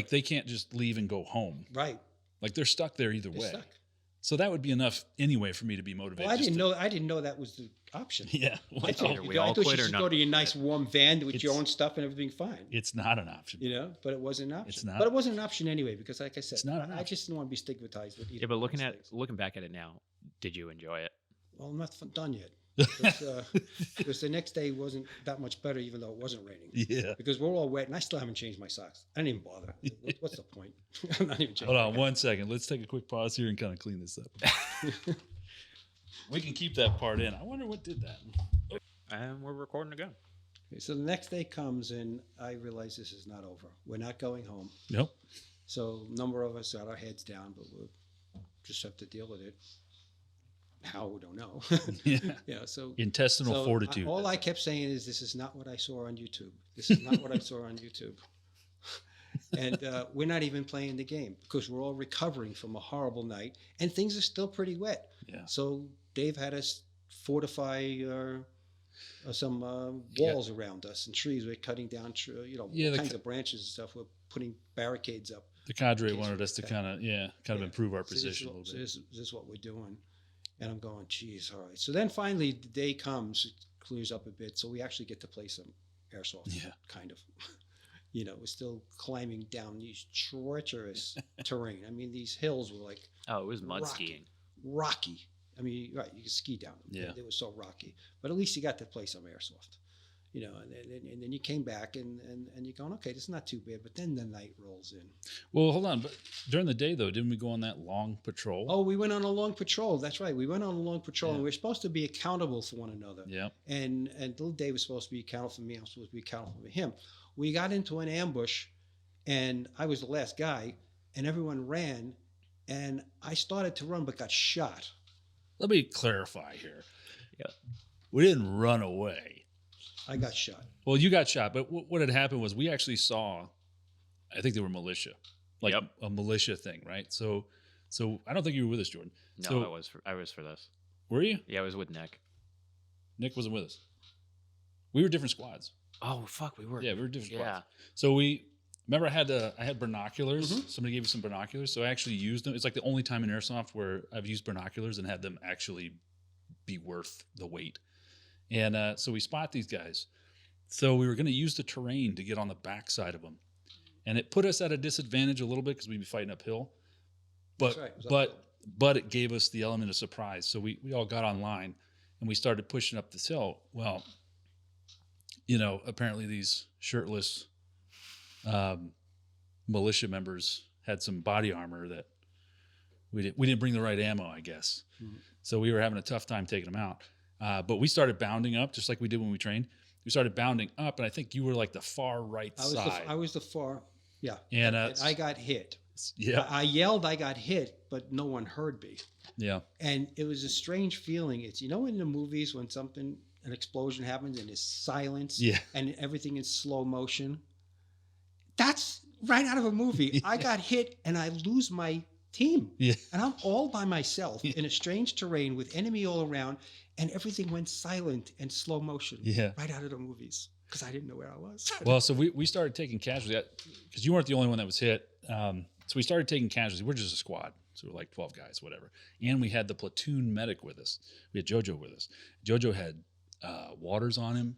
they can't just leave and go home. Right. Like they're stuck there either They're way. stuck. So that would be enough anyway for me to be motivated. Well, I just didn't know that was the option. Yeah. I Well, thought, either we I all thought quit you or should none go of to your us nice warm van with your It's- own stuff and everything fine. it's not an option. But it wasn't an option. It's not. But it wasn't an option anyway because, like I said, It's not an I option. just didn't want to be stigmatized with either. Yeah, but one of those things. looking back at it now, did you enjoy it? Well, I'm not done yet. Because the next day wasn't that much better, even though it wasn't raining. Yeah. Because we're all wet, and I still haven't changed my socks. I didn't even bother. What's the point? I'm not even changing. Hold on 1 second. Let's take a quick pause here and kind of clean this up. We can keep that part in. I wonder what did that. And we're recording again. Okay, so the next day comes, and I realize this is not over. We're not going home. Nope. So a number of us got our heads down, but we'll just have to deal with it. How, we don't know. Yeah. Yeah, so Intestinal so fortitude. all I kept saying is, this is not what I saw on YouTube. This is not what I saw on YouTube. And we're not even playing the game because we're all recovering from a horrible night, and things are still pretty wet. Yeah. So Dave had us fortify some walls around us and trees. We're cutting down, Yeah, all the kinds of branches and stuff. We're putting barricades up. The cadre case wanted we us to get kind of Yeah. improve our So this is position a what- little so bit. this is what we're doing. And I'm going, geez, all right. So then finally the day comes, it clears up a bit. So we actually get to play some airsoft, Yeah. kind of. We're still climbing down these treacherous terrain. I mean, these hills were like Oh, it was mud Rocky. skiing. rocky. I mean, right, you could ski down them. Yeah. They were so rocky. But at least you got to play some airsoft. And then you came back and you're going, okay, this is not too bad. But then the night rolls in. Well, hold on. But during the day, though, didn't we go on that long patrol? Oh, we went on a long patrol. That's right. We went on a long patrol, Yeah. and we are supposed to be accountable for one another. Yeah. And little Dave was supposed to be accountable for me. I'm supposed to be accountable for him. We got into an ambush, and I was the last guy, and everyone ran, and I started to run but got shot. Let me clarify here. Yeah. We didn't run away. I got shot. Well, you got shot, but what had happened was we actually saw, I think they were militia, like Yep. a militia thing, right? So I don't think you were with us, Jordan. No, So- I was for this. Were you? Yeah, I was with Nick. Nick wasn't with us. We were different squads. Oh fuck, we were. Yeah, we were different Yeah. squads. So remember I had binoculars. Mhm. Somebody gave me some binoculars, so I actually used them. It's like the only time in airsoft where I've used binoculars and had them actually be worth the wait. And so we spot these guys. So we were going to use the terrain to get on the backside of them, and it put us at a disadvantage a little bit because we'd be fighting uphill. But That's right, it was but it gave us the element of surprise. So we all got online and we started pushing up this hill. Well, apparently these shirtless militia members had some body armor that we didn't bring the right ammo, I guess. Mhm. So we were having a tough time taking them out. But we started bounding up just like we did when we trained. We started bounding up, and I think you were like the far right side. I was the far, yeah. And I got hit. yeah, I yelled, I got hit, but no one heard me. yeah, And it was a strange feeling. It's, in the movies when something an explosion happens and there's silence Yeah. and everything in slow motion. That's right out of a movie. Yeah. I got hit and I lose my team. Yeah. And I'm all by myself in a strange terrain with enemy all around, and everything went silent and slow motion. Yeah. Right out of the movies because I didn't know where I was. Well, so we started taking casualties because you weren't the only one that was hit. So we started taking casualties. We're just a squad. So we're like 12 guys, whatever. And we had the platoon medic with us. We had JoJo with us. JoJo had waters on him.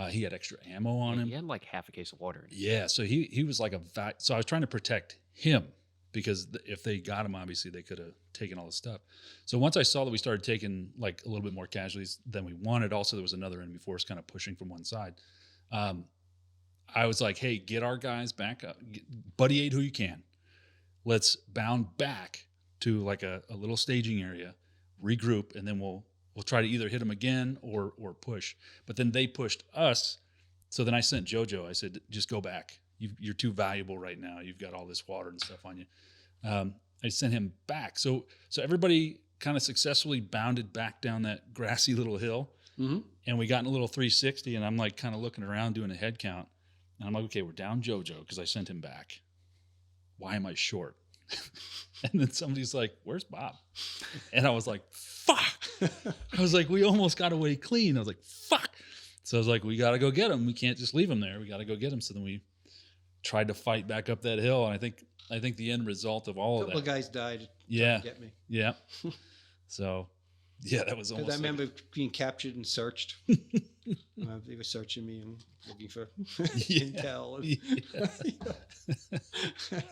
He had extra ammo on him. He had like half a case of water in it. Yeah. So he was like so I was trying to protect him because if they got him, obviously they could have taken all the stuff. So once I saw that we started taking like a little bit more casualties than we wanted, also there was another enemy force kind of pushing from one side. I was like, hey, get our guys back up. Buddy aid who you can. Let's bound back to like a little staging area, regroup, and then we'll try to either hit them again or push. But then they pushed us. So then I sent JoJo. I said, just go back. You're too valuable right now. You've got all this water and stuff on you. I sent him back. So everybody kind of successfully bounded back down that grassy little hill. Mm-hmm. And we got in a little 360, and I'm like kind of looking around doing a head count. And I'm like, okay, we're down JoJo because I sent him back. Why am I short? And then somebody's like, where's Bob? And I was like, fuck. I was like, we almost got away clean. I was like, fuck. So I was like, we got to go get him. We can't just leave him there. We got to go get him. So then we tried to fight back up that hill. And I think the end result of all A of couple that. of guys died. Yeah. To get me. Yeah. So, yeah, that was almost. Because I remember being captured and searched. They were searching me and looking for intel. Yeah.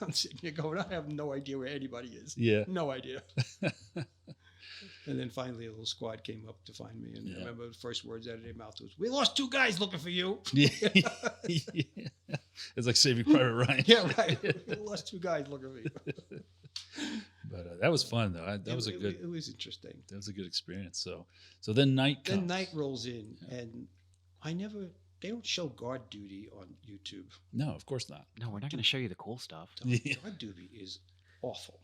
I'm sitting here going, I have no idea where anybody is. Yeah. No idea. And then finally a little squad came up to find me. And I remember the first words out of their mouth was, we lost 2 guys looking for you. Yeah. Yeah. It's like Saving Private Ryan. Yeah, right. We lost 2 guys looking for you. But that was fun though. It was interesting. That was a good experience. So then night comes. Then night rolls in, and they don't show guard duty on YouTube. No, of course not. No, we're not going to show you the cool stuff. Guard duty is awful.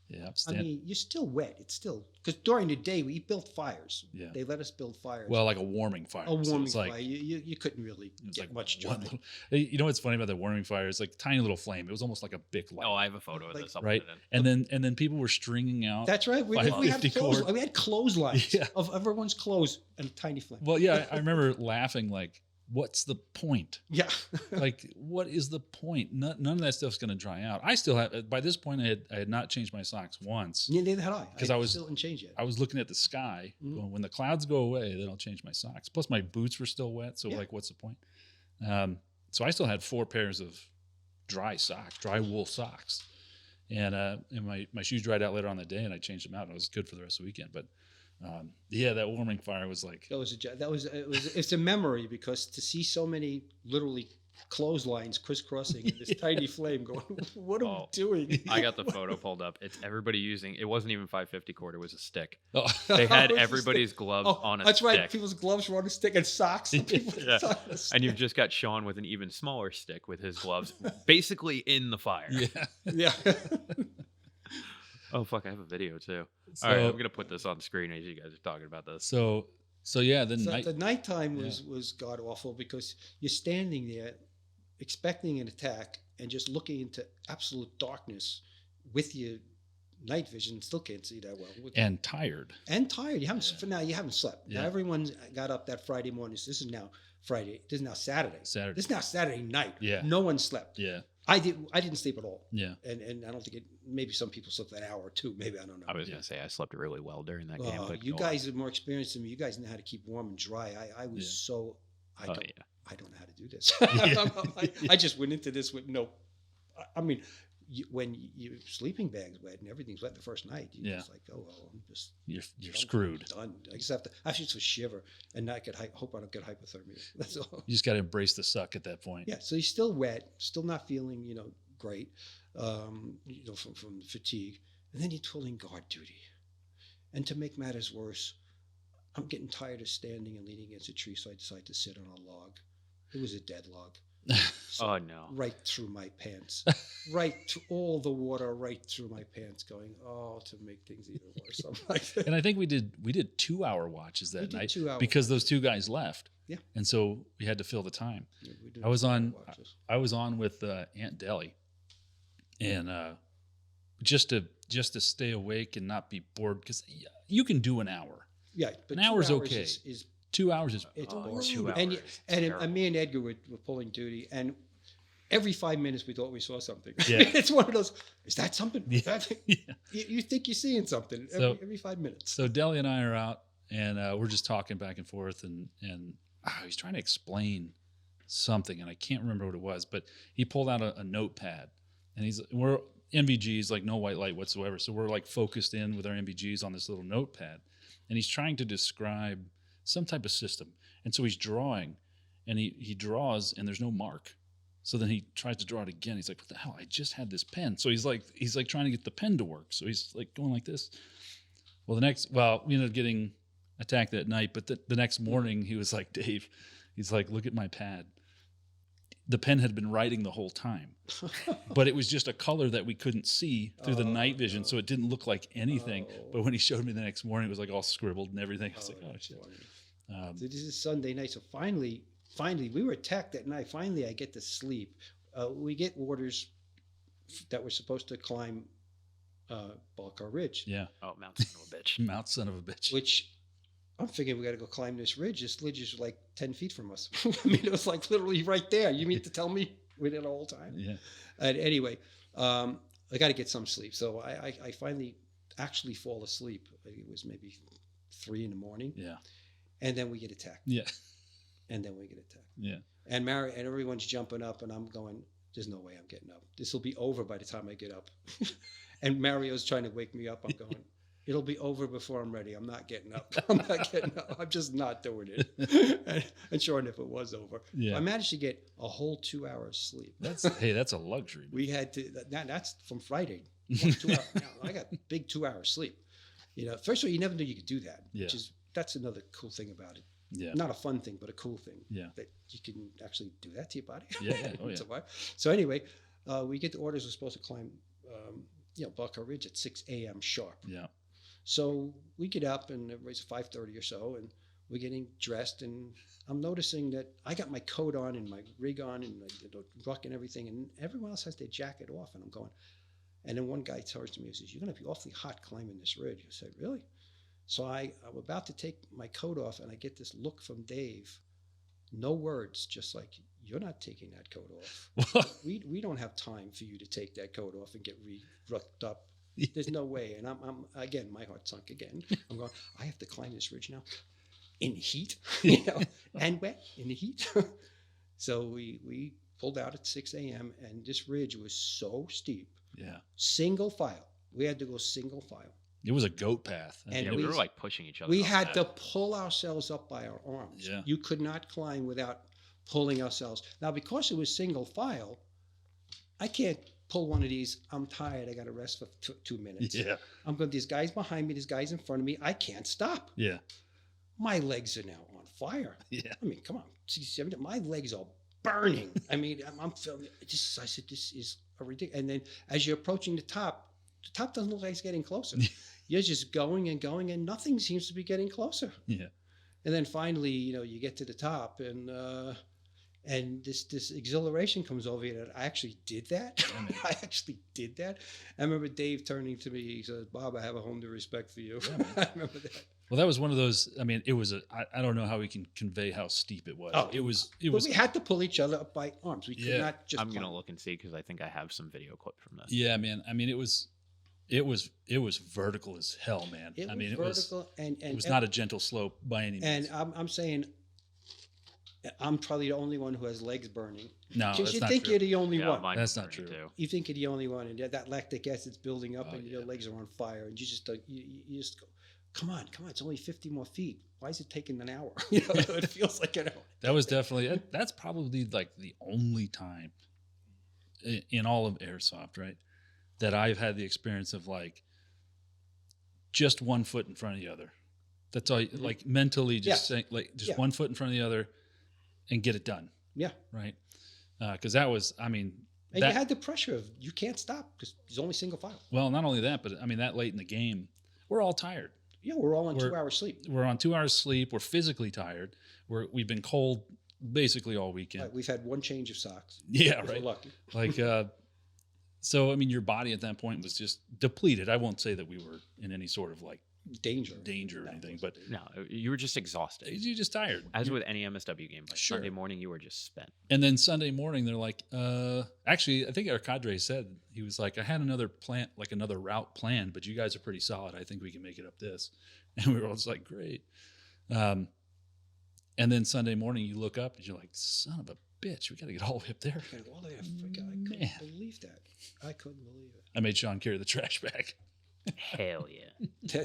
Yeah, I mean, you're still wet. It's still because during the day we built fires. Yeah, they let us build fires. Well, like a warming fire. A warming fire. You couldn't really get like much dry. You know what's funny about the warming fire? It's like tiny little flame. It was almost like a big light. Oh, I have a photo of this. I'll right, put it in. and then people were stringing out. That's right. We had clotheslines Yeah. of everyone's clothes and a tiny flame. Well, yeah, I remember laughing like, what's the point? Yeah. Like, what is the point? None of that stuff's going to dry out. I still have, by this point, I had not changed my socks once. Yeah, neither had I. Because I still didn't change yet. I was looking at the sky. Mm-hmm. Going, when the clouds go away, then I'll change my socks. Plus, my boots were still wet. So, like, what's the point? So I still had 4 pairs of dry wool socks. And my shoes dried out later on the day, and I changed them out. And it was good for the rest of the weekend. But that warming fire was like it's a memory because to see so many literally clotheslines crisscrossing in this tiny flame going, what are we doing? I got the photo pulled up. It's everybody using, it wasn't even 550 cord, it was a stick. Oh. They had everybody's gloves on a that's stick. Right, people's gloves were on a stick and socks. Yeah. And you've just got Sean with an even smaller stick with his gloves basically in the fire. Yeah. Oh, fuck, I have a video too. So, all right, I'm going to put this on screen as you guys are talking about this. So the nighttime was god awful because you're standing there expecting an attack and just looking into absolute darkness with your night vision, still can't see that well. And tired. You haven't slept. Now everyone's got up that Friday morning. So this is now Friday. This is now Saturday. This is now Saturday night. Yeah. No one slept. Yeah. I didn't sleep at all. Yeah. And I don't think maybe some people slept an hour or 2. Maybe, I don't know. I was going to say I slept really well during that game. But you guys are more experienced than me. You guys know how to keep warm and dry. I was I don't know how to do this. I just went into this with no. I mean, when your sleeping bag's wet and everything's wet the first night, you're just like, oh well, I'm just you're screwed. Done. I just have to. I should just shiver and not get. Hope I don't get hypothermia. That's all. You just got to embrace the suck at that point. Yeah. So you're still wet, still not feeling great, from the fatigue, and then you're pulling guard duty, and to make matters worse, I'm getting tired of standing and leaning against a tree, so I decided to sit on a log. It was a dead log. Oh no. Right through my pants, right to all the water right through my pants, going, oh, to make things even worse. I'm like, And I think we did 2-hour watches that did night 2 hours because those two guys left. Yeah. And so we had to fill the time. Yeah, we did I was 2 hour on watches. I was on with Aunt Deli, and just to stay awake and not be bored, because you can do an hour. Yeah, but An 2 hour's hours okay. is 2 hours is it's Oh, boring. 2 And, hours. and Terrible. me and Edgar were pulling duty, and every 5 minutes we thought we saw something. Yeah. It's one of those. Is that something? Yeah. Is that- Yeah. you think you're seeing something So- every 5 minutes. So Deli and I are out, and we're just talking back and forth, and he's trying to explain something, and I can't remember what it was, but he pulled out a notepad, and we're NVGs, like no white light whatsoever, so we're like focused in with our NVGs on this little notepad, and he's trying to describe some type of system, and so he's drawing, and he draws, and there's no mark. So then he tries to draw it again. He's like, "What the hell? I just had this pen." So he's like trying to get the pen to work. So he's like going like this. Well, we ended up getting attacked that night, but the next morning he was like, "Dave," he's like, "Look at my pad. The pen had been writing the whole time, but it was just a color that we couldn't see through the night vision, so it didn't look like anything. Oh. But when he showed me the next morning, it was like all scribbled and everything. I was like, "Oh that's shit." funny. So this is Sunday night. So finally, we were attacked that night. Finally, I get to sleep. We get orders that we're supposed to climb Balcar Ridge, Yeah, Oh, Mount son of a bitch. mouth son of a bitch. which I'm thinking we got to go climb this ridge. This ridge is like 10 feet from us. I mean, it was like literally right there. You mean to tell me we're there the whole time? Yeah, And anyway, I got to get some sleep. So I finally actually fall asleep. It was maybe 3 a.m. yeah, And then we get attacked. yeah, And then we get attacked. yeah. And and everyone's jumping up, and I'm going, there's no way I'm getting up. This will be over by the time I get up. And Mario's trying to wake me up. I'm going, it'll be over before I'm ready. I'm not getting up. I'm not getting up. I'm just not doing it. And sure enough, it was over. Yeah. I managed to get a whole 2 hours sleep. That's a luxury. Man. We had to, that's from Friday. 2 hours. Now, I got big 2 hours sleep. First of all, you never knew you could do that, Yeah. that's another cool thing about it. Yeah, Not a fun thing, but a cool thing. Yeah. That you can actually do that to your body. Yeah, yeah. Oh, yeah. So anyway, we get the orders. We're supposed to climb, Balcar Ridge at 6 a.m. sharp. yeah, So we get up, and everybody's 5:30 or so, and we're getting dressed. And I'm noticing that I got my coat on and my rig on and the ruck and everything, and everyone else has their jacket off. And I'm going. And then one guy turns to me and says, "You're going to be awfully hot climbing this ridge." I said, "Really?" So I'm about to take my coat off, and I get this look from Dave. No words, just like, "You're not taking that coat off. We don't have time for you to take that coat off and get rucked up. There's no way." And I'm again, my heart sunk again. I'm going, I have to climb this ridge now in heat, and wet in the heat. So we pulled out at 6 a.m. and this ridge was so steep. yeah. Single file. We had to go single file. It was a goat path. And Yeah, we- we were like pushing each other. We up had that. to pull ourselves up by our arms. Yeah. You could not climb without pulling ourselves. Now, because it was single file, I can't pull one of these. I'm tired. I got to rest for 2 minutes. Yeah, I'm going, these guys behind me, these guys in front of me. I can't stop. yeah, My legs are now on fire. yeah. I mean, come on. My legs are burning. I mean, I'm feeling this. I said, this is a ridiculous. And then as you're approaching the top doesn't look like it's getting closer. You're just going and going, and nothing seems to be getting closer. Yeah. And then finally, you get to the top, and this exhilaration comes over you that I actually did that. I actually did that. I remember Dave turning to me. He said, "Bob, I have a home to respect for you." Yeah, I remember that. Well, that was one of those. I mean, it was I don't know how we can convey how steep it was. Oh, it was. But we had to pull each other up by arms. We could Yeah. not just. I'm gonna climb. look and see because I think I have some video clip from this. Yeah, man. I mean, it was vertical as hell, man. It I was mean, vertical, and it was not a gentle slope by any And means. I'm saying, I'm probably the only one who has legs burning. No, Because that's you not think true. you're the only Yeah, one. mine That's was not burning true. Too. You think you're the only one, and that lactic acid's building up, Oh, and your yeah. legs are on fire, and you just you just go, come on, it's only 50 more feet. Why is it taking an hour? It feels like an hour. That was definitely that's probably like the only time in all of Airsoft, right, that I've had the experience of like just 1 foot in front of the other. That's all. Like mentally, just Yeah. saying, like just Yeah. 1 foot in front of the other, and get it done. Yeah. Right. because that was, I mean, And you had the pressure of you can't stop because there's only single file. well, not only that, but I mean, that late in the game, we're all tired. Yeah, we're all on 2 hours sleep. We're on 2 hours sleep. We're physically tired. We've been cold basically all weekend. Right, we've had one change of socks. Yeah, If right. We're lucky. Like, so I mean, your body at that point was just depleted. I won't say that we were in any sort of like Danger or anything, but No, you were just exhausted. you're just tired. As with any MSW game, by Sure. Sunday morning you were just spent. And then Sunday morning, they're like, actually, I think our cadre said, he was like, I had another route planned, but you guys are pretty solid. I think we can make it up this. And we were all just like, great. And then Sunday morning, you look up and you're like, son of a bitch, we got to get all the way up there. I couldn't believe that. I couldn't believe it. I made Sean carry the trash bag. Hell yeah.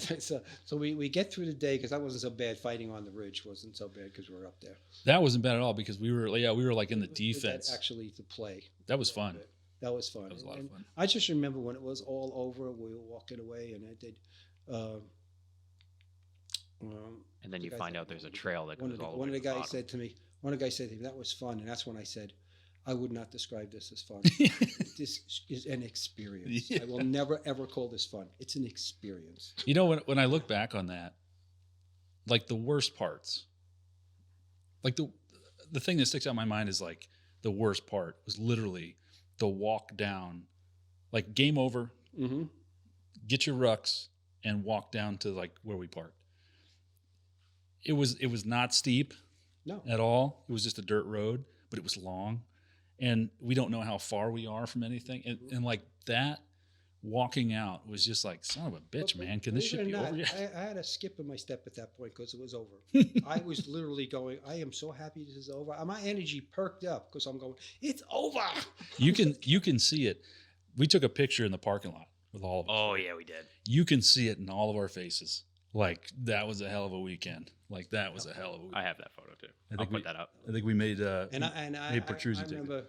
So we get through the day because that wasn't so bad. Fighting on the ridge wasn't so bad because we were up there. That wasn't bad at all because we were like in the That defense. actually to play. That was fun. That was fun. That was a lot of fun. I just remember when it was all over, we were walking away, and I did. And then you find out there's a trail that goes all the way One of to the the guys bottom. said to me, that was fun, and that's when I said, I would not describe this as fun. This is an experience. Yeah. I will never ever call this fun. It's an experience. You know, when I look back on that, like the worst parts, like the thing that sticks out in my mind is like the worst part was literally the walk down, like game over, Mm-hmm. get your rucks and walk down to like where we parked. It was not steep No. at all. It was just a dirt road, but it was long. And we don't know how far we are from anything. And like that walking out was just like, son of a bitch, man. Can this shit be over yet? I had a skip in my step at that point because it was over. I was literally going, I am so happy this is over. My energy perked up because I'm going, it's over. You can see it. We took a picture in the parking lot with all of us. Oh yeah, we did. You can see it in all of our faces. Like that was a hell of a weekend. Like that was a hell of a weekend. I have that photo too. I I'll think put that up. I think we made I made Protrusi take it. remember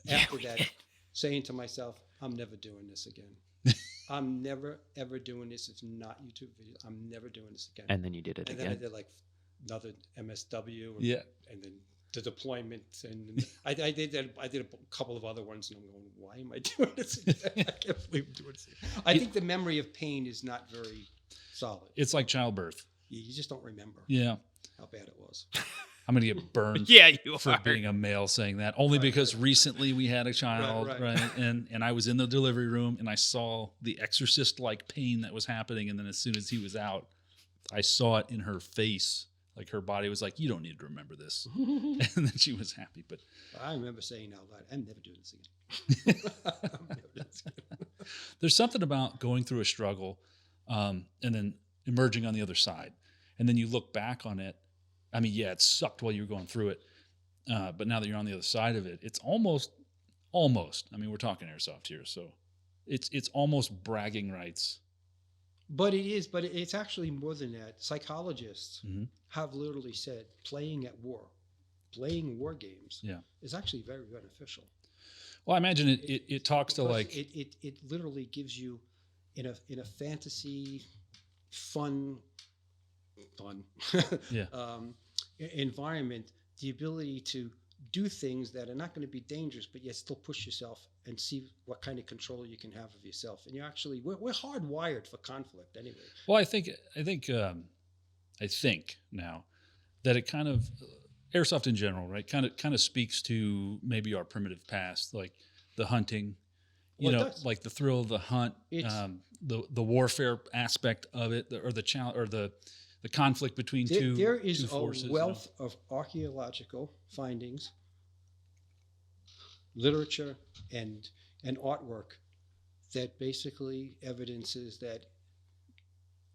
Yeah, after we that did. saying to myself, I'm never doing this again. I'm never ever doing this. It's not YouTube videos. I'm never doing this again. And then you did it And then I again. did like another MSW. Yeah. And then the deployment, and I did a couple of other ones, and I'm going, why am I doing this again? I can't believe I'm doing this again. I think the memory of pain is not very solid. It's like childbirth. You just don't remember Yeah. how bad it was. I'm gonna get burned Yeah, you for are. being a male saying that. Only because recently we had a child, Right. right? And I was in the delivery room and I saw the exorcist like pain that was happening. And then as soon as he was out, I saw it in her face. Like her body was like, you don't need to remember this. And then she was happy. But I remember saying out loud, I'm never doing this again. I'm never doing this again. there's something about going through a struggle and then emerging on the other side. And then you look back on it. I mean, yeah, it sucked while you were going through it. But now that you're on the other side of it, it's almost, I mean, we're talking Airsoft here. So it's almost bragging rights. But it's actually more than that. Psychologists Mhm. have literally said playing war games Yeah. is actually very beneficial. Well, I imagine it talks to Because like, it literally gives you in a fantasy fun Yeah. environment the ability to do things that are not going to be dangerous, but yet still push yourself and see what kind of control you can have of yourself. And we're hardwired for conflict anyway. well, I think now that it kind of Airsoft in general, right? Kind of speaks to maybe our primitive past, like the hunting, Well, it does. like the thrill of the hunt, It's- the warfare aspect of it, or the challenge, or the conflict between two. There is two a forces, wealth of archaeological findings, literature, and artwork that basically evidences that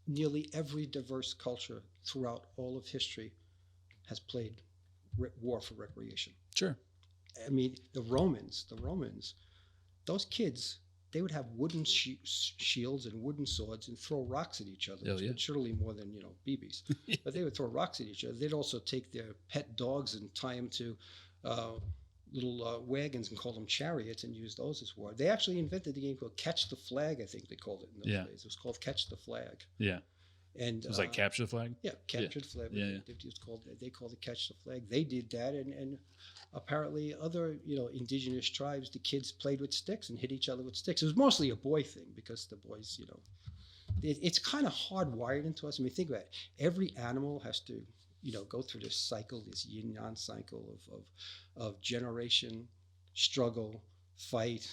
nearly every diverse culture throughout all of history has played war for recreation. Sure. I mean, the Romans, those kids, they would have wooden shields and wooden swords and throw rocks at each other. Oh, yeah. Surely more than, BBs. But they would throw rocks at each other. They'd also take their pet dogs and tie them to little wagons and call them chariots and use those as war. They actually invented the game called Catch the Flag, I think they called it in those Yeah. days. It was called Catch the Flag. Yeah. And It was like capture the flag. yeah, captured flag. Yeah, yeah. They called it catch the flag. They did that, and apparently other indigenous tribes, the kids played with sticks and hit each other with sticks. It was mostly a boy thing because the boys, it's kind of hardwired into us. I mean, think about it. Every animal has to go through this cycle, this yin-yang cycle of generation, struggle, fight,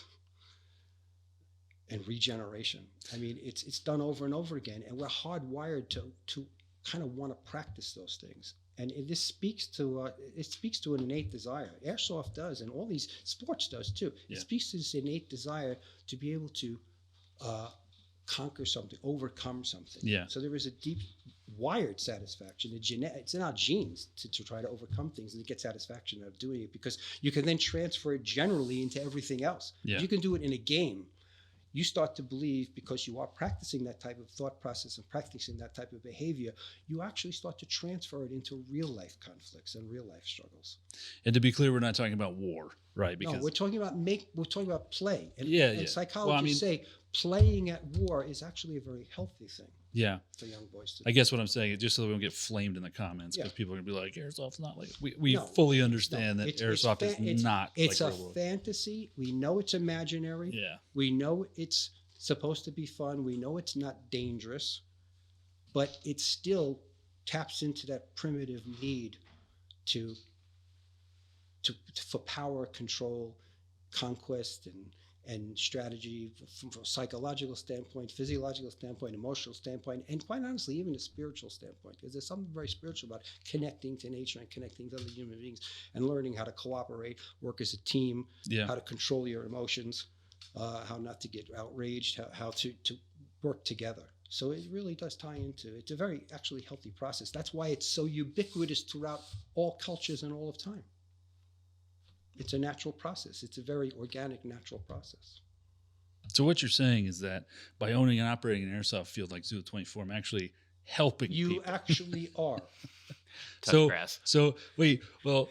and regeneration. I mean, it's done over and over again, and we're hardwired to kind of want to practice those things. And this speaks to an innate desire. Airsoft does, and all these sports does too. Yeah. It speaks to this innate desire to be able to conquer something, overcome something. Yeah. So there is a deep wired satisfaction. It's in our genes to try to overcome things and to get satisfaction out of doing it, because you can then transfer it generally into everything else. Yeah. If you can do it in a game, you start to believe, because you are practicing that type of thought process and practicing that type of behavior, you actually start to transfer it into real life conflicts and real life struggles. And to be clear, we're not talking about war, right? No, we're talking about play. And, Yeah, and yeah. psychologists say playing at war is actually a very healthy thing yeah. for young boys to do. I guess what I'm saying is just so we don't get flamed in the comments, because Yeah. people are gonna be like, Airsoft's not like we No, fully understand that It's Airsoft is not It's like a real world. fantasy. We know it's imaginary. Yeah. We know it's supposed to be fun. We know it's not dangerous, but it still taps into that primitive need for power, control, conquest, and strategy from a psychological standpoint, physiological standpoint, emotional standpoint, and quite honestly, even a spiritual standpoint, because there's something very spiritual about connecting to nature and connecting to other human beings and learning how to cooperate, work as a team, Yeah. how to control your emotions, how not to get outraged, how to work together. So it really does tie into, it's a very actually healthy process. That's why it's so ubiquitous throughout all cultures and all of time. It's a natural process. It's a very organic, natural process. So what you're saying is that by owning and operating an airsoft field like Zulu 24, I'm actually helping You people. actually are. Touch grass. So wait, well,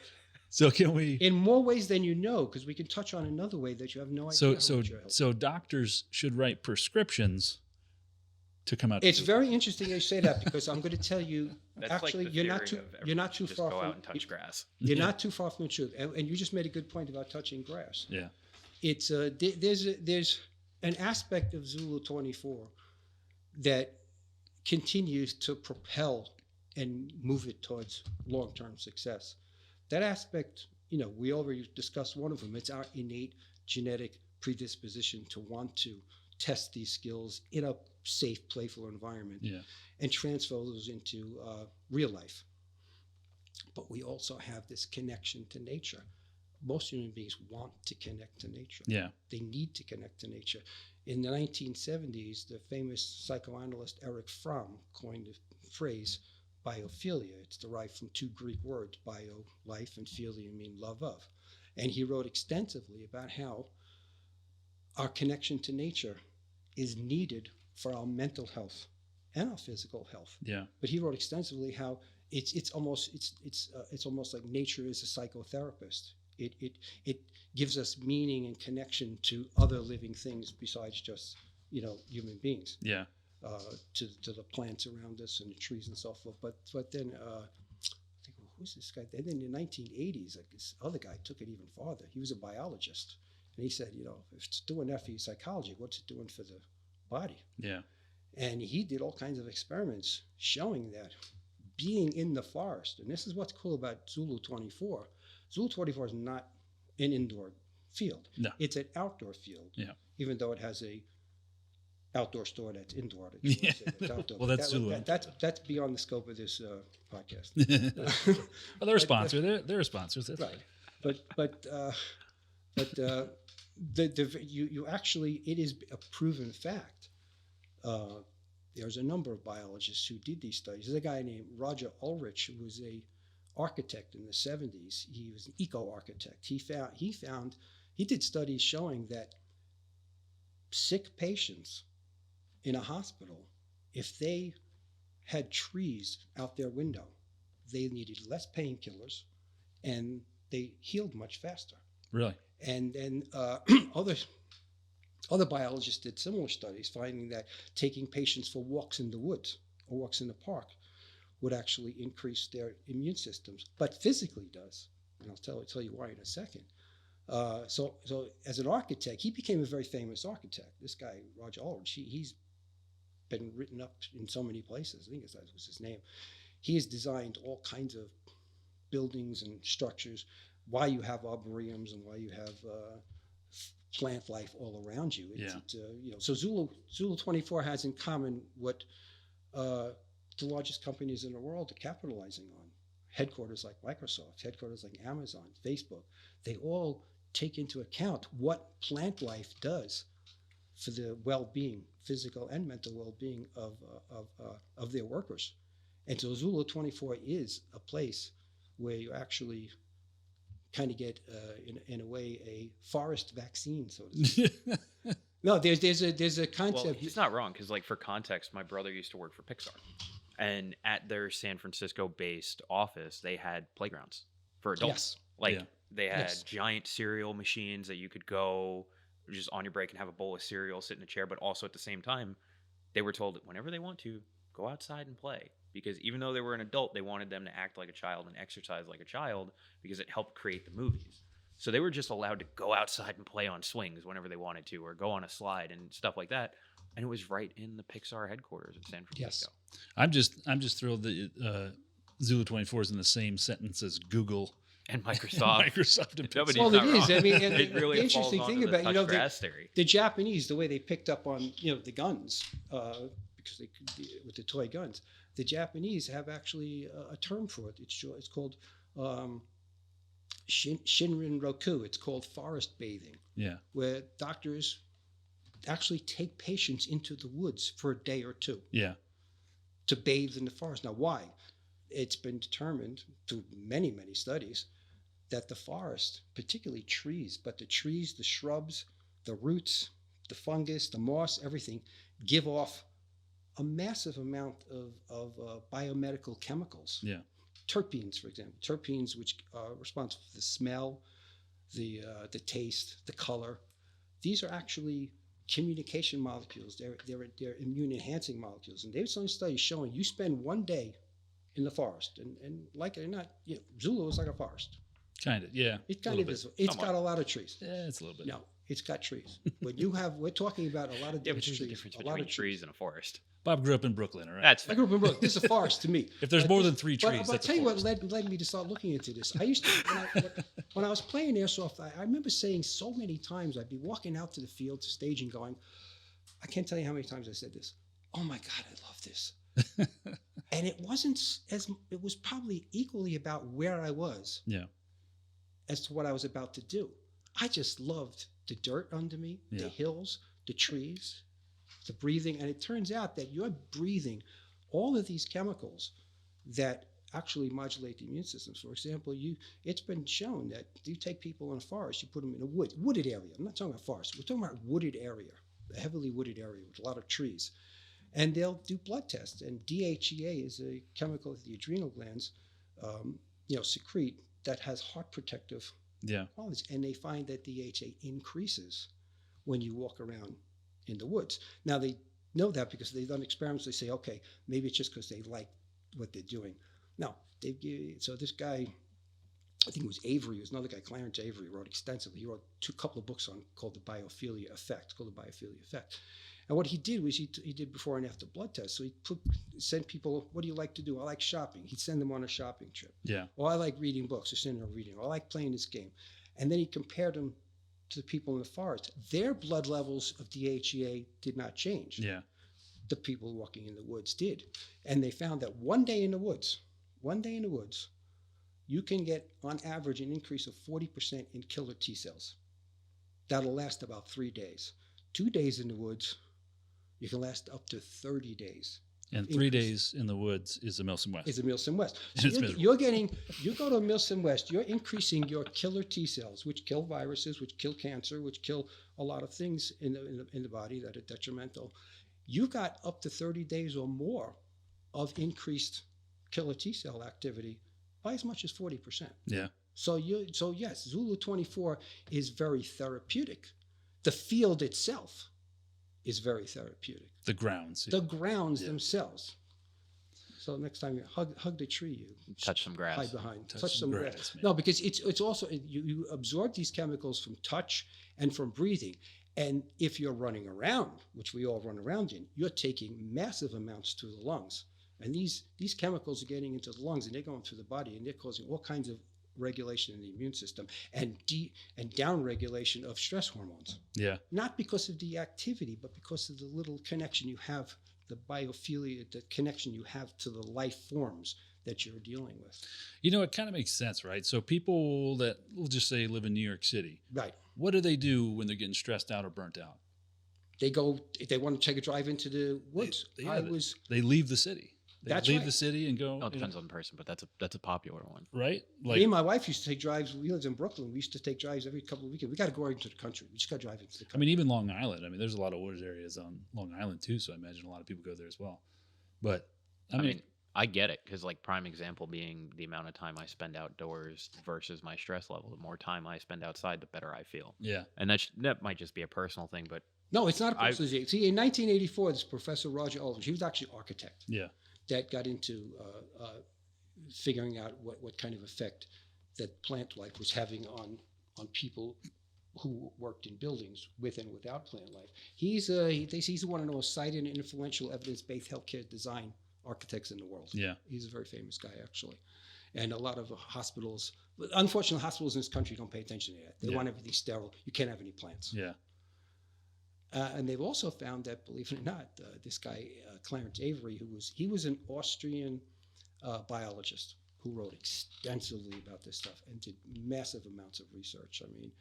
so can we? In more ways than you know, because we can touch on another way that you have no idea. So how so much you're helping. so doctors should write prescriptions to come out. It's very interesting you say that, because I'm going to tell you, That's actually, like the you're not theory too of you're not too just far go from out and touch grass. You're not too far from the truth, and you just made a good point about touching grass. Yeah. It's there's an aspect of Zulu 24 that continues to propel and move it towards long-term success. That aspect, we already discussed one of them. It's our innate genetic predisposition to want to test these skills in a safe, playful environment, Yeah. and transfer those into real life. But we also have this connection to nature. Most human beings want to connect to nature. Yeah. They need to connect to nature. In the 1970s, the famous psychoanalyst Erich Fromm coined the phrase biophilia. It's derived from two Greek words, bio, life, and philia, mean love of. And he wrote extensively about how our connection to nature is needed for our mental health and our physical health. Yeah. But he wrote extensively how it's almost like nature is a psychotherapist. It gives us meaning and connection to other living things besides just human beings. Yeah. To the plants around us and the trees and so forth. But then I think, well, who's this guy? And then in the 1980s, like this other guy took it even farther. He was a biologist, and he said, if it's doing that for your psychology, what's it doing for the body? Yeah. And he did all kinds of experiments showing that being in the forest, and this is what's cool about Zulu 24. Zulu 24 is not an indoor field. No. It's an outdoor field. Yeah. Even though it has a outdoor store that's indoor. Yeah. That's outdoor. Well, that's Zulu. That's beyond the scope of this podcast. Well, they're a sponsor. They're a sponsor. That's Right. But you actually, it is a proven fact. There's a number of biologists who did these studies. There's a guy named Roger Ulrich who was a architect in the 70s. He was an eco-architect. He did studies showing that sick patients in a hospital, if they had trees out their window, they needed less painkillers and they healed much faster. Really? And then other biologists did similar studies, finding that taking patients for walks in the woods or walks in the park would actually increase their immune systems, but physically does. And I'll tell you why in a second. So as an architect, he became a very famous architect. This guy, Roger Ulrich, he's been written up in so many places. I think that was his name. He has designed all kinds of buildings and structures, why you have arboreums and why you have plant life all around you. So Zulu 24 has in common what the largest companies in the world are capitalizing on. Headquarters like Microsoft, headquarters like Amazon, Facebook, they all take into account what plant life does for the well-being, physical and mental well-being of their workers. And so Zulu 24 is a place where you actually kind of get, in a way, a forest vaccine, so to speak. No, there's a concept. Well, he's not wrong, because like for context, my brother used to work for Pixar, and at their San Francisco-based office, they had playgrounds for adults. Yes. They had giant cereal machines that you could go just on your break and have a bowl of cereal, sit in a chair, but also at the same time, they were told that whenever they want to, go outside and play. Because even though they were an adult, they wanted them to act like a child and exercise like a child because it helped create the movies. So they were just allowed to go outside and play on swings whenever they wanted to, or go on a slide and stuff like that. And it was right in the Pixar headquarters at San Francisco. Yes. I'm just thrilled that Zulu 24 is in the same sentence as Google And Microsoft. Microsoft and Nobody's Well, not it is. wrong. I mean, and It really the interesting falls thing onto the about touch grass theory. the Japanese, the way they picked up on the guns, because they could be with the toy guns. The Japanese have actually a term for it. It's called Shinrin Roku. It's called forest bathing. Yeah. Where doctors actually take patients into the woods for a day or two. Yeah. To bathe in the forest. Now, why? It's been determined through many, many studies that the forest, particularly trees, but the trees, the shrubs, the roots, the fungus, the moss, everything, give off a massive amount of biomedical chemicals. Yeah. Terpenes, for example. Terpenes, which are responsible for the smell, the taste, the color. These are actually communication molecules. They're immune-enhancing molecules. And they've done studies showing you spend one day in the forest, and like it or not, Zulu is like a forest. Kind of, yeah. It kind of is. It's got a lot of trees. Yeah, it's a little bit. No, it's got trees. But we're talking about a lot of Yeah, different but there's a trees. difference a lot between of trees and a forest. Bob grew up in Brooklyn, all right? That's I grew up in Brooklyn. This is a forest to me. If there's more than 3 trees, but I'll that's tell a you what forest. led me to start looking into this. I used to, when I was playing Airsoft, I remember saying so many times, I'd be walking out to the field, to stage, and going, I can't tell you how many times I said this. Oh my God, I love this. And it was probably equally about where I was. Yeah. As to what I was about to do. I just loved the dirt under me, Yeah. the hills, the trees, the breathing. And it turns out that you're breathing all of these chemicals that actually modulate the immune system. For example, it's been shown that you take people in a forest, you put them in a wooded area. I'm not talking about forest. We're talking about wooded area, a heavily wooded area with a lot of trees. And they'll do blood tests. And DHEA is a chemical that the adrenal glands secrete that has heart protective qualities. And they find that DHA increases when you walk around in the woods. Now, they know that because they've done experiments. They say, okay, maybe it's just because they like what they're doing. No, so this guy, I think it was Avery, it was another guy, Clarence Avery, wrote extensively. He wrote a couple of books called The Biophilia Effect, And what he did was he did before and after blood tests. So he sent people, what do you like to do? I like shopping. He'd send them on a shopping trip. Yeah. Or I like reading books. Or send them reading. Or I like playing this game. And then he compared them to the people in the forest. Their blood levels of DHEA did not change. Yeah. The people walking in the woods did. And they found that one day in the woods, you can get, on average, an increase of 40% in killer T cells. That'll last about 3 days. 2 days in the woods, you can last up to 30 days. And 3 days in the woods is a Milsim West. Is a Milsim West. So you go to a Milsim West, you're increasing your killer T cells, which kill viruses, which kill cancer, which kill a lot of things in the body that are detrimental. You got up to 30 days or more of increased killer T cell activity by as much as 40%. Yeah. So yes, Zulu 24 is very therapeutic. The field itself is very therapeutic. The grounds. The grounds themselves. So next time you hug the tree, you Touch some grass. hide behind. Touch some grass, man. No, because it's also you absorb these chemicals from touch and from breathing. And if you're running around, which we all run around in, you're taking massive amounts to the lungs. And these chemicals are getting into the lungs and they're going through the body and they're causing all kinds of regulation in the immune system and down regulation of stress hormones. Yeah. Not because of the activity, but because of the little connection you have, the biophilia, the connection you have to the life forms that you're dealing with. You know, it kind of makes sense, right? So people that, we'll just say, live in New York City, Right. what do they do when they're getting stressed out or burnt out? They go, if they want to take a drive into the woods. They leave the city. They That's leave right. the city and go. Oh, it depends on the person, but that's a popular one. Right? Me and my wife used to take drives. We lived in Brooklyn. We used to take drives every couple of weekends. We got to go out into the country. We just got to drive into the country. I mean, even Long Island. I mean, there's a lot of woods areas on Long Island too, so I imagine a lot of people go there as well. But I mean, I get it because, like, prime example being the amount of time I spend outdoors versus my stress level. The more time I spend outside, the better I feel. yeah, And that might just be a personal thing, but No, it's not a personal disease. See, in 1984, this Professor Roger Aldrich, he was actually an architect yeah, that got into figuring out what kind of effect that plant life was having on people who worked in buildings with and without plant life. He's one of the most cited and influential evidence-based healthcare design architects in the world. yeah, He's a very famous guy, actually. And a lot of hospitals, unfortunately, hospitals in this country don't pay attention to that. They Yeah. want everything sterile. You can't have any plants. yeah, And they've also found that, believe it or not, this guy Clarence Avery, he was an Austrian biologist who wrote extensively about this stuff and did massive amounts of research. I mean,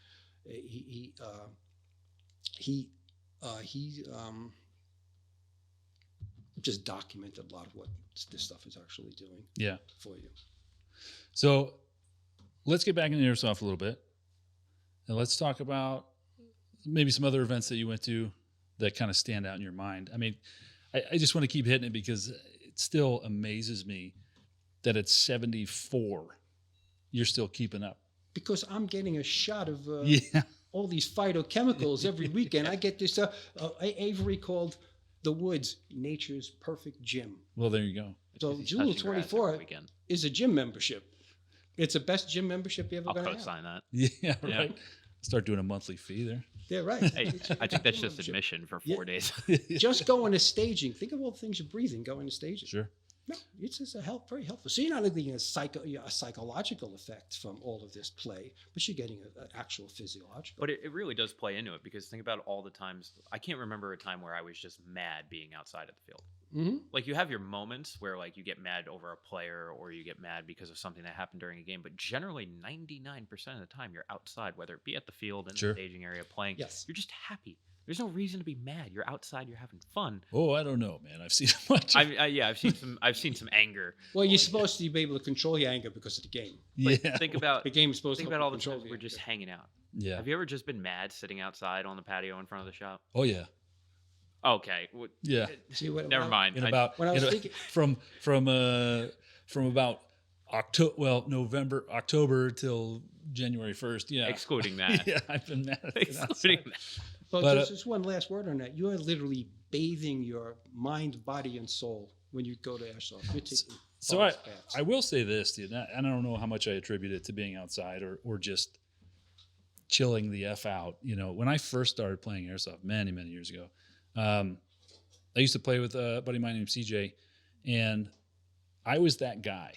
he just documented a lot of what this stuff is actually doing yeah. for you. So let's get back into Airsoft a little bit, and let's talk about maybe some other events that you went to that kind of stand out in your mind. I mean, I just want to keep hitting it because it still amazes me that at 74, you're still keeping up. Because I'm getting a shot of Yeah. all these phytochemicals every weekend. I get this Avery called the woods nature's perfect gym. Well, there you go. So Because he's Zulu touching grass every 24 weekend. is a gym membership. It's the best gym membership you're ever I'll going to have. co-sign that. Yeah, right. Start doing a monthly fee there. Yeah, right. Hey, I think that's just admission for 4 days. Just going to staging. Think of all the things you're breathing going to staging. Sure. No, it's just very helpful. So you're not only getting a psychological effect from all of this play, but you're getting an actual physiological. But it really does play into it because think about all the times. I can't remember a time where I was just mad being outside of the field. Mm-hmm. Like you have your moments where like you get mad over a player or you get mad because of something that happened during a game. But generally 99% of the time you're outside, whether it be at the field, in Sure. the staging area playing. Yes. You're just happy. There's no reason to be mad. You're outside. You're having fun. Oh, I don't know, man. I've seen much. I've seen some anger. Well, you're supposed to be able to control your anger because of the game. Yeah. Think about The game is supposed think to about all the control times we're just anger. hanging out. Yeah. Have you ever just been mad sitting outside on the patio in front of the shop? Oh, yeah. Okay. Yeah. See, what, Never mind. In about when I was thinking- from about October till January 1st. Yeah. Excluding that. Yeah, I've been mad at it Excluding outside. that. But, But, just one last word on that. You are literally bathing your mind, body, and soul when you go to Airsoft. You're taking So bubbles baths. I will say this, dude, and I don't know how much I attribute it to being outside or just chilling the F out. You know, when I first started playing Airsoft many, many years ago, I used to play with a buddy of mine named CJ, and I was that guy.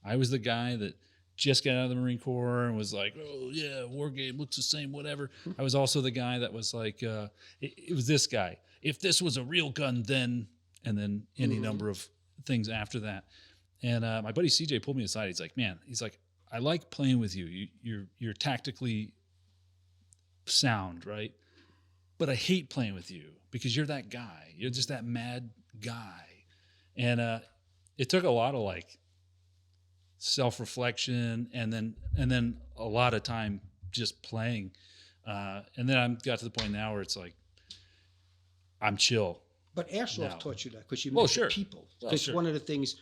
I was the guy that just got out of the Marine Corps and was like, oh, yeah, war game looks the same, whatever. I was also the guy that was like, it was this guy. If this was a real gun, then, and then any number of things after that. And my buddy CJ pulled me aside. He's like, man, I like playing with you. You're tactically sound, right? But I hate playing with you because you're that guy. You're just that mad guy. And it took a lot of like self-reflection and then a lot of time just playing. And then I got to the point now where it's like, I'm chill. But Airsoft No. taught you that because you Well, met sure. people. Well, Because sure. one of the things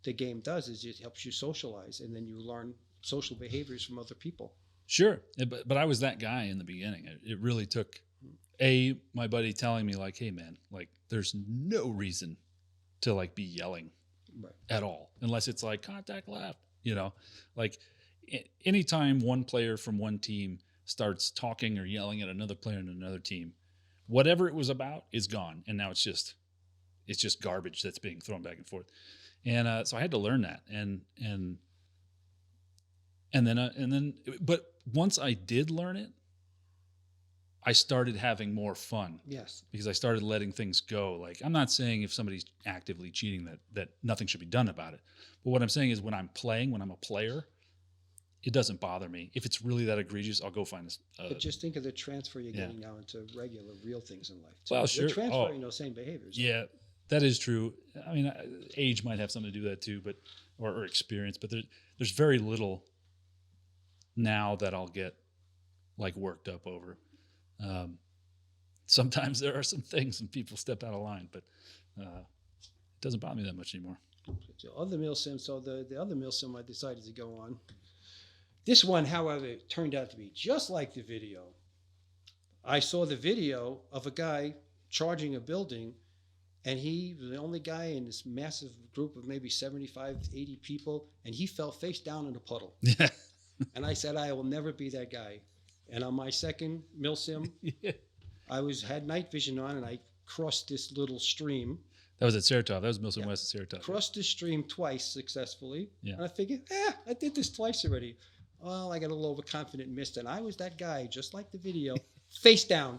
the game does is it helps you socialize, and then you learn social behaviors from other people. Sure. But I was that guy in the beginning. It really took my buddy telling me like, hey man, like there's no reason to like be yelling Right. at all, unless it's like contact left, like anytime one player from one team starts talking or yelling at another player in another team, whatever it was about is gone. And now it's just garbage that's being thrown back and forth. And so I had to learn that. But once I did learn it, I started having more fun. Yes. Because I started letting things go. Like, I'm not saying if somebody's actively cheating that nothing should be done about it. But what I'm saying is when I'm a player, it doesn't bother me. If it's really that egregious, I'll go find but just think of the transfer you're getting now into regular, real things in life. Well, sure. You're transferring those same behaviors. Yeah, that is true. I mean, age might have something to do with that too, but or experience. But there's very little now that I'll get like worked up over. Sometimes there are some things and people step out of line, but it doesn't bother me that much anymore. So other Milsim, the other Milsim I decided to go on. This one, however, turned out to be just like the video. I saw the video of a guy charging a building, and he was the only guy in this massive group of maybe 75, 80 people, and he fell face down in a puddle. Yeah. And I said, I will never be that guy. And on my second Milsim, I had night vision on, and I crossed this little stream. That was at Saratoga. That was Milsim West at Saratoga. Crossed the stream twice successfully. Yeah. And I figured, I did this twice already. Well, I got a little overconfident and missed, and I was that guy, just like the video, face down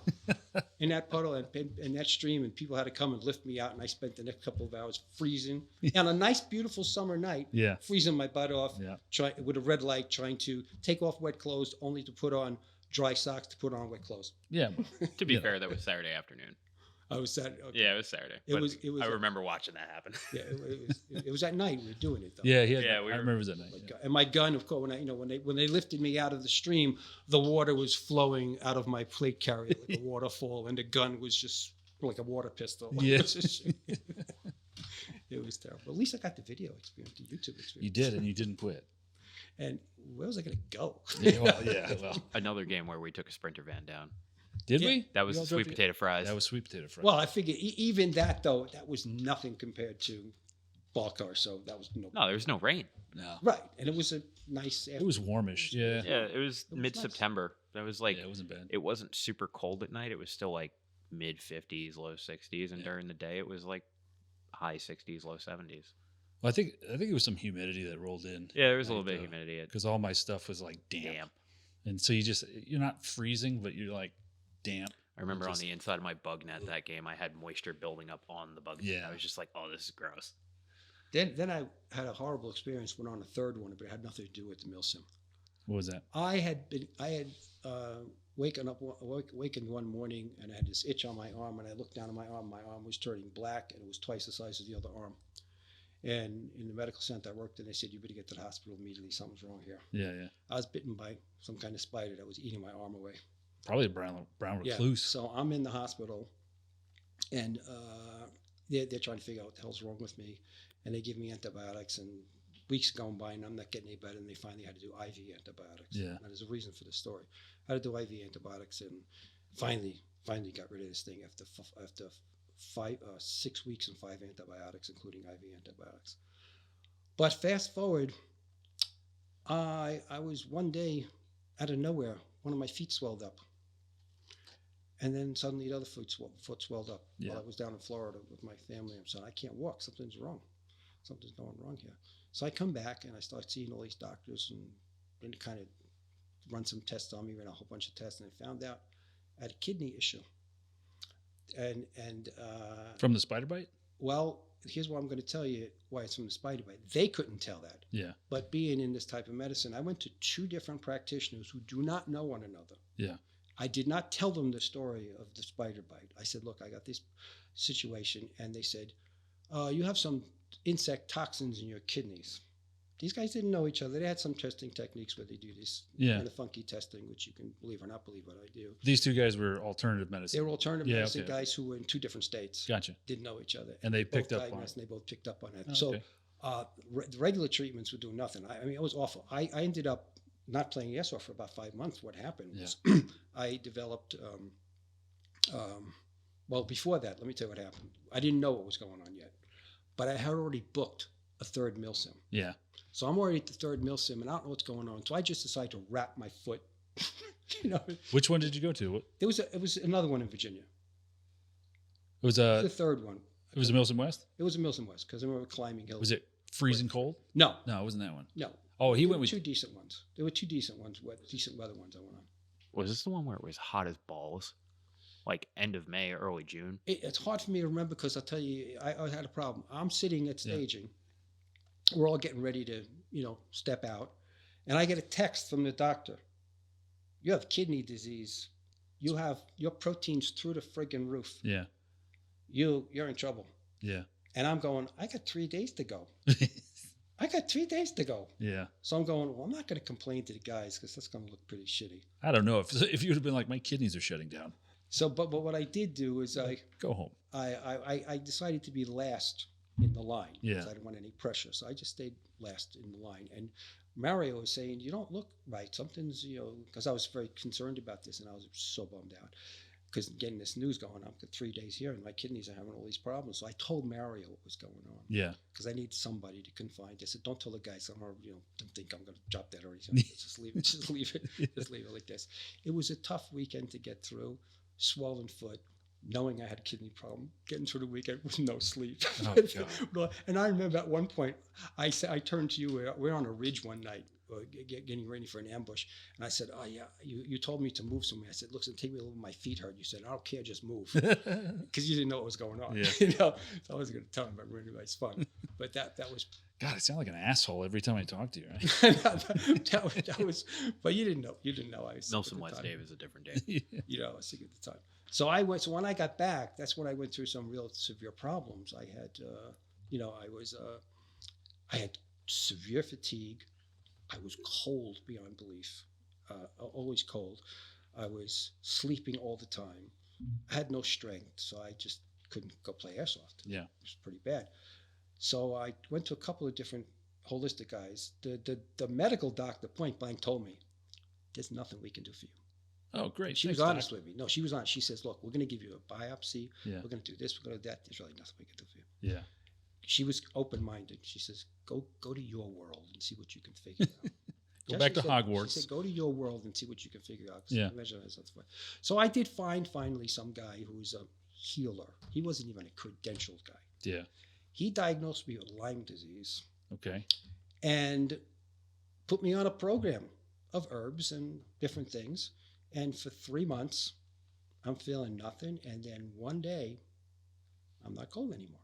in that puddle and in that stream, and people had to come and lift me out, and I spent the next couple of hours freezing. On a nice, beautiful summer night, freezing my butt off, with a red light, trying to take off wet clothes, only to put on dry socks to put on wet clothes. Yeah. To be fair, that was Saturday afternoon. I was Saturday. Okay. Yeah, it was Saturday. It was. I remember watching that happen. Yeah, it was at night we were doing it though. Yeah, I remember it was at night. And my gun, of course, when they lifted me out of the stream, the water was flowing out of my plate carrier like a waterfall, and the gun was just like a water pistol. Yeah. It was terrible. At least I got the video experience, the YouTube experience. You did, and you didn't quit. And where was I going to go? Well. Another game where we took a Sprinter van down. Did we? That was sweet potato fries. That was sweet potato fries. Well, I figured even that, though, that was nothing compared to ball car, so that was no, there was no rain. No. Right, and it was a nice... It was warmish, yeah. Yeah, it was mid-September. That was like... Yeah, it wasn't bad. It wasn't super cold at night. It was still like mid-50s, low 60s, and during the day it was like high 60s, low 70s. Well, I think it was some humidity that rolled in. Yeah, there was a little bit of humidity. Because all my stuff was like damp. And so you're not freezing, but you're like damp. I remember on the inside of my bug net that game, I had moisture building up on the bug net. I was just like, oh, this is gross. Then I had a horrible experience, went on a third one, but it had nothing to do with the Milsim. What was that? I had wakened one morning, and I had this itch on my arm, and I looked down at my arm was turning black, and it was twice the size of the other arm. And in the medical center I worked, and they said, you better get to the hospital immediately, something's wrong here. Yeah. I was bitten by some kind of spider that was eating my arm away. Probably a brown recluse. So I'm in the hospital, and they're trying to figure out what the hell's wrong with me, and they give me antibiotics, and weeks going by, and I'm not getting any better, and they finally had to do IV antibiotics. Yeah. And there's a reason for the story. I had to do IV antibiotics, and finally got rid of this thing after 6 weeks and 5 antibiotics, including IV antibiotics. But fast forward, I was one day out of nowhere, one of my feet swelled up. And then suddenly the other foot swelled up while I was down in Florida with my family. I'm saying, I can't walk. Something's wrong. Something's going wrong here. So I come back and I start seeing all these doctors and kind of run some tests on me, ran a whole bunch of tests, and I found out I had a kidney issue. And from the spider bite? Well, here's what I'm going to tell you why it's from the spider bite. They couldn't tell that. Yeah. But being in this type of medicine, I went to 2 different practitioners who do not know one another. Yeah. I did not tell them the story of the spider bite. I said, look, I got this situation. And they said, you have some insect toxins in your kidneys. These guys didn't know each other. They had some testing techniques where they do this kind of funky testing, which you can believe or not believe what I do. These 2 guys were alternative medicine. They were alternative medicine guys who were in 2 different states. Gotcha. Didn't know each other. And they picked up on it. And they both picked up on it. Oh, so the regular treatments would do nothing. I mean, it was awful. I ended up not playing Airsoft for about 5 months. What happened was I developed, well, before that, let me tell you what happened. I didn't know what was going on yet, but I had already booked a third Milsim. Yeah. So I'm already at the third Milsim, and I don't know what's going on. So I just decided to wrap my foot. You know, Which one did you go to? it was another one in Virginia. It was The a third one. Milsim West. It was a Milsim West because I remember climbing hills. Was it freezing cold? No, No, it wasn't that one. no. Oh, he There went were with. two decent ones. There were two decent ones, decent weather ones I went on. Was this the one where it was hot as balls? Like end of May, early June? It's hard for me to remember because I'll tell you, I had a problem. I'm sitting at Yeah. staging. We're all getting ready to, step out. And I get a text from the doctor. You have kidney disease. You have your proteins through the friggin' roof. Yeah. You're in trouble. Yeah. And I'm going, I got 3 days to go. I got 3 days to go. Yeah. So I'm going, well, I'm not going to complain to the guys because that's going to look pretty shitty. I don't know if you would have been like, my kidneys are shutting down. So, but what I did do is Go home. I decided to be last in the line because Yeah. I didn't want any pressure. So I just stayed last in the line. And Mario was saying, you don't look right. Something's, because I was very concerned about this and I was so bummed out because getting this news going, I'm 3 days here and my kidneys are having all these problems. So I told Mario what was going on Yeah. because I need somebody to confide. I said, don't tell the guys I'm, don't think I'm going to drop that or anything. Just leave it. Just leave it. Just leave it like this. It was a tough weekend to get through. Swollen foot, knowing I had a kidney problem, getting through the weekend with no sleep. Oh, God. And I remember at one point, I turned to you. We're on a ridge one night, getting ready for an ambush, and I said, "Oh yeah, you told me to move somewhere." I said, "Look, take me a little. My feet hurt." You said, "I don't care, just move," because you didn't know what was going on. Yeah. So I wasn't going to tell him, but anyways, fun. But that was. God, I sound like an asshole every time I talk to you. Right? that was, but you didn't know. You didn't know. I was sick Milsim at the West time. Dave is a different day. I was sick at the time. So I went. So when I got back, that's when I went through some real severe problems. I had, I had severe fatigue. I was cold beyond belief, always cold. I was sleeping all the time. I had no strength, so I just couldn't go play airsoft. Yeah. It was pretty bad. So I went to a couple of different holistic guys. The medical doctor point blank told me, "There's nothing we can do for you." Oh, great. She was Thanks, honest Doc. with me. No, she was honest. She says, "Look, we're going to give you a biopsy. Yeah. We're going to do this. We're going to do that. There's really nothing we can do for you." Yeah. She was open-minded. She says, "Go to your world and see what you can figure out." Go back to She Hogwarts. said, "Go to your world and see what you can figure out." Yeah. So I did find finally some guy who was a healer. He wasn't even a credentialed guy. Yeah. He diagnosed me with Lyme disease Okay. and put me on a program of herbs and different things. And for 3 months, I'm feeling nothing. And then one day, I'm not cold anymore.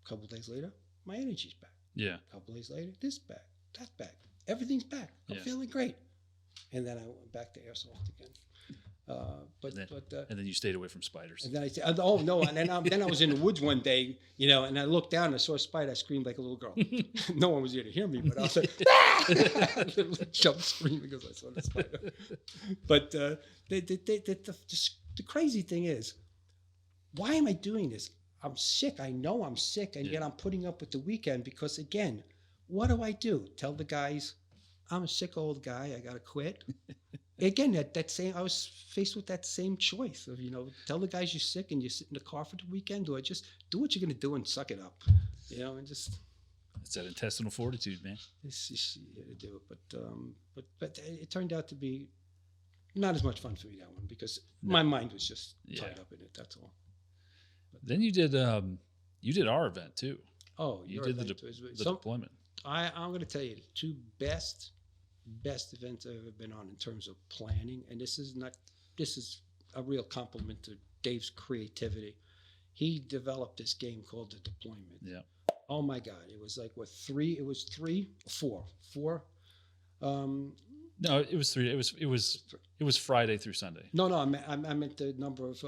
A couple of days later, my energy's back. Yeah. A couple of days later, this back, that back. Everything's back. I'm Yeah. feeling great. And then I went back to airsoft again. And then you stayed away from spiders. And then I said, "Oh no!" And then I was in the woods one day, and I looked down and I saw a spider. I screamed like a little girl. No one was here to hear me, but I was like, "Ah!" Jump screaming because I saw the spider. But the crazy thing is, why am I doing this? I'm sick. I know I'm sick, and yet I'm putting up with the weekend because, again, what do? Tell the guys, I'm a sick old guy. I gotta quit. Again, that same, I was faced with that same choice of, tell the guys you're sick and you sit in the car for the weekend, or just do what you're going to do and suck it up, and just. It's that intestinal fortitude, man. It's just you got to do it. But it turned out to be not as much fun for me, that one, because my mind was just tied up in it. That's all. Then you did our event too. Oh, You did the deployment. I'm going to tell you the two best events I've ever been on in terms of planning, and this is a real compliment to Dave's creativity. He developed this game called the deployment. Yeah. Oh my God! It was like four. No, it was 3. It was Friday through Sunday. No, I meant the number of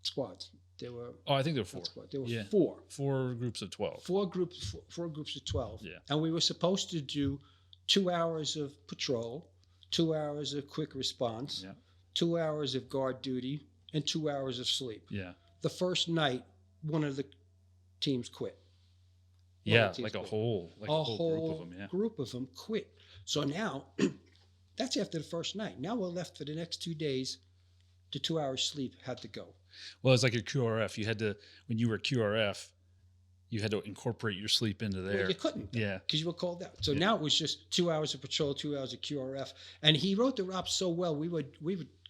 squads. There were. Oh, I think there were 4. There were Yeah. 4. 4 groups of 12. Four groups of 12. Yeah. And we were supposed to do 2 hours of patrol, 2 hours of quick response, Yeah. 2 hours of guard duty, and 2 hours of sleep. Yeah. The first night, one of the teams quit. Yeah, like a whole Group of them quit. So now, that's after the first night. Now we're left for the next 2 days. The 2 hours sleep had to go. Well, it's like your QRF. You had to, when you were QRF, you had to incorporate your sleep into there. Well, you couldn't. Yeah. Because you were called out. So Yeah. now it was just 2 hours of patrol, 2 hours of QRF. And he wrote the ops so well. We were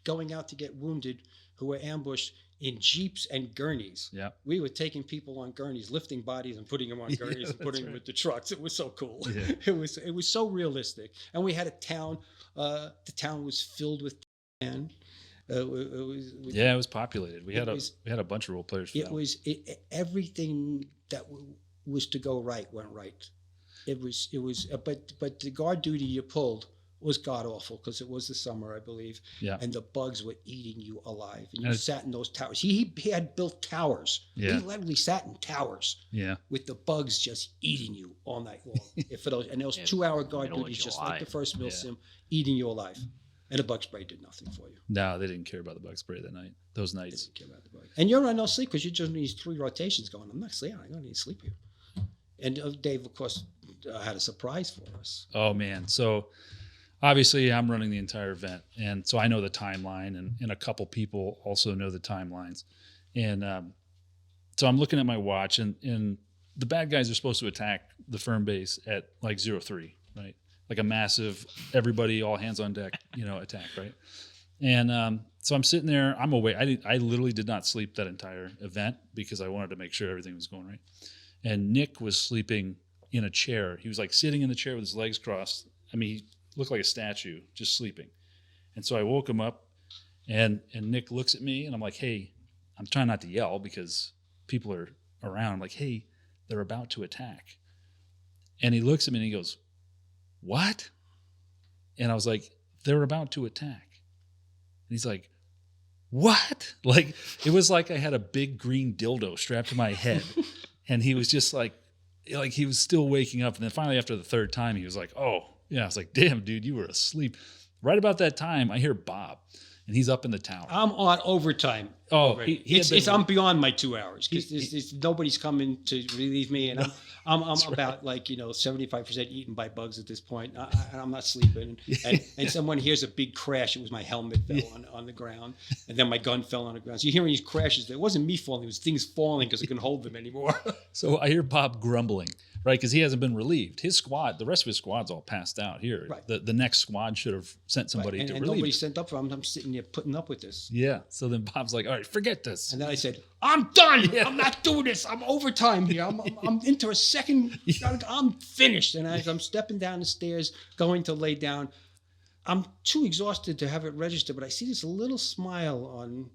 going out to get wounded who were ambushed in Jeeps and gurneys. Yeah. We were taking people on gurneys, lifting bodies and putting them on gurneys and putting them with the trucks. It was so cool. Yeah. It was so realistic. And we had a town. The town was filled with men. It was populated. We had a bunch of role players. For everything that was to go right went right. It was. But the guard duty you pulled was god awful because it was the summer, I believe. Yeah. And the bugs were eating you alive. And you sat in those towers. He had built towers. Yeah. He literally sat in towers. Yeah. With the bugs just eating you all night long. And those 2 hour guard duties, just like the first Milsim, eating you alive. And the bug spray did nothing for you. No, they didn't care about the bug spray that night. Those nights. They didn't care about the bug. And you're on no sleep because you're just in these 3 rotations going. I'm not sleeping. I don't need to sleep here. And Dave, of course, had a surprise for us. Oh man! So obviously, I'm running the entire event, and so I know the timeline, and a couple people also know the timelines. And so I'm looking at my watch, and the bad guys are supposed to attack the firm base at like 03, right? Like a massive, everybody, all hands on deck, attack, right? And so I'm sitting there, I'm awake. I literally did not sleep that entire event because I wanted to make sure everything was going right. And Nick was sleeping in a chair. He was like sitting in the chair with his legs crossed. I mean, he looked like a statue, just sleeping. And so I woke him up, and Nick looks at me, and I'm like, hey, I'm trying not to yell because people are around. I'm like, hey, they're about to attack. And he looks at me and he goes, what? And I was like, they're about to attack. And he's like, what? Like, it was like I had a big green dildo strapped to my head. And he was just like he was still waking up. And then finally, after the third time, he was like, oh, yeah. I was like, damn, dude, you were asleep. Right about that time, I hear Bob, and he's up in the tower. I'm on overtime. Oh, I'm beyond my 2 hours because nobody's coming to relieve me, and I'm about 75% eaten by bugs at this point. I'm not sleeping, and someone hears a big crash. It was my helmet fell on the ground, and then my gun fell on the ground. So you're hearing these crashes. It wasn't me falling; it was things falling because I couldn't hold them anymore. So I hear Bob grumbling, right? Because he hasn't been relieved. His squad, the rest of his squad's all passed out here. Right. The next squad should have sent somebody to relieve. And nobody sent up for him. I'm sitting there putting up with this. Yeah. So then Bob's like, all right, forget this. And then I said, I'm done. Yeah. I'm not doing this. I'm overtime here. I'm into a second. I'm finished. And as I'm stepping down the stairs, going to lay down, I'm too exhausted to have it register, but I see this little smile on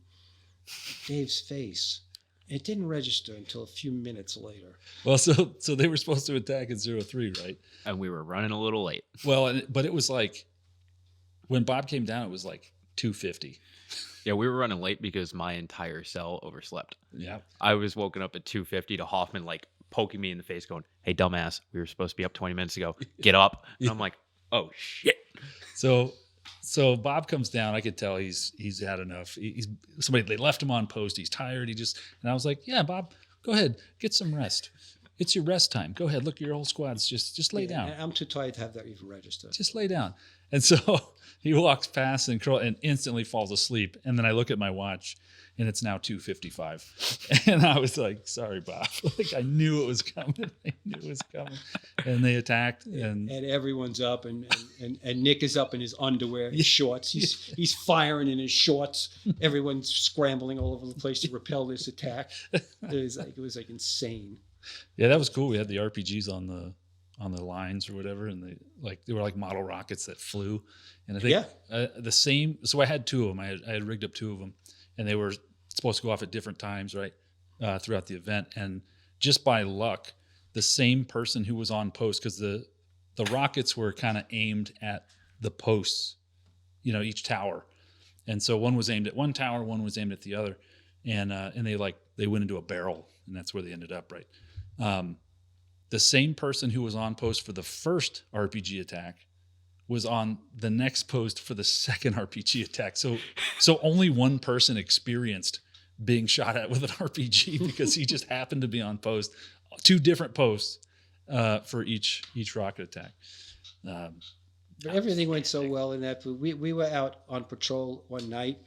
Dave's face. It didn't register until a few minutes later. Well, so they were supposed to attack at 03, right? And we were running a little late. Well, but it was like, when Bob came down, it was like 2:50. Yeah, we were running late because my entire cell overslept. Yeah. I was woken up at 2:50 to Hoffman poking me in the face going, hey, dumbass, we were supposed to be up 20 minutes ago. Get up. And I'm like, oh, shit. So Bob comes down. I could tell he's had enough. They left him on post. He's tired. And I was like, yeah, Bob, go ahead, get some rest. It's your rest time. Go ahead. Look, your whole squad's just lay down. I'm too tired to have that even register. Just lay down. And so he walks past and instantly falls asleep. And then I look at my watch, and it's now 2:55. And I was like, sorry, Bob. I knew it was coming. And they attacked. And everyone's up, and Nick is up in his underwear, his shorts. He's firing in his shorts. Everyone's scrambling all over the place to repel this attack. It was like insane. Yeah, that was cool. We had the RPGs on the lines or whatever, and they were like model rockets that flew. And I think the same. So I had 2 of them. I had rigged up 2 of them, and they were supposed to go off at different times, right, throughout the event. And just by luck, the same person who was on post, because the rockets were kind of aimed at the posts, each tower, and so one was aimed at one tower, one was aimed at the other, and they went into a barrel, and that's where they ended up, right. The same person who was on post for the first RPG attack was on the next post for the second RPG attack. So only one person experienced being shot at with an RPG because he just happened to be on post, 2 different posts for each rocket attack. But everything went so well in that we were out on patrol one night.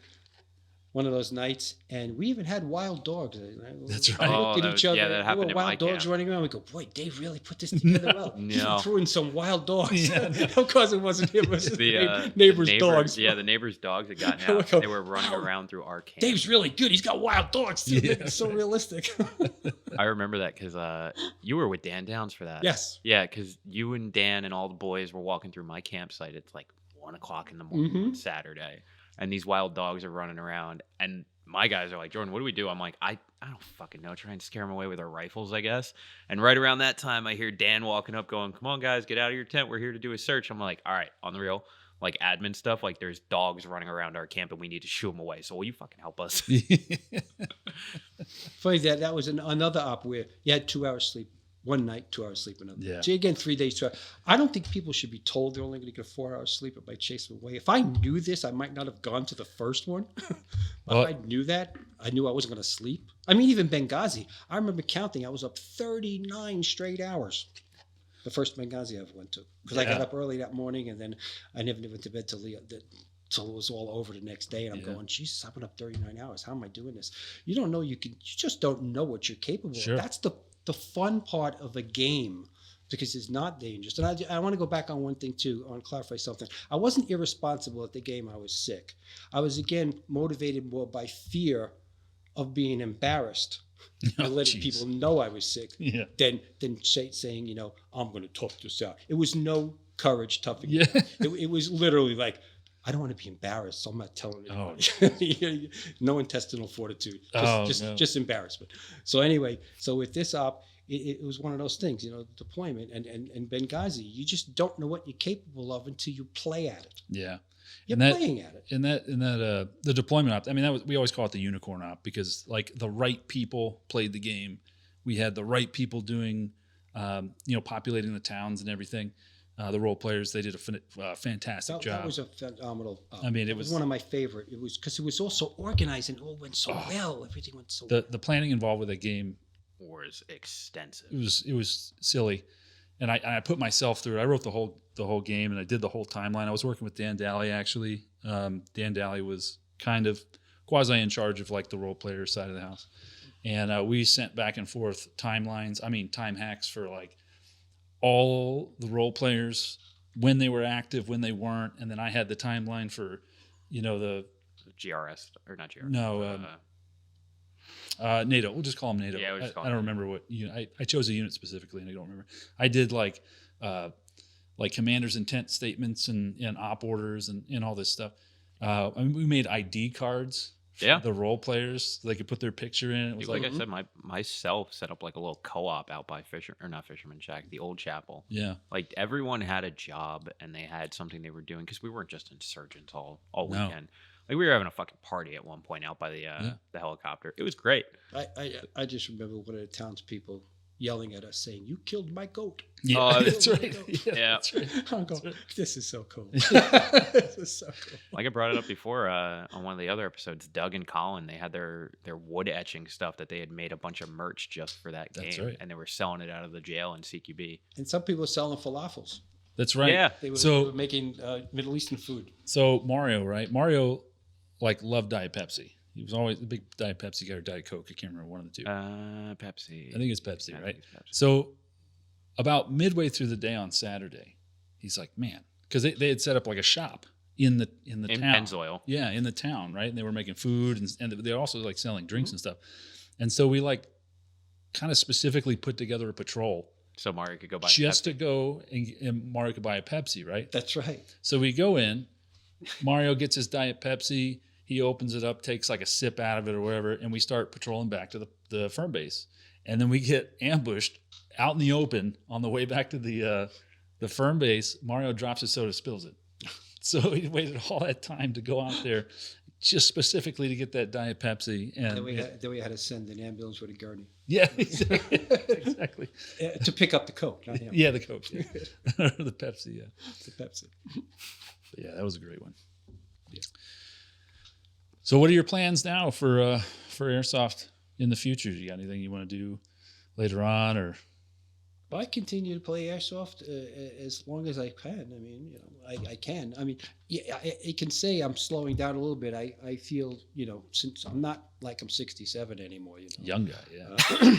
one of those nights, and we even had wild dogs. That's We right. looked at each other. Yeah, that there happened were in my wild dogs camp. running around. We go, boy, Dave really put this together well. No. He threw in some wild dogs. Yeah. Of course, it wasn't him. It was The neighbor's neighbor- dogs. Yeah, the neighbor's dogs had gotten We out. go, They were running "Wow, around through our camp. Dave's really good. He's got wild dogs too. Yeah. It's so realistic. I remember that because you were with Dan Downs for that. Yes. Yeah, because you and Dan and all the boys were walking through my campsite. It's like 1:00 in the morning on Saturday, and these wild dogs are running around. And my guys are like, Jordan, what do we do? I'm like, I don't fucking know. Try and scare them away with our rifles, I guess. And right around that time, I hear Dan walking up, going, "Come on, guys, get out of your tent. We're here to do a search." I'm like, all right, on the real, like admin stuff. Like, there's dogs running around our camp, and we need to shoo them away. So will you fucking help us? Funny that was another op where you had 2 hours sleep one night, 2 hours sleep another. Yeah. So again, 3 days, 2 hours. I don't think people should be told they're only going to get 4 hours sleep. It might chase them away. If I knew this, I might not have gone to the first one. Well- if I knew that, I knew I wasn't going to sleep. I mean, even Benghazi, I remember counting. I was up 39 straight hours. The first Benghazi I ever went to. Because I got Yeah. up early that morning, and then I never went to bed till it was all over the next day. And I'm Yeah. going, Jesus, I've been up 39 hours. How am I doing this? You don't know. You just don't know what you're capable Sure. of. That's the fun part of a game, because it's not dangerous. And I want to go back on one thing too. I want to clarify something. I wasn't irresponsible at the game. I was sick. I was, again, motivated more by fear of being embarrassed and letting jeez. people know I was sick Yeah. than saying, I'm going to tough this out. It was no courage toughing Yeah. it out. It was literally like, I don't want to be embarrassed, so I'm not telling Oh. anybody. No intestinal fortitude, just embarrassment. So anyway, so with this op, it was one of those things, deployment and Benghazi. You just don't know what you're capable of until you play at it. Yeah. You're And that- playing at it. In that the deployment op, I mean, we always call it the unicorn op, because like the right people played the game. We had the right people doing, populating the towns and everything. The role players, they did a fantastic job. That was a phenomenal op. I mean, it That was was- one of my favorite. It was because it was also organized and it all went so well. Everything went so well. The planning involved with that game, Was extensive. it was silly, and I put myself through it. I wrote the whole game, and I did the whole timeline. I was working with Dan Daly, actually. Dan Daly was kind of quasi in charge of like the role player side of the house, and we sent back and forth timelines. I mean, time hacks for like all the role players, when they were active, when they weren't, and then I had the timeline for, the GRS or not GRS? No, NATO. We'll just call them NATO. Yeah, we'll just call I don't remember what unit. I chose a unit specifically, and I don't remember. I did like commander's intent statements and op orders and all this stuff. I mean, we made ID cards for Yeah. the role players so they could put their picture in. It was like like, I said, myself set up like a little co-op out by Fisherman Shack, the old chapel. yeah, Like everyone had a job and they had something they were doing, because we weren't just insurgents all No. weekend. Like we were having a fucking party at one point out by the helicopter. It was great. I just remember one of the townspeople yelling at us saying, "You killed my goat." yeah, Oh, that's right. Yeah. That's right. I'm going, right. this is so cool. This is so cool. Like I brought it up before on one of the other episodes. Doug and Colin, they had their wood etching stuff that they had made a bunch of merch just for that That's game, right. and they were selling it out of the jail in CQB. And some people are selling falafels. That's right. Yeah. They were So- making Middle Eastern food. So Mario, right? Mario, like loved Diet Pepsi. He was always a big Diet Pepsi guy or Diet Coke. I can't remember one of the two. Pepsi. I think it's Pepsi, I right? think it's Pepsi. So about midway through the day on Saturday, he's like, man, because they had set up like a shop in the In town. Pennzoil. Yeah, in the town, right? And they were making food and they're also like selling drinks Mm-hmm. and stuff. And so we like kind of specifically put together a patrol So Mario could go buy just Pepsi. to go and Mario could buy a Pepsi, right? That's right. So we go in, Mario gets his Diet Pepsi, he opens it up, takes like a sip out of it or whatever, and we start patrolling back to the firm base. And then we get ambushed out in the open on the way back to the firm base. Mario drops his soda, spills it. So he waited all that time to go out there just specifically to get that Diet Pepsi. And Then we had to send an ambulance with a gurney yeah, exactly. to pick up the Coke, not him. Yeah, the Coke, yeah. The Pepsi, yeah. The Pepsi. But yeah, that was a great one. Yeah. So what are your plans now for Airsoft in the future? You got anything you want to do later on, or I continue to play airsoft as long as I can. I mean, I can. I mean, yeah, I can say I'm slowing down a little bit. I feel, since I'm not like I'm 67 anymore. Young guy, yeah.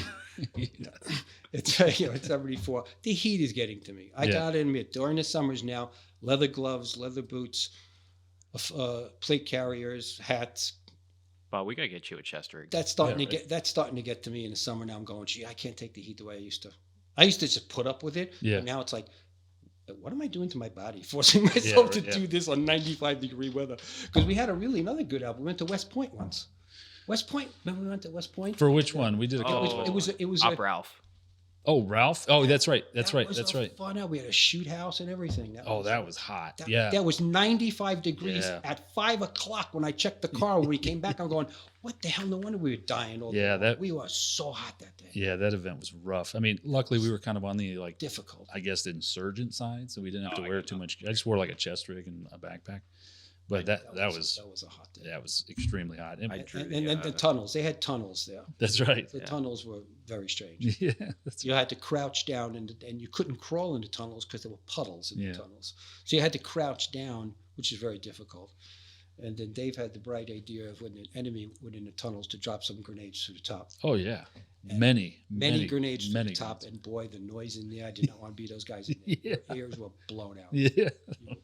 It's it's 74. The heat is getting to me. I Yeah. gotta admit, during the summers now, leather gloves, leather boots, plate carriers, hats. But we gotta get you a chest rig. That's starting Yeah, to get. That's starting to get to me in the summer now. I'm going, gee, I can't take the heat the way I used to. I used to just put up with it. Yeah. But now it's like, what am I doing to my body? Forcing myself to do this on 95-degree weather. Because we had another good album. We went to West Point once. West Point. Remember we went to West Point? For which one? We did a couple. It was Op Ralph. Oh, Ralph. Oh, that's right. That's right. was That's a right. Fun out. We had a shoot house and everything. That was hot. That, yeah. That was 95 degrees Yeah. at 5 o'clock when I checked the car. When we came back, I'm going, what the hell? No wonder we were dying all Yeah, day. We were so hot that day. Yeah, that event was rough. I mean, luckily we were kind of on the Difficult. I guess the insurgent side, so we didn't have to wear too much. I just wore like a chest rig and a backpack. But that was a hot day. that was extremely hot. And, And the tunnels. They had tunnels there. that's right. The tunnels were very strange. Yeah. That's You had to crouch down, and you couldn't crawl into tunnels because there were puddles in Yeah. the tunnels. So you had to crouch down, which is very difficult. And then Dave had the bright idea of when an enemy went in the tunnels to drop some grenades to the top. Oh yeah. And Many grenades to many the top, grenades. and boy, the noise in there! I did not want to be those guys in there. Yeah. Your ears were blown out. Yeah.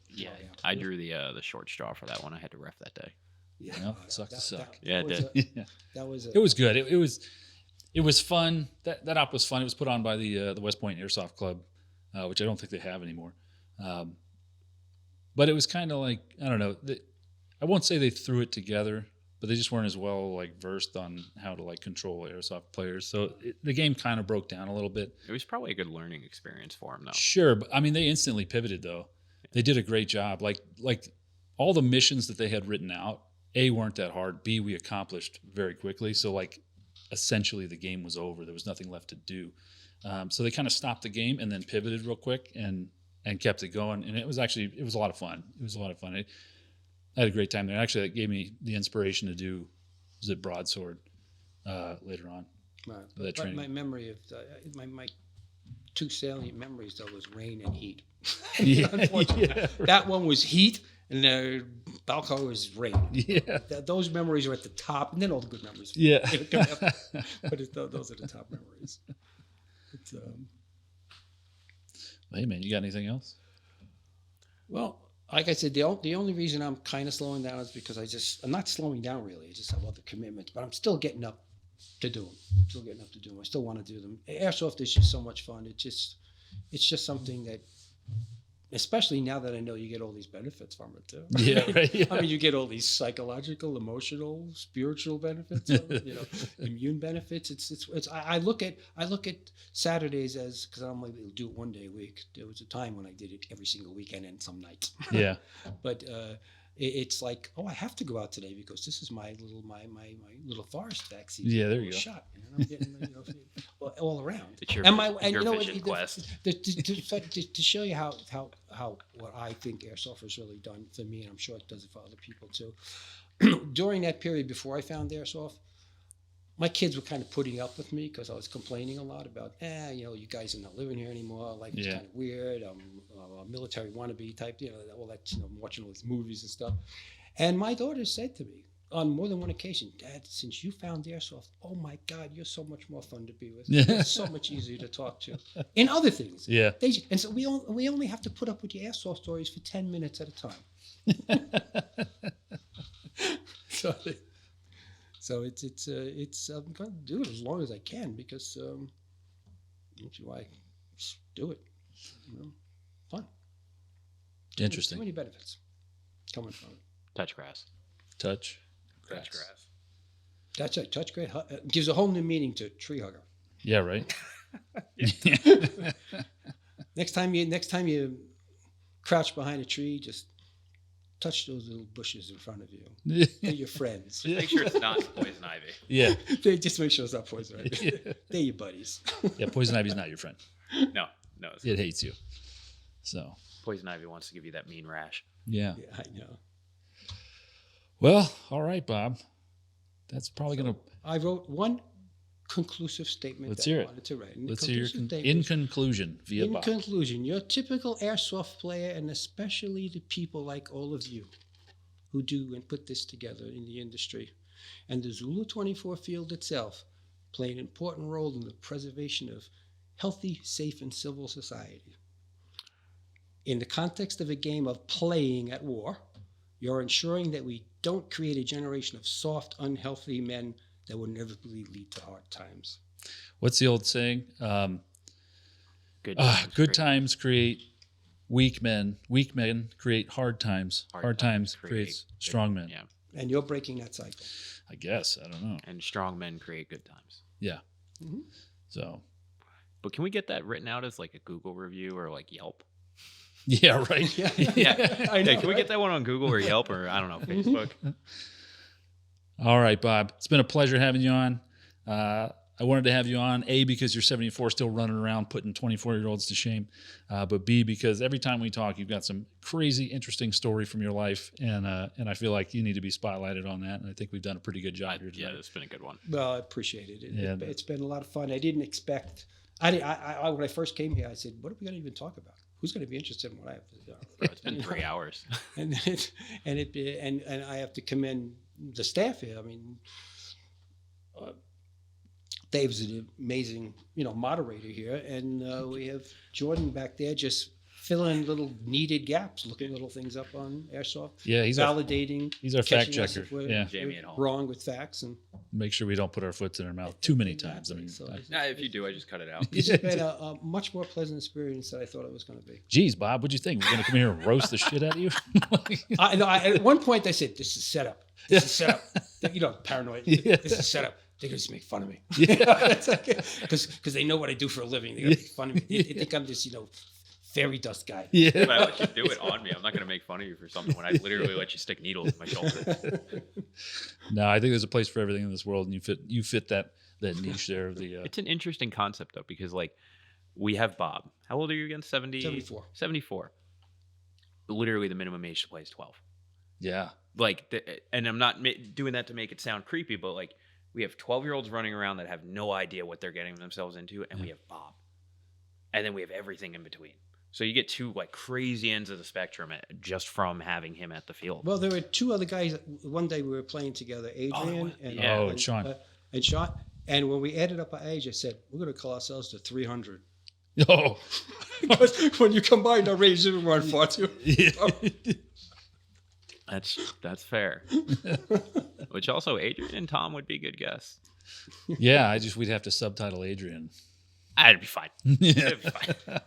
Yeah, Oh, yeah. I drew the short straw for that one. I had to ref that day. Yeah, Well, it sucked to suck. Yeah, it was did. a- Yeah. That was. It was good. It was fun. That op was fun. It was put on by the West Point Airsoft Club, which I don't think they have anymore. But it was kind of like, I don't know. I won't say they threw it together, but they just weren't as well versed on how to control airsoft players. So the game kind of broke down a little bit. It was probably a good learning experience for him, though. Sure, but I mean they instantly pivoted though. They did a great job. Like all the missions that they had written out, A, weren't that hard. B, we accomplished very quickly. So essentially the game was over. There was nothing left to do. So they kind of stopped the game and then pivoted real quick and kept it going. And it was a lot of fun. It was a lot of fun. I had a great time there. Actually, that gave me the inspiration to do Broadsword later on. Right. That But training. my memory of my two salient memories though was rain and heat. Yeah, Unfortunately, yeah, that one was heat, and the Balco was rain. Yeah. Those memories are at the top, and then all the good memories. Yeah. But those are the top memories. It's, Hey man, you got anything else? well, like I said, the only reason I'm kind of slowing down is because I'm not slowing down really. I just have other commitments, but I'm still getting up to do them. I still want to do them. Airsoft is just so much fun. It's just something that, especially now that I know you get all these benefits from it too. Yeah, right. Yeah. I mean, you get all these psychological, emotional, spiritual benefits, immune benefits. It's. I look at Saturdays as, because I'm like, we'll do it one day a week. There was a time when I did it every single weekend and some nights. Yeah. But it's like, oh, I have to go out today because this is my little forest vaccine. Yeah, there you go. Shot, and I'm getting all around. It's your, And your you know vision what, quest. to show you how what I think airsoft has really done for me, and I'm sure it does it for other people too. During that period before I found airsoft, my kids were kind of putting up with me because I was complaining a lot about, you guys are not living here anymore. Life is kind of weird. I'm a military wannabe type, all that, watching all these movies and stuff. And my daughter said to me on more than one occasion, Dad, since you found airsoft, oh my God, you're so much more fun to be with. You're so much easier to talk to. In other things. Yeah. And so we only have to put up with your airsoft stories for 10 minutes at a time. So it's I'm going to do it as long as I can because that's why I just do it. Fun. Interesting. Too many benefits coming from it. Touch grass. Touch. Touch grass. That's right. Touch grass gives a whole new meaning to tree hugger. Yeah, right. Next time you crouch behind a tree, just touch those little bushes in front of you. They're your friends. Make sure it's not poison ivy. Yeah. They just make sure it's not poison ivy. Yeah. They're your buddies. Yeah, poison ivy's not your friend. No. It's It hates you. So, poison ivy wants to give you that mean rash. yeah. Yeah, I know. Well, all right, Bob. That's probably going to... I wrote one conclusive statement Let's that hear I it. wanted to write. And the Let's hear your conclusive statement in is, conclusion via in Bob. conclusion, your typical airsoft player, and especially the people like all of you who do and put this together in the industry, and the Zulu 24 field itself, play an important role in the preservation of healthy, safe, and civil society. In the context of a game of playing at war, you're ensuring that we don't create a generation of soft, unhealthy men that will inevitably lead to hard times. What's the old saying? Good Good times create weak men. Weak men create hard times. Hard times creates strong men. Yeah. And you're breaking that cycle. I guess. I don't know. And strong men create good times. Yeah. Mhm. So, But can we get that written out as like a Google review or like Yelp? yeah, right. Yeah. Yeah. I know, Hey, can we right? get that one on Google or Yelp or I don't know, Facebook? All right, Bob. It's been a pleasure having you on. I wanted to have you on, A, because you're 74, still running around putting 24-year-olds to shame, but B, because every time we talk, you've got some crazy, interesting story from your life, and I feel like you need to be spotlighted on that, and I think we've done a pretty good job here Yeah, tonight. it's been a good one. Well, I appreciate it. Yeah. It's been a lot of fun. I didn't expect. When I first came here, I said, "What are we going to even talk about? Who's going to be interested in what I have to do?" Bro, it's been 3 hours. and I have to commend the staff here. I mean, Dave's an amazing, moderator here, and we have Jordan back there just filling little needed gaps, looking little things up on Airsoft, Yeah, he's our validating. fact catching us checker. if we're- Yeah, Jamie we're at home. wrong with facts, and make sure we don't put our foots in our mouth too many times. I Exactly. mean, So Nah, if you do, I just cut it out. this has been a much more pleasant experience than I thought it was going to be. geez, Bob, what'd you think? We're going to come here and roast the shit out of you? At one point, I said, "This is setup. This is setup." Paranoid. Yeah. This is setup. They're going to make fun of me. Yeah. Because they know what I do for a living. They're going to make fun of me. They think I'm this, fairy dust guy. Yeah. If I let you do it on me, I'm not going to make fun of you for something when I literally let you stick needles in my shoulder. No, I think there's a place for everything in this world, and you fit that niche there of the. It's an interesting concept, though, because, like, we have Bob. How old are you again? 74. 74. Literally, the minimum age to play is 12. Yeah. Like, and I'm not doing that to make it sound creepy, but, like, we have 12-year-olds running around that have no idea what they're getting themselves into, and we have Bob. And then we have everything in between. So you get two, like, crazy ends of the spectrum just from having him at the field. Well, there were two other guys. One day we were playing together, Adrian and Sean. And Sean. And when we added up our age, I said, "We're going to call ourselves the 300." Oh. Because when you combine our range, we're on far too. Yeah. That's fair. Which also, Adrian and Tom would be a good guess. Yeah, we'd have to subtitle Adrian. I'd be fine. Yeah. It'd be fine.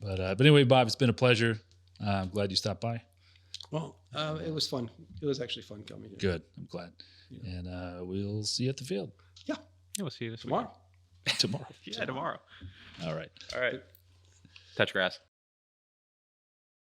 But anyway, Bob, it's been a pleasure. I'm glad you stopped by. Well, it was fun. It was actually fun coming here. Good. I'm glad. Yeah. And we'll see you at the field Yeah, Yeah, we'll see you this tomorrow. tomorrow. week. Yeah, tomorrow. All right. All right. Touch grass.